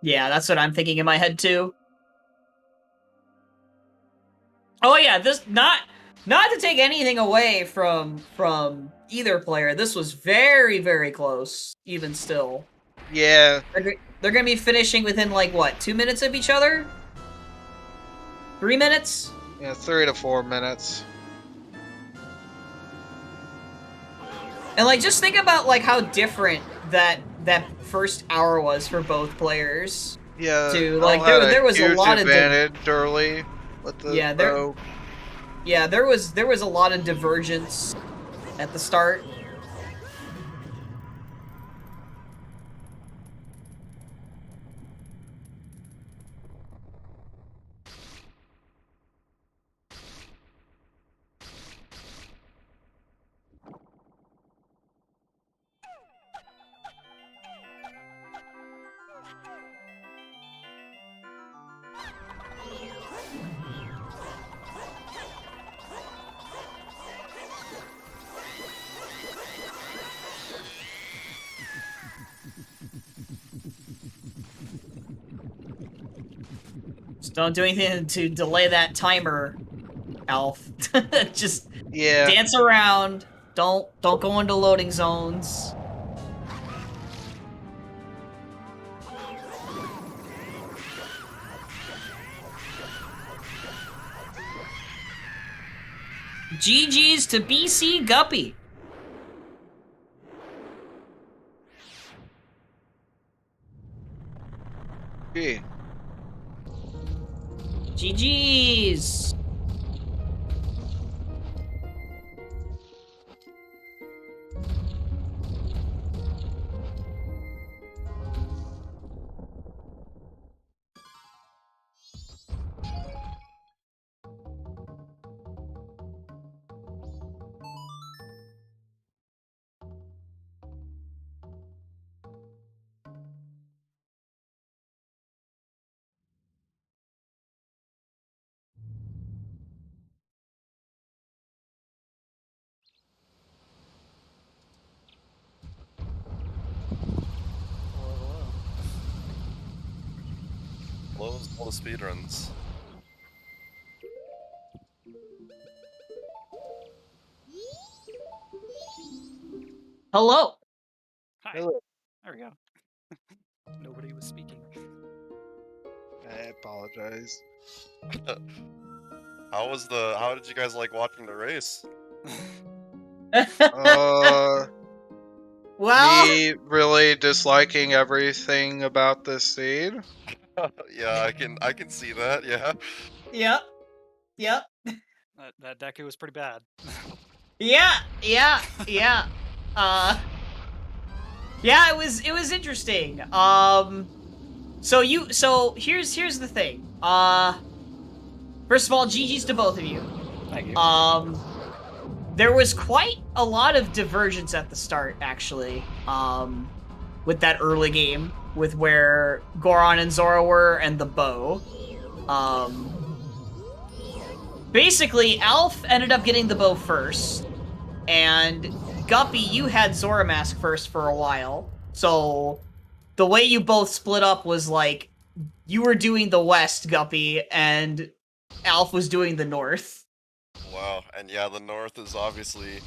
Yeah, that's what I'm thinking in my head too. Oh yeah, this not to take anything away from either player. This was very, very close, even still. Yeah. They're gonna be finishing within like what, 2 minutes of each other? 3 minutes? Yeah, 3 to 4 minutes. And like, just think about like how different that first hour was for both players. Yeah. Too. Like there was a lot of advantage early with the bow. There was a lot of divergence at the start. Just don't do anything to delay that timer, Alf. Just dance around. Don't go into loading zones. GG's to bcguppy. Hey. GG's. Hello, ZeldaSpeedRuns. Hello. Hi. Hello. There we go. Nobody was speaking. I apologize. How did you guys like watching the race? Well, me really disliking everything about this scene. Yeah, I can see that. Yeah. Yep. That Deku was pretty bad. Yeah. Yeah, it was interesting. So here's the thing. First of all, GG's to both of you. Thank you. There was quite a lot of divergence at the start, actually. With that early game, with where Goron and Zora were and the bow. Basically, Alf ended up getting the bow first, and Guppy, you had Zora Mask first for a while. So the way you both split up was like you were doing the west, Guppy, and Alf was doing the north. Wow, and yeah, the north is obviously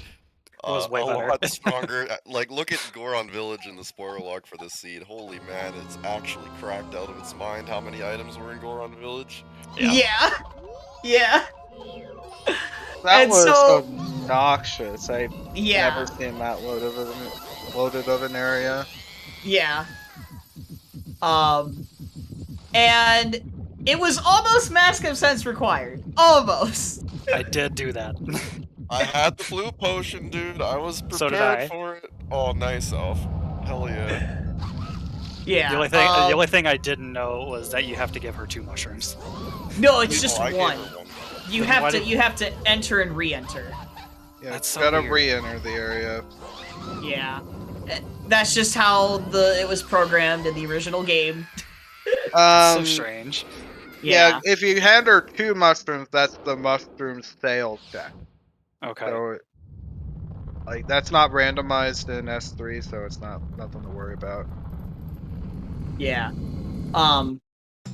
was way a better. lot stronger. Like, look at Goron Village in the spoiler log for this seed. Holy man, it's actually cracked out of its mind how many items were in Goron Village. Yeah. Yeah. That And was so- obnoxious. I've Yeah. never seen that loaded of an area. Yeah. And it was almost Mask of Sense required. Almost. I did do that. I had the blue potion, dude. I was So did prepared I. for it. Oh, nice, Elf. Hell yeah. Yeah. The only thing I didn't know was that you have to give her 2 mushrooms. No, it's just Oh, I gave one. her one. You Then have why to did- you have to enter and re-enter. Yeah, That's so gotta weird. re-enter the area. Yeah. That's just how it was programmed in the original game. So strange. Yeah, if you hand her 2 mushrooms, that's the mushroom sale check. Okay. So, like, that's not randomized in S3, so it's nothing to worry about. Yeah.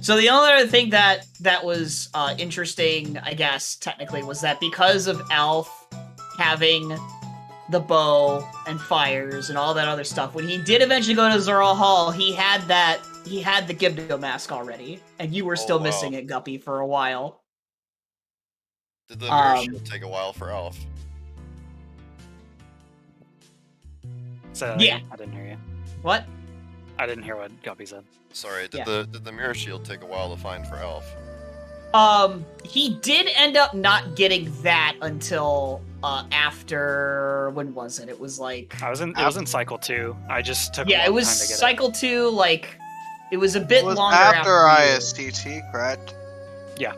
So the only other thing that was interesting, I guess, technically, was that because of Alf having the bow and fires and all that other stuff, when he did eventually go to Zora Hall, he had the Deku Mask already, and you were still wow. missing it, Guppy, for a while. Did the mirror shield take a while for Elf? So Yeah. I didn't hear you. What? I didn't hear what Guppy said. Sorry, Yeah. did the mirror shield take a while to find for Elf? He did end up not getting that until after, when was it? It was like It was in cycle 2. I just took a yeah, long it was time to get cycle 2. Like it was a bit It was longer after you- ISTT, correct? Yeah.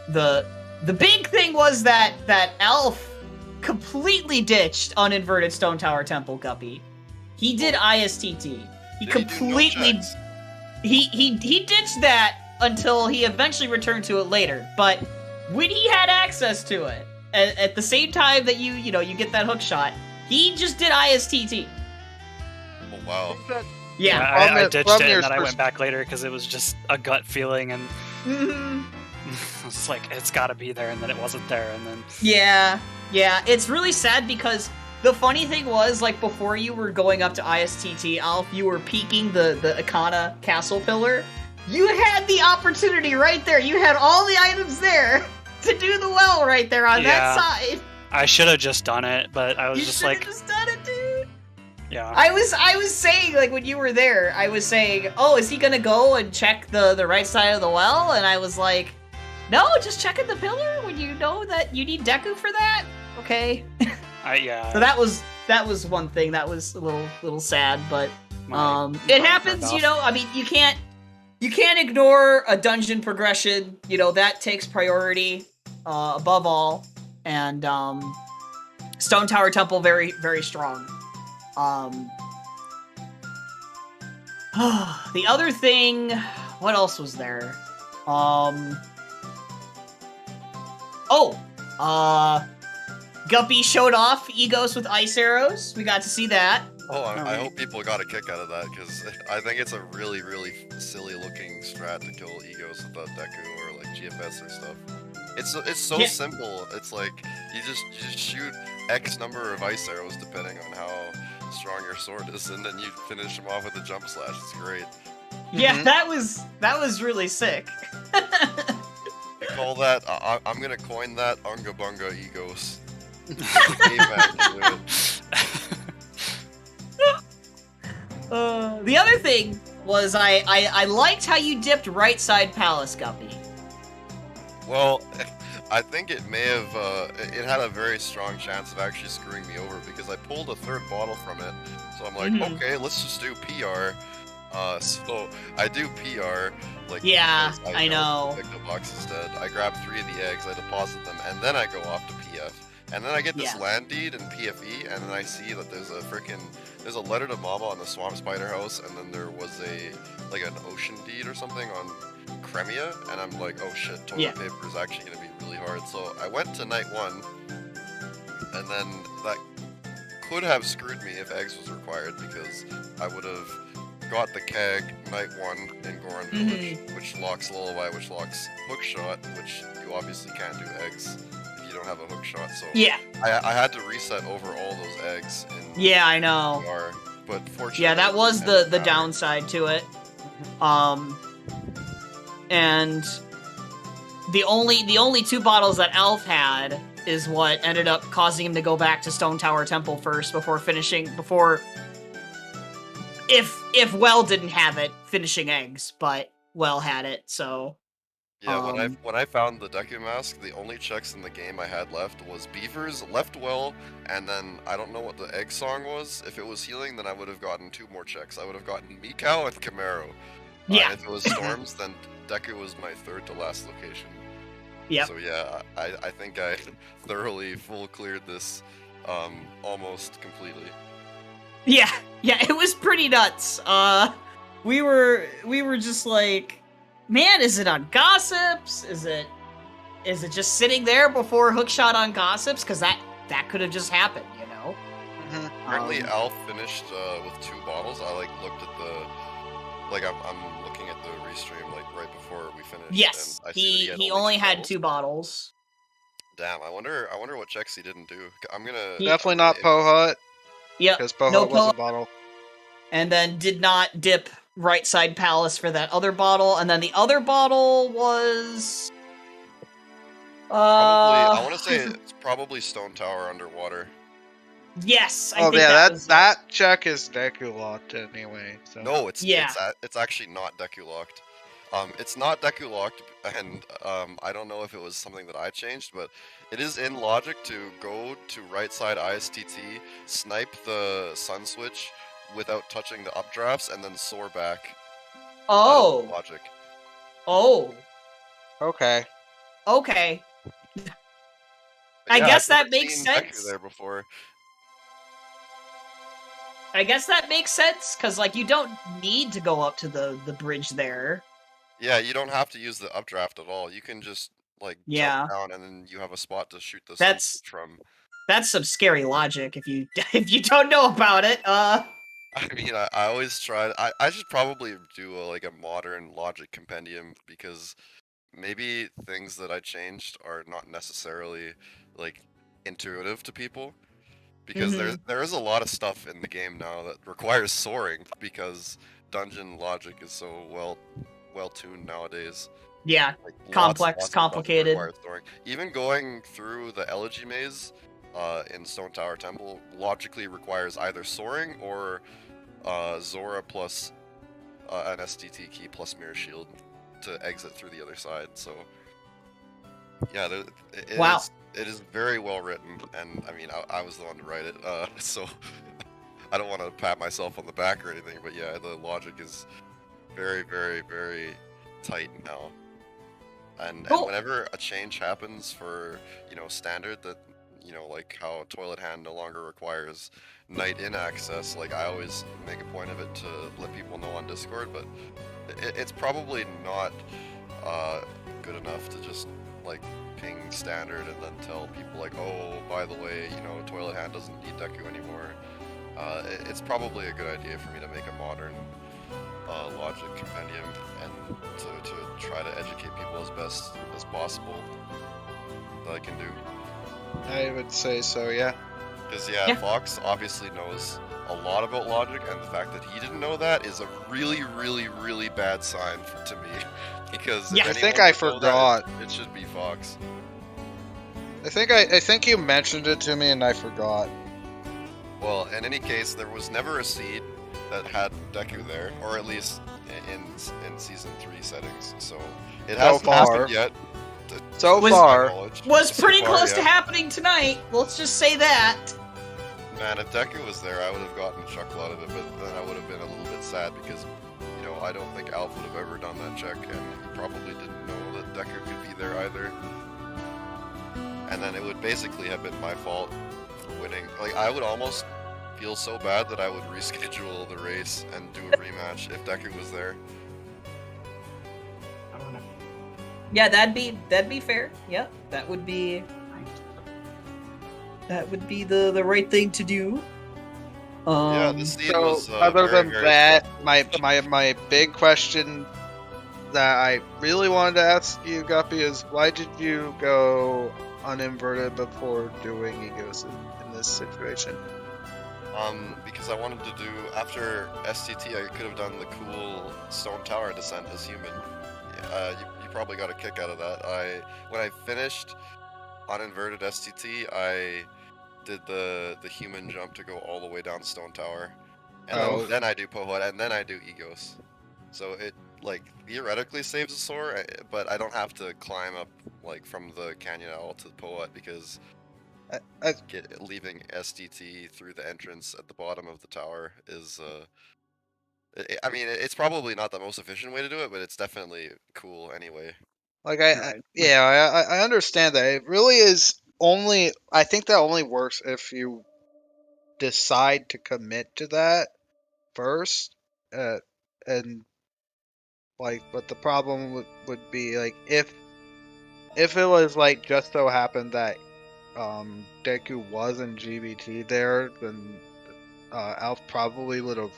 The big thing was that Elf completely ditched Uninverted Stone Tower Temple, Guppy. He did ISTT. He Did he do no completely checks? he ditched that until he eventually returned to it later. But when he had access to it, at the same time that you get that hook shot, he just did ISTT. Oh wow. Yeah. I ditched it your and then I went back later because it was just a gut feeling and Mhm. I was like, it's gotta be there, and then it wasn't there, and then Yeah, it's really sad because the funny thing was, like, before you were going up to ISTT, Alf, you were peeking the Ikana castle pillar. You had the opportunity right there. You had all the items there to do the well right there on that Yeah. side. I should have just done it, but I was You just should have like, just done it, dude. yeah. I was saying, like, when you were there, I was saying, oh, is he gonna go and check the right side of the well? And I was like, no, just checking the pillar when you know that you need Deku for that? Okay. So that was one thing that was a little sad, but my it brain happens, turned you off. know. I mean, you can't ignore a dungeon progression. You know, that takes priority above all. And Stone Tower Temple, very very strong. The other thing, what else was there? Guppy showed off Egos with ice arrows. We got to see that. Oh, I hope people got a kick out of that because I think it's a really, really silly looking strat to kill Egos without Deku or like GFS or stuff. It's so Yeah. simple. It's like you just shoot X number of ice arrows depending on how strong your sword is, and then you finish them off with a jump slash. It's great. Yeah, that was really sick. I call that. I'm gonna coin that Unga Bunga Egos. Amen. The other thing was I liked how you dipped right side palace, Guppy. Well, I think it may have, it had a very strong chance of actually screwing me over because I pulled a third bottle from it. So I'm like, Mhm. okay, let's just do PR. So I do PR, like, Yeah, because I know. Pick the box instead. I grab 3 of the eggs, I deposit them, and then I go off to PF. And then I get this Yeah. land deed in PFE, and then I see that there's a letter to Mama on the Swamp Spider house, and then there was an ocean deed or something on Cremia, and I'm like, oh shit, toilet paper is actually gonna be really hard. So I went to night 1, and then that could have screwed me if eggs was required, because I would have got the keg night 1 in Goron Village, which locks Lullaby, which locks Hookshot, which you obviously can't do eggs if you don't have a hookshot. So Yeah. I had to reset over all those eggs in Yeah, I know. MMR, but fortunately, Yeah, that was it the didn't matter. downside to it. And the only 2 bottles that Alf had is what ended up causing him to go back to Stone Tower Temple first before if Well didn't have it, finishing eggs, but Well had it, so Yeah, when I found the Deku Mask, the only checks in the game I had left was Beavers, left Well, and then I don't know what the egg song was. If it was healing, then I would have gotten 2 more checks. I would have gotten Mikau and Camaro. yeah. And if it was Storms, then Deku was my 3rd to last location. Yep. So yeah, I think I thoroughly full cleared this almost completely. Yeah, it was pretty nuts. We were just like, man, is it on Gossips? Is it just sitting there before Hookshot on Gossips? Because that could have just happened, you know? Apparently Alf finished with 2 bottles. I looked at I'm looking at the restream right before we finished. Yes, and I see that he had only 2 had bottles. 2 bottles. Damn, I wonder what checks he didn't do. I'm gonna Definitely not Pohut, Yep, because Pohut no was a Pohut. bottle. And then did not dip Right Side Palace for that other bottle, and then the other bottle was Probably, I want to say it's probably Stone Tower underwater. yes, I Oh think yeah, was that check is Deku locked anyway. So. No, it's actually not Deku locked. It's not Deku locked, and I don't know if it was something that I changed, but it is in logic to go to right side ISTT, snipe the sun switch without touching the updrafts, and then soar back. Oh. Logic. Oh. Okay. Okay. But I yeah, guess I've that never makes seen sense. Deku there before. I guess that makes sense, because, like, you don't need to go up to the bridge there. Yeah, you don't have to use the updraft at all. You can just Yeah. jump down, and then you have a spot to shoot the That's- sun switch from. That's some scary logic if you don't know about it. I mean, I always try. I should probably do a modern logic compendium, because maybe things that I changed are not necessarily intuitive to people. Because there is a lot of stuff in the game now that requires soaring, because dungeon logic is so well tuned nowadays. Yeah. Lots Complex, of stuff complicated. requires soaring. Even going through the Elegy Maze in Stone Tower Temple logically requires either soaring or Zora plus an STT key plus Mirror Shield to exit through the other side. So yeah, it is very well written, and I mean, I was the one to write it, so I don't want to pat myself on the back or anything, but yeah, the logic is very, very, very tight now. And whenever a change happens for, standard that, like how Toilet Hand no longer requires night in access, I always make a point of it to let people know on Discord, but it's probably not good enough to just, ping standard and then tell people, oh, by the way, Toilet Hand doesn't need Deku anymore. It's probably a good idea for me to make a modern logic compendium and to try to educate people as best as possible that I can do. I would say so, yeah. Because Yeah. Fox obviously knows a lot about logic, and the fact that he didn't know that is a really, really, really bad sign to me. Because if Yeah. I think anyone I would know forgot. that, it should be Fox. I think you mentioned it to me and I forgot. Well, in any case, there was never a seed that had Deku there, or at least in Season 3 settings, so it So hasn't far. happened yet. So Was- far. Was So pretty far, close yeah. to happening tonight. Let's just say that. Man, if Deku was there, I would have gotten a chuckle out of it, but then I would have been a little bit sad because, I don't think Alf would have ever done that check, and he probably didn't know that Deku could be there either. and then it would basically have been my fault for winning. Like, I would almost feel so bad that I would reschedule the race and do a rematch if Deku was there. I don't know. Yeah, that'd be fair. Yep, that would be the right thing to do. Yeah, the seed So, was other very, than very that, tough. my big question that I really wanted to ask you, Guppy, is why did you go uninverted before doing Egos in this situation? Because I wanted to do, after STT, I could have done the cool Stone Tower descent as human. You probably got a kick out of that. When I finished uninverted STT, I did the human jump to go all the way down Stone Tower, and then I do Pohut, and then I do Egos. So it like theoretically saves a Sore, but I don't have to climb up like from the canyon at all to the Pohut because leaving STT through the entrance at the bottom of the tower is I mean, it's probably not the most efficient way to do it, but it's definitely cool anyway. Like Right. I understand that. It really is only, I think that only works if you decide to commit to that first, and like, but the problem would be like if it was like just so happened that Deku was in GBT there, then Alf probably would have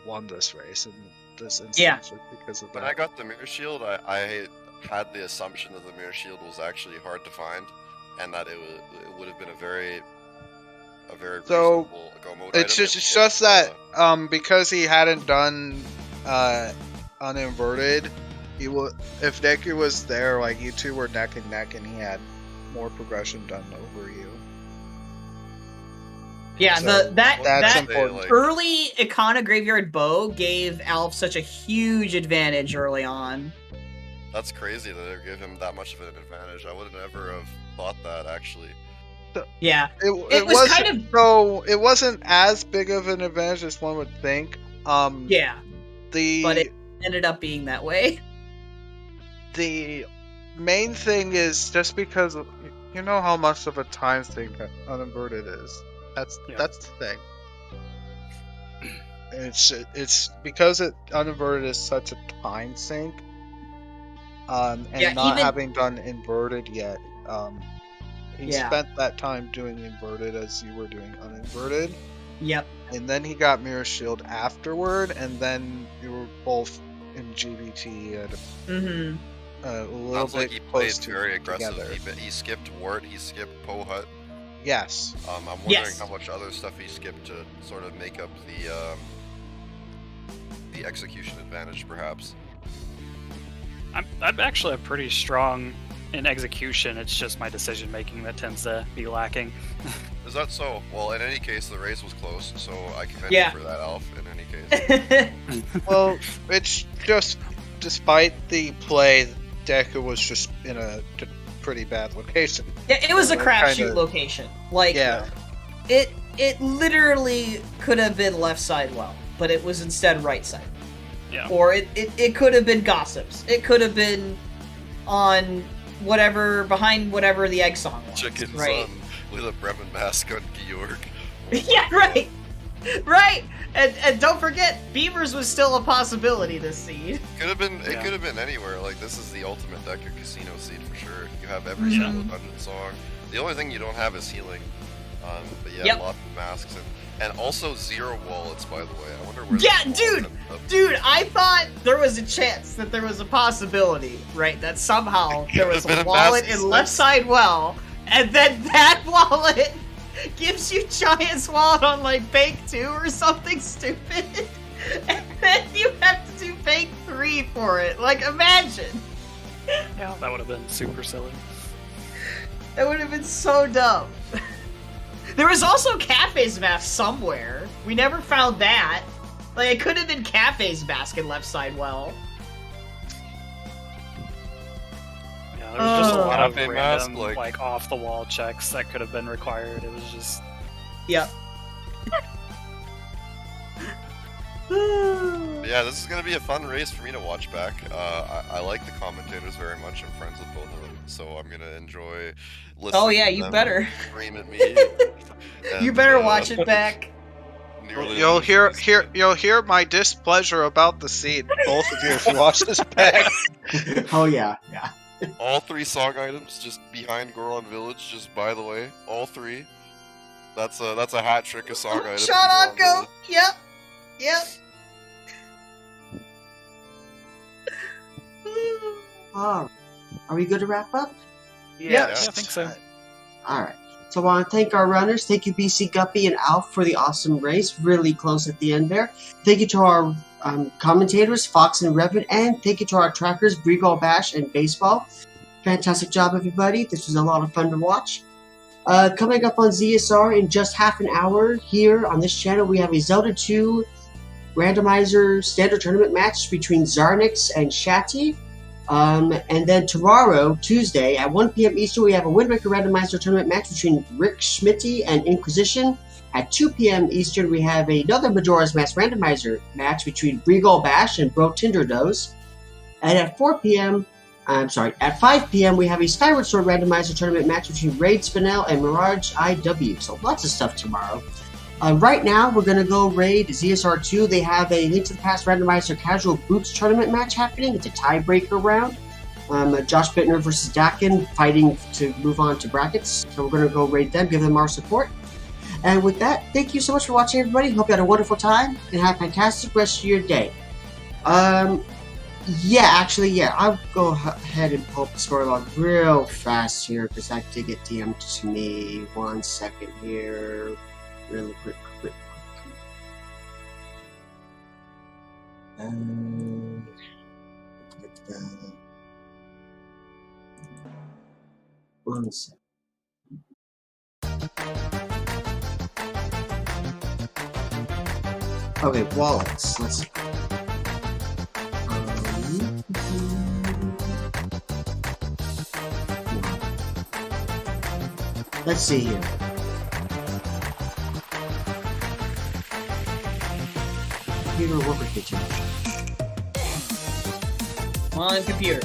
won this race in this instance just because of When that. I got the Mirror Shield, I had the assumption that the Mirror Shield was actually hard to find, and that it would have been a very So, reasonable go mode It's item. just that because he hadn't done uninverted, he would, if Deku was there, like you two were neck and neck, and he had more progression done over you. Yeah, So, that that's important. Like, early Ikana Graveyard Bow gave Alf such a huge advantage early on. that's crazy that it gave him that much of an advantage. I would never have thought that actually. Yeah, It was wasn't, kind of- so it wasn't as big of an advantage as one would think. yeah, The but it ended up being that way. the main thing is just because you know how much of a time sink uninverted is. That's the thing. It's because uninverted is such a time sink, and Yeah, not even- having done inverted yet. He Yeah. spent that time doing inverted as you were doing uninverted, Yep. and then he got Mirror Shield afterward, and then you were both in GBT at Mm-hmm. a little Sounds bit like he close played to very aggressive. together. He skipped Wart, he skipped Pohut. Yes. I'm wondering Yes. how much other stuff he skipped to sort of make up the execution advantage, perhaps. I'm actually pretty strong in execution. It's just my decision making that tends to be lacking. Is that so? Well, in any case, the race was close, so I commend Yeah. you for that, Alf. In any case, Well, it's just despite the play, Deku was just in a pretty bad location. Yeah, it was a Kinda- crapshoot location. Like, Yeah. it literally could have been left side well, but it was instead right side. Yeah. Or it could have been Gossips. It could have been on whatever, behind whatever the egg song was. chickens right? with a Bremen mask on Georg. Yeah, right. Right. And don't forget, Beavers was still a possibility this seed. Could have been. It Yeah. could have been anywhere. Like, this is the ultimate Deku Casino seed for sure. You have every Yeah. single dungeon song. The only thing you don't have is healing. But yeah, Yep. lots of masks and also 0 wallets. By the way, I wonder where. Yeah, those dude! wallets ended up. Dude, I thought there was a chance that there was a possibility, right? That somehow there was Could've a been a wallet massive in left side well, and then that wallet gives you Giant's wallet on like bank 2 or something stupid. And then you have to do bank 3 for it. Like, imagine. Yeah, that would have been super silly. That would have been so dumb. There was also Kafei's mask somewhere. We never found that. Like, it could have been Kafei's mask in left side well. Yeah, there was just a Oh. lot of Cafe random, mask, like off the wall checks that could have been required. It was just Yep. Yeah, yeah, this is gonna be a fun race for me to watch back. I like the commentators very much. I'm friends with both of them, so I'm gonna enjoy listening. Oh yeah, to you them better. scream at me. You and, better watch it back. nearly You'll lose you'll hear my displeasure about the scene, both of you, if you watch this back. Oh yeah, yeah. all 3 song items just behind Goron Village. Just by the way, all 3. That's a hat trick of song items. Shut up, in go. Goron Yep. Yep. Are we good to wrap up? Yeah, I think so. Alright. So I want to thank our runners. Thank you, BC Guppy and Alf, for the awesome race. Really close at the end there. Thank you to our commentators, Fox and Revan, and thank you to our trackers, Bregal Bash and Baseball. Fantastic job, everybody. This was a lot of fun to watch. Coming up on ZSR in just half an hour here on this channel, we have a Zelda 2 Randomizer Standard Tournament match between Zarnix and Shati. And then tomorrow, Tuesday, at 1 p.m. Eastern, we have a Wind Waker Randomizer Tournament match between Rick Schmitty and Inquisition. At 2 p.m. Eastern, we have another Majora's Mask Randomizer match between Bregal Bash and Bro Tinderdoes. And at 5 p.m., we have a Skyward Sword Randomizer Tournament match between Raid Spinel and Mirage IW. So lots of stuff tomorrow. Right now, we're going to go raid ZSR2. They have a Link to the Past Randomizer Casual Boots Tournament match happening. It's a tiebreaker round. Josh Bittner versus Dakin fighting to move on to brackets. So we're going to go raid them, give them our support. And with that, thank you so much for watching, everybody. Hope you had a wonderful time and have a fantastic rest of your day. I'll go ahead and pull up the score log real fast here because that did get DM'd to me. 1 second here. Really quick. 1 second. Okay, wallets. Let's see. Let's see here. Computer worker kitchen. Come on, computer.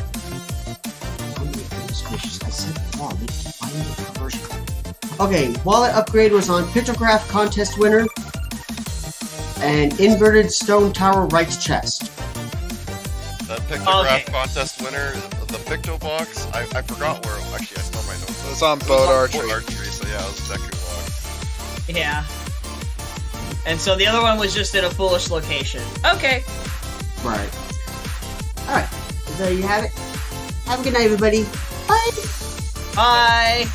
Okay, wallet upgrade was on Pictograph contest winner and inverted stone tower right chest. That Pictograph contest winner, the Picto box, I forgot where. Actually, I still have my notes. It was on boat archery. Boat archery, so yeah, it was Deku Mask. Yeah. And so the other one was just in a foolish location. Okay. Right. Alright, so there you have it. Have a good night, everybody. Bye! Bye!